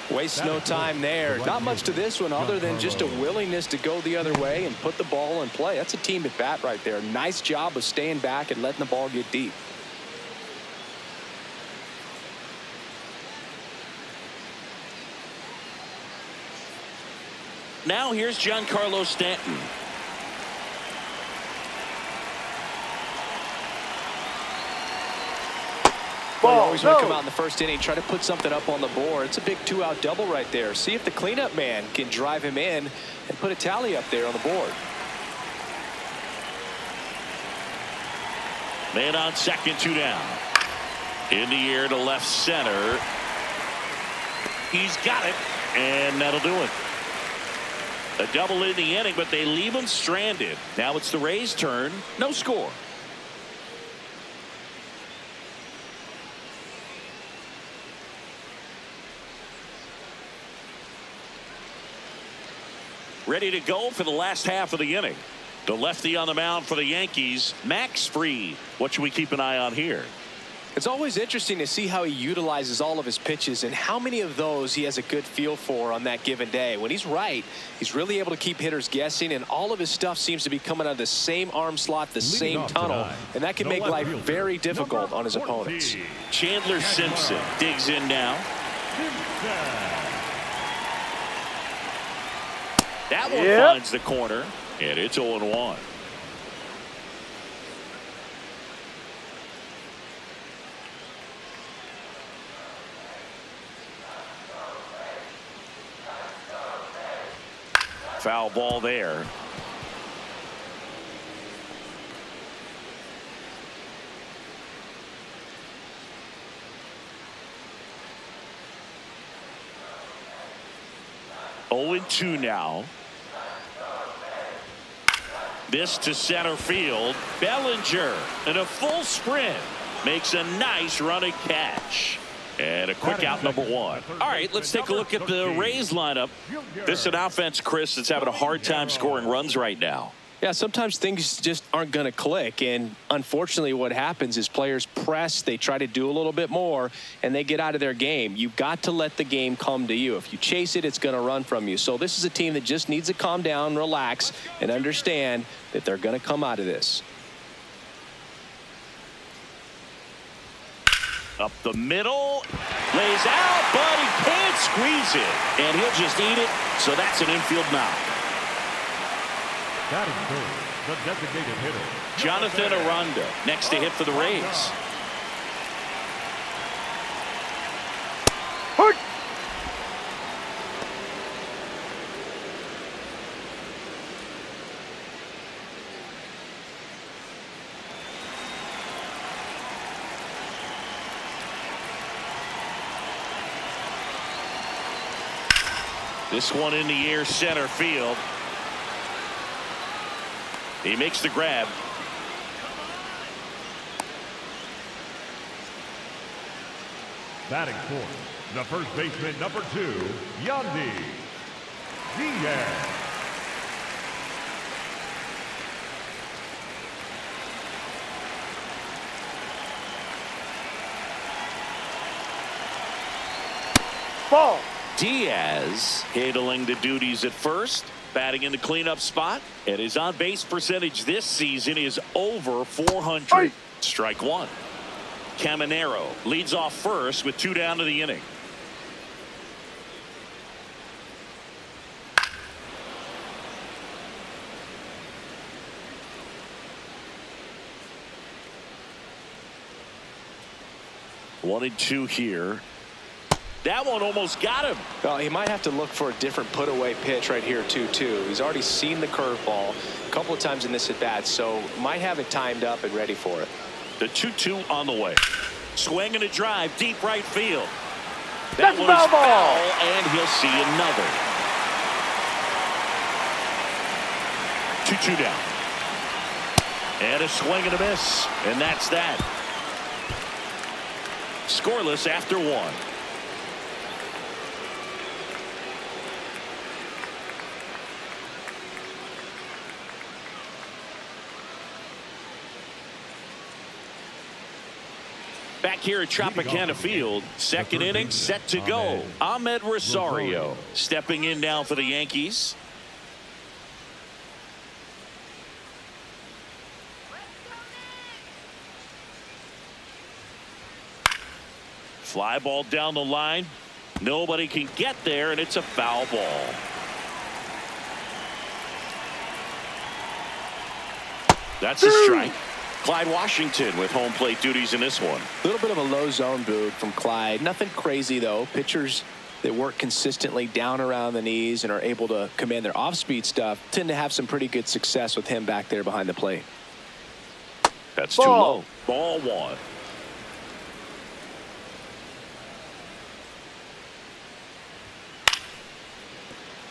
Waste no time there. Not much to this one other than just a willingness to go the other way and put the ball in play. That's a team at bat right there. Nice job of staying back and letting the ball get deep. Now here's Giancarlo Stanton. Well, you always want to come out in the first inning, try to put something up on the board. It's a big two-out double right there. See if the cleanup man can drive him in and put a tally up there on the board. Man on second, two down. In the air to left center. He's got it, and that'll do it. A double in the inning, but they leave him stranded. Now it's the Rays' turn. No score. Ready to go for the last half of the inning. The lefty on the mound for the Yankees, Max Fried. What should we keep an eye on here? It's always interesting to see how he utilizes all of his pitches and how many of those he has a good feel for on that given day. When he's right, he's really able to keep hitters guessing, and all of his stuff seems to be coming out of the same arm slot, the same tunnel, and that can make life very difficult on his opponents. Chandler Simpson digs in now. That one finds the corner, and it's 0-1. Foul ball there. Oh, 0-2 now. This to center field. Bellinger in a full sprint makes a nice running catch. And a quick out, number one. All right, let's take a look at the Rays lineup. This is an offense, Chris, that's having a hard time scoring runs right now. Yeah, sometimes things just aren't going to click, and unfortunately what happens is players press, they try to do a little bit more, and they get out of their game. You've got to let the game come to you. If you chase it, it's going to run from you. So this is a team that just needs to calm down, relax, and understand that they're going to come out of this. Up the middle, lays out, but he can't squeeze it, and he'll just eat it, so that's an infield knock. Batting third, the designated hitter, Jonathan Aranda next to hit for the Rays. This one in the air, center field. He makes the grab. Batting fourth, the first baseman, number 2, Yankees. Diaz. Ball. Diaz handling the duties at first, batting in the cleanup spot, and his on-base percentage this season is over 400. Hey. Strike one. Caminero leads off first with 2 down to the inning. One and two here. That one almost got him. Well, he might have to look for a different put-away pitch right here, too. He's already seen the curveball a couple of times in this at-bat, so might have it timed up and ready for it. The 2-2 on the way. Swing and a drive, deep right field. That's That one is foul ball. foul, and he'll see another. 2-2 down. And a swing and a miss, and that's that. Scoreless after one. Back here at Tropicana Field, second inning set to go. Ahmed Rosario stepping in now for the Yankees. Fly ball down the line. Nobody can get there, and it's a foul ball. That's a strike. Clyde Washington with home plate duties in this one. A little bit of a low zone boot from Clyde. Nothing crazy, though. Pitchers that work consistently down around the knees and are able to command their off-speed stuff tend to have some pretty good success with him back there behind the plate. That's too low. Ball one.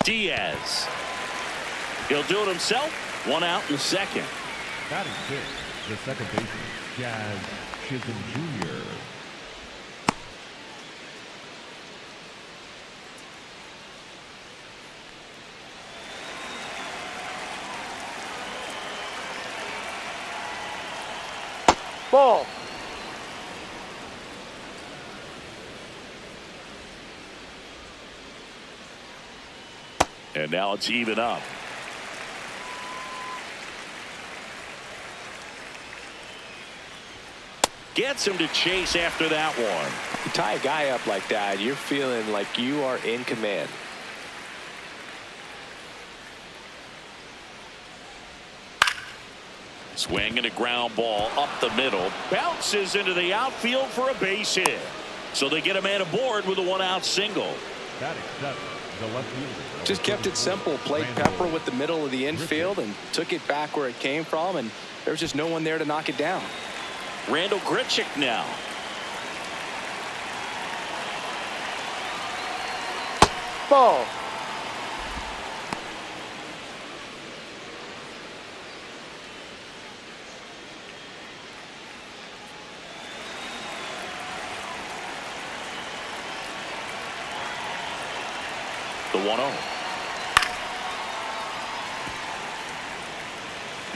Diaz. He'll do it himself. One out in the second. Batting fifth, the second baseman, Jazz Chisholm Jr. Ball. And now it's even up. Gets him to chase after that one. You tie a guy up like that, you're feeling like you are in command. Swing and a ground ball up the middle. Bounces into the outfield for a base hit. So they get a man aboard with a one-out single. Batting seventh, the left fielder. Just kept it simple. Played Pepper with the middle of the infield and took it back where it came from, and there's just no one there to knock it down. Randall Grichuk now. Ball. The 1-0.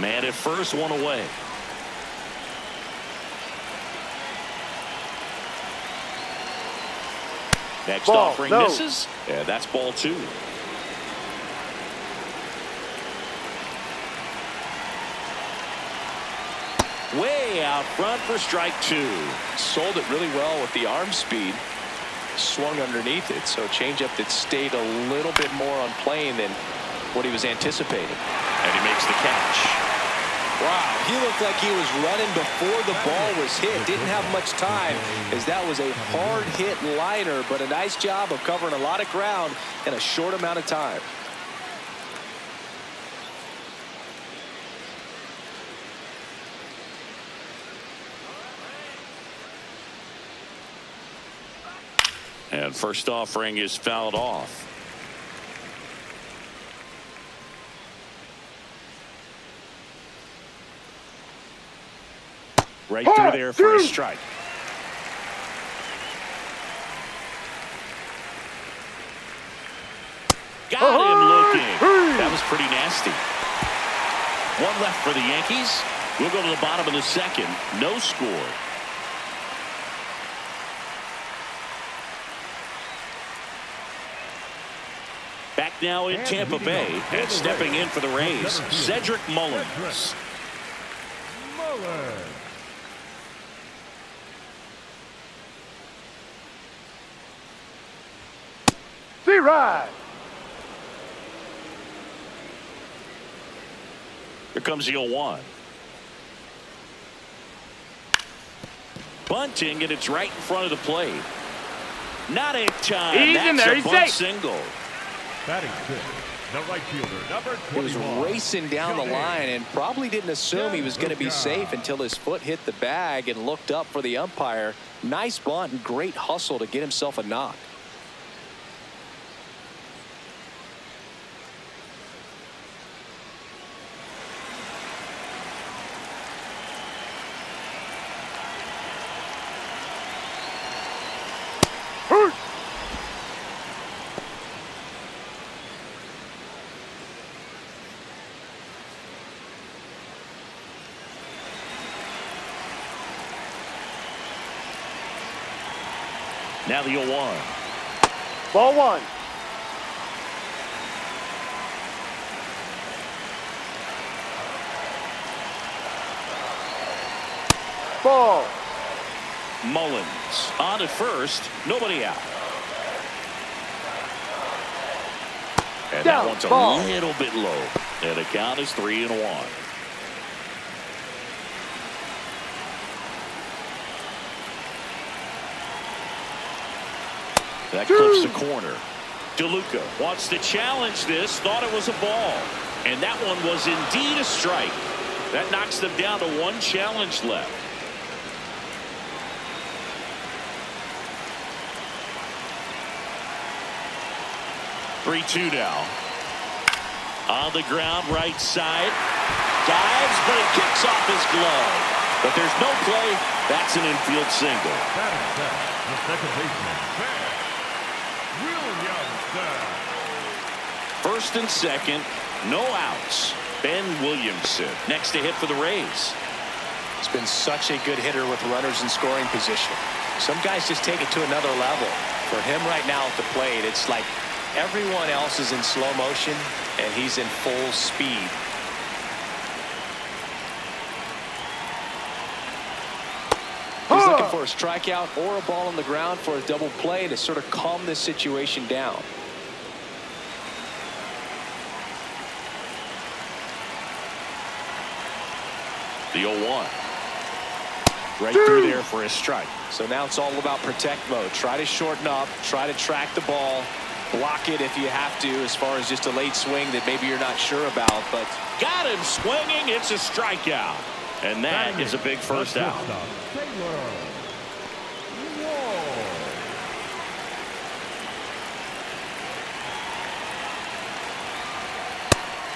Man at first, one away. Next Ball, offering no. misses. Yeah, that's ball two. Way out front for strike two. Sold it really well with the arm speed. Swung underneath it, so changeup that stayed a little bit more on plane than what he was anticipating. And he makes the catch. Wow, he looked like he was running before the ball was hit. Didn't have much time, as that was a hard hit liner, but a nice job of covering a lot of ground in a short amount of time. And first offering is fouled off. Right through there for a strike. Got him looking. That was pretty nasty. One left for the Yankees. We'll go to the bottom of the second. No score. Back now in Tampa Bay, and stepping in for the Rays, Cedric Mullins. C-Ride. Here comes the 0-1. Bunting, and it's right in front of the plate. Not in time. He's That's in there. a He's bunt safe. single. Batting fifth, the right fielder, number He was 21. racing down the line and probably didn't assume he was going to be safe until his foot hit the bag and looked up for the umpire. Nice bunt and great hustle to get himself a knock. Now the 0-1. Ball one. Ball. Mullins on at first. Nobody out. And Down, that one's ball. a little bit low. And the count is 3-1. That clips the corner. DeLuca wants to challenge this. Thought it was a ball. And that one was indeed a strike. That knocks them down to one challenge left. Three-two now. On the ground, right side. Dives, but it kicks off his glove. But there's no play. That's an infield single. Batting seventh, the second baseman, Ben Williamson. First and second, no outs. Ben Williamson next to hit for the Rays. He's been such a good hitter with runners in scoring position. Some guys just take it to another level. For him right now at the plate, it's like everyone else is in slow motion and he's in full speed. He's looking for a strikeout or a ball on the ground for a double play to sort of calm this situation down. The 0-1. Right through there for a strike. So now it's all about protect mode. Try to shorten up, try to track the ball, block it if you have to, as far as just a late swing that maybe you're not sure about. But Got him swinging. It's a strikeout. And that is a big first out.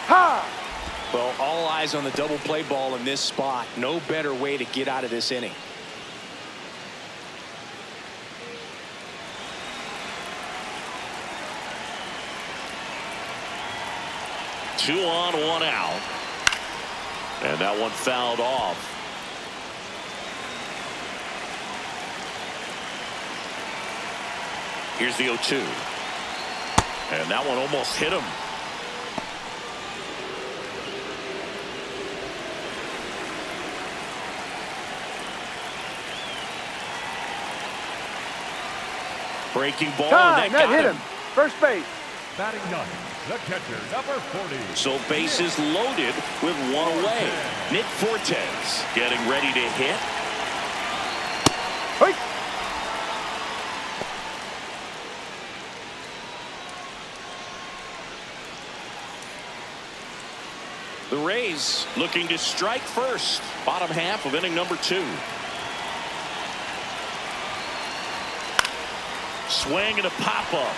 Ha! well, all eyes on the double play ball in this spot. No better way to get out of this inning. Two on, one out. And that one fouled off. Here's the 0-2. And that one almost hit him. Breaking ball, Time. and That got hit him. him. First base. Batting ninth, the catcher, number 40. So bases loaded with one away. Nick Fortes getting ready to hit. Hey. The Rays looking to strike first. Bottom half of inning number 2. Swing and a pop-up.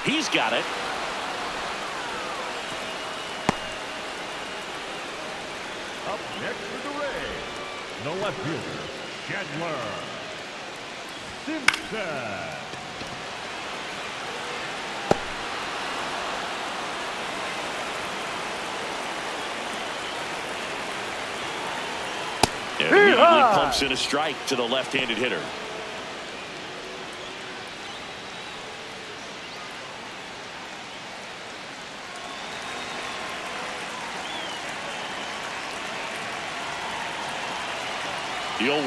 He's got it. Up next for the Rays, the left fielder, Chandler Simpson. And immediately pumps in a strike to the left-handed hitter. The 0-1.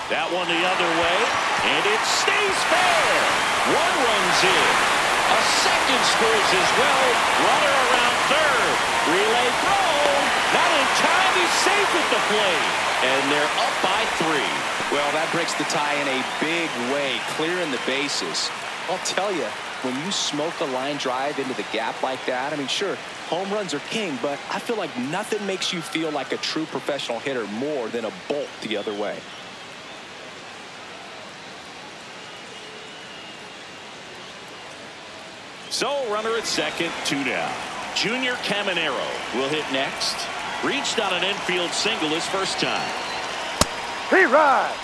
That one the other way, and it stays fair. One runs in. A second scores as well. Runner around third. Relay throw. Not in time. He's safe at the plate. And they're up by 3. Well, that breaks the tie in a big way, clearing the bases. I'll tell you, when you smoke a line drive into the gap like that, I mean, sure, home runs are king, but I feel like nothing makes you feel like a true professional hitter more than a bolt the other way. So, runner at second, 2 down. Junior Caminero will hit next. Reached on an infield single his first time. He rides.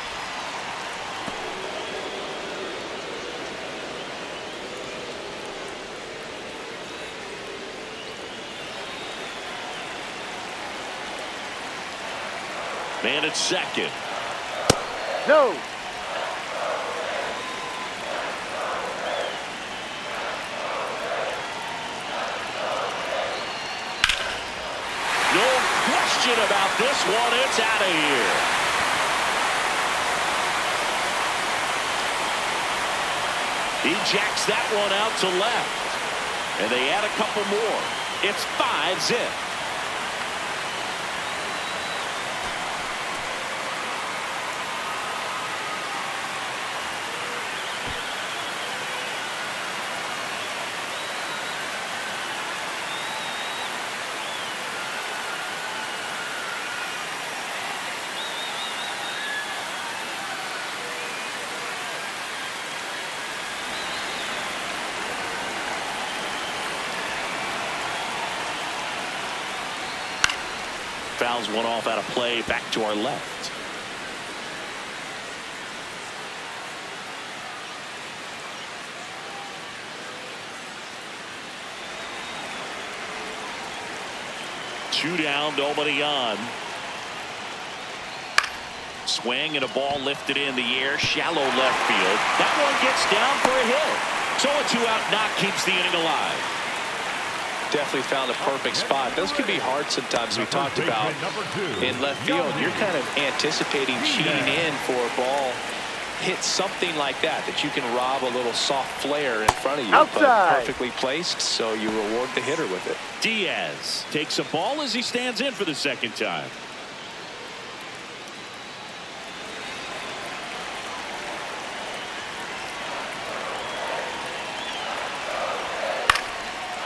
Man at second. No. No question about this one. It's out of here. He jacks that one out to left. And they add a couple more. It's 5-zip. Fouls one off out of play, back to our left. Two down, nobody on. Swing and a ball lifted in the air, shallow left field. That one gets down for a hit. So a 2-out knock keeps the inning alive. Definitely found a perfect spot. Those can be hard sometimes. We talked about in left field. You're kind of anticipating cheating in for a ball. Hit something like that you can rob a little soft flare in front of you. Outside. But perfectly placed, so you reward the hitter with it. Diaz takes a ball as he stands in for the second time.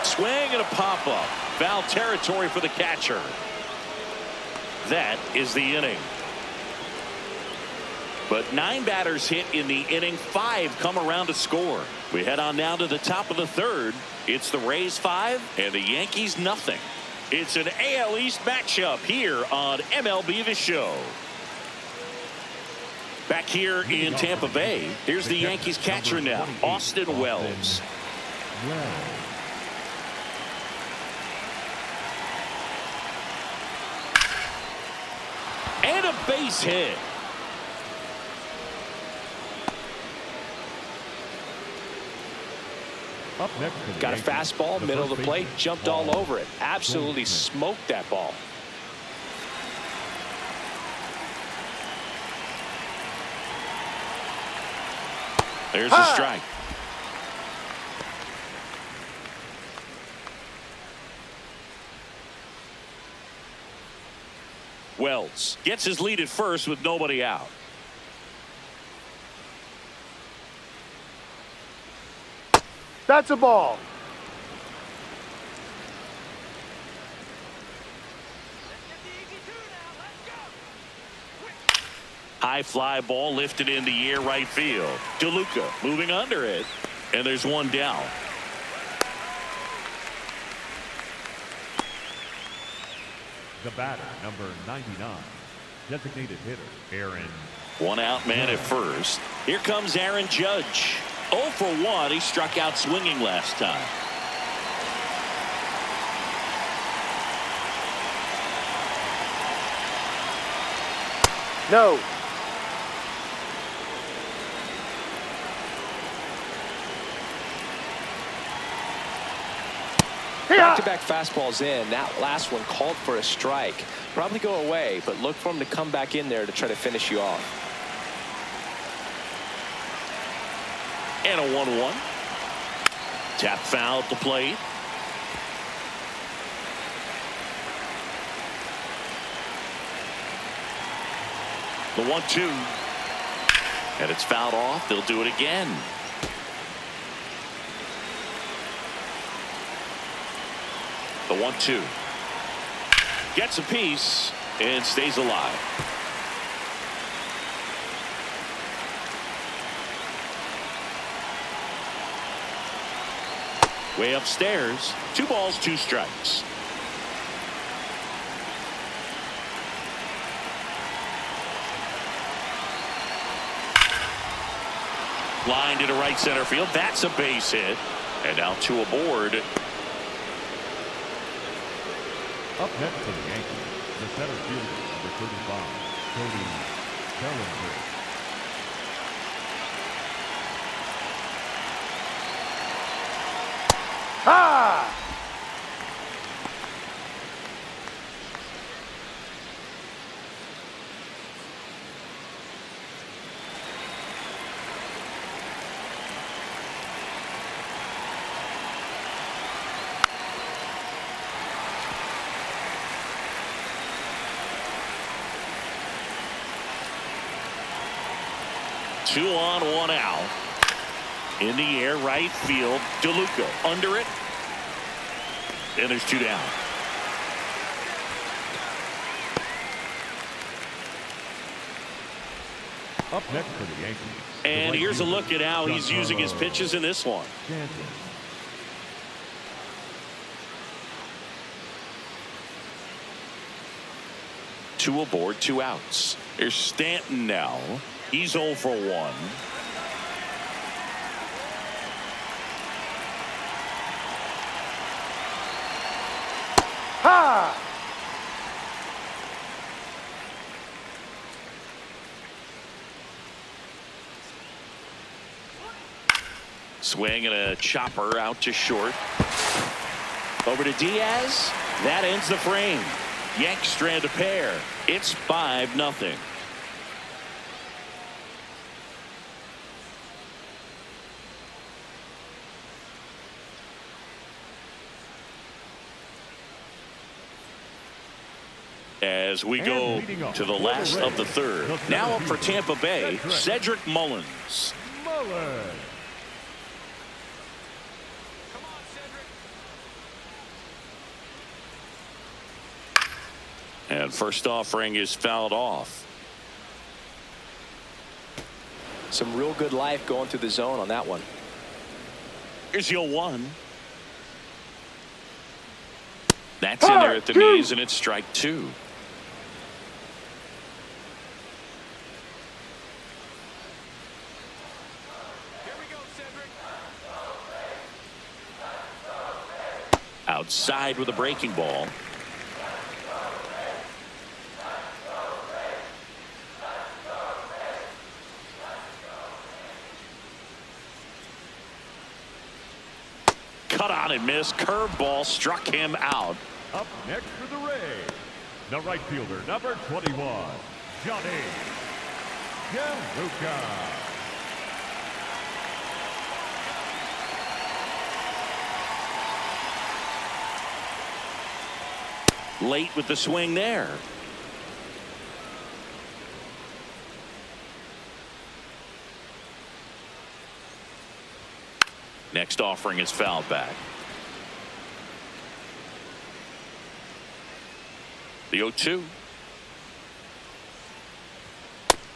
Swing and a pop-up. Foul territory for the catcher. That is the inning. But 9 batters hit in the inning. 5 come around to score. We head on now to the top of the third. It's the Rays 5 and the Yankees nothing. It's an AL East matchup here on MLB The Show. Back here in Tampa Bay, here's the Yankees catcher now, Austin Wells. And a base hit. Up next, Got a fastball, middle of the plate, jumped all over it. Absolutely smoked that ball. There's a strike. Wells gets his lead at first with nobody out. That's a ball. High fly ball lifted in the air right field. DeLuca moving under it. And there's one down. The batter, number 99, designated hitter, Aaron. One out man at first. Here comes Aaron Judge. 0 for 1. He struck out swinging last time. No. Back-to-back fastballs in. That last one called for a strike. Probably go away, but look for him to come back in there to try to finish you off. And a 1-1. Tap foul at the plate. The 1-2. And it's fouled off. They'll do it again. The 1-2. Gets a piece and stays alive. Way upstairs. 2 balls, 2 strikes. Line to right center field. That's a base hit. And now 2 aboard. Up next for the Yankees, the center fielder, number 35, Cody Bellinger. Ha! Two on, 1 out. In the air, right field. DeLuca under it. And there's 2 down. Up next for the Yankees. And here's a look at how he's using his pitches in this one. Stanton. Two aboard, 2 outs. Here's Stanton now. He's 0 for 1. Ha! Swing and a chopper out to short. Over to Diaz. That ends the frame. Yanks strand a pair. It's 5-0. As we go to the last of the third. Now up for Tampa Bay, Cedric Mullins. Mullins. And first offering is fouled off. Some real good life going through the zone on that one. Here's your 1. That's in there at the knees, and it's strike 2. Outside with a breaking ball. Cut on and missed. Curveball struck him out. Up next for the Rays, the right fielder, number 21, Johnny Gianluca. Late with the swing there. Next offering is fouled back. The 0-2.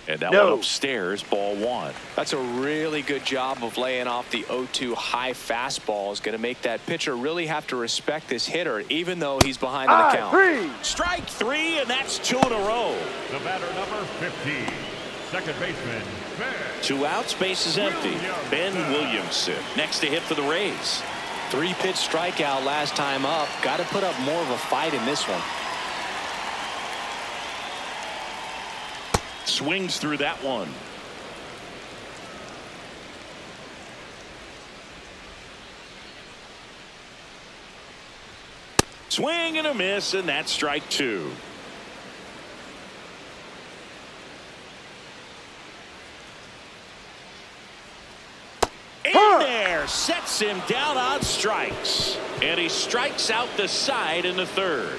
And that one upstairs, ball 1. That's a really good job of laying off the 0-2 high fastball. Is going to make that pitcher really have to respect this hitter, even though he's behind on the count. Strike 3, and that's 2 in a row. The batter, number 15, second baseman, Ben. 2 outs, base is empty. Ben Williamson next to hit for the Rays. 3-pitch strikeout last time up. Got to put up more of a fight in this one. Swings through that one. Swing and a miss, and that's strike two. In there, sets him down on strikes. And he strikes out the side in the third.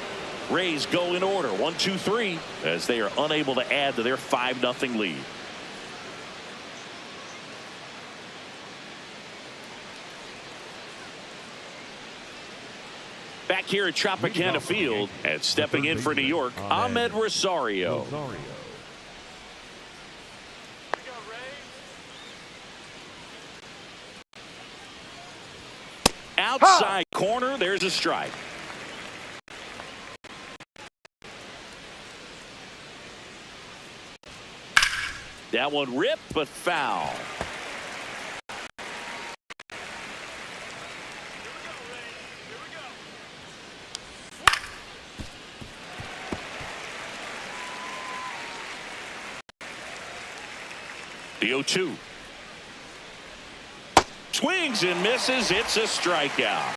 Rays go in order, 1-2-3, as they are unable to add to their 5-0 lead. Back here at Tropicana Field, and stepping in for New York, Ahmed Rosario. Outside corner, there's a strike. That one ripped, but foul. The 0-2. Swings and misses. It's a strikeout.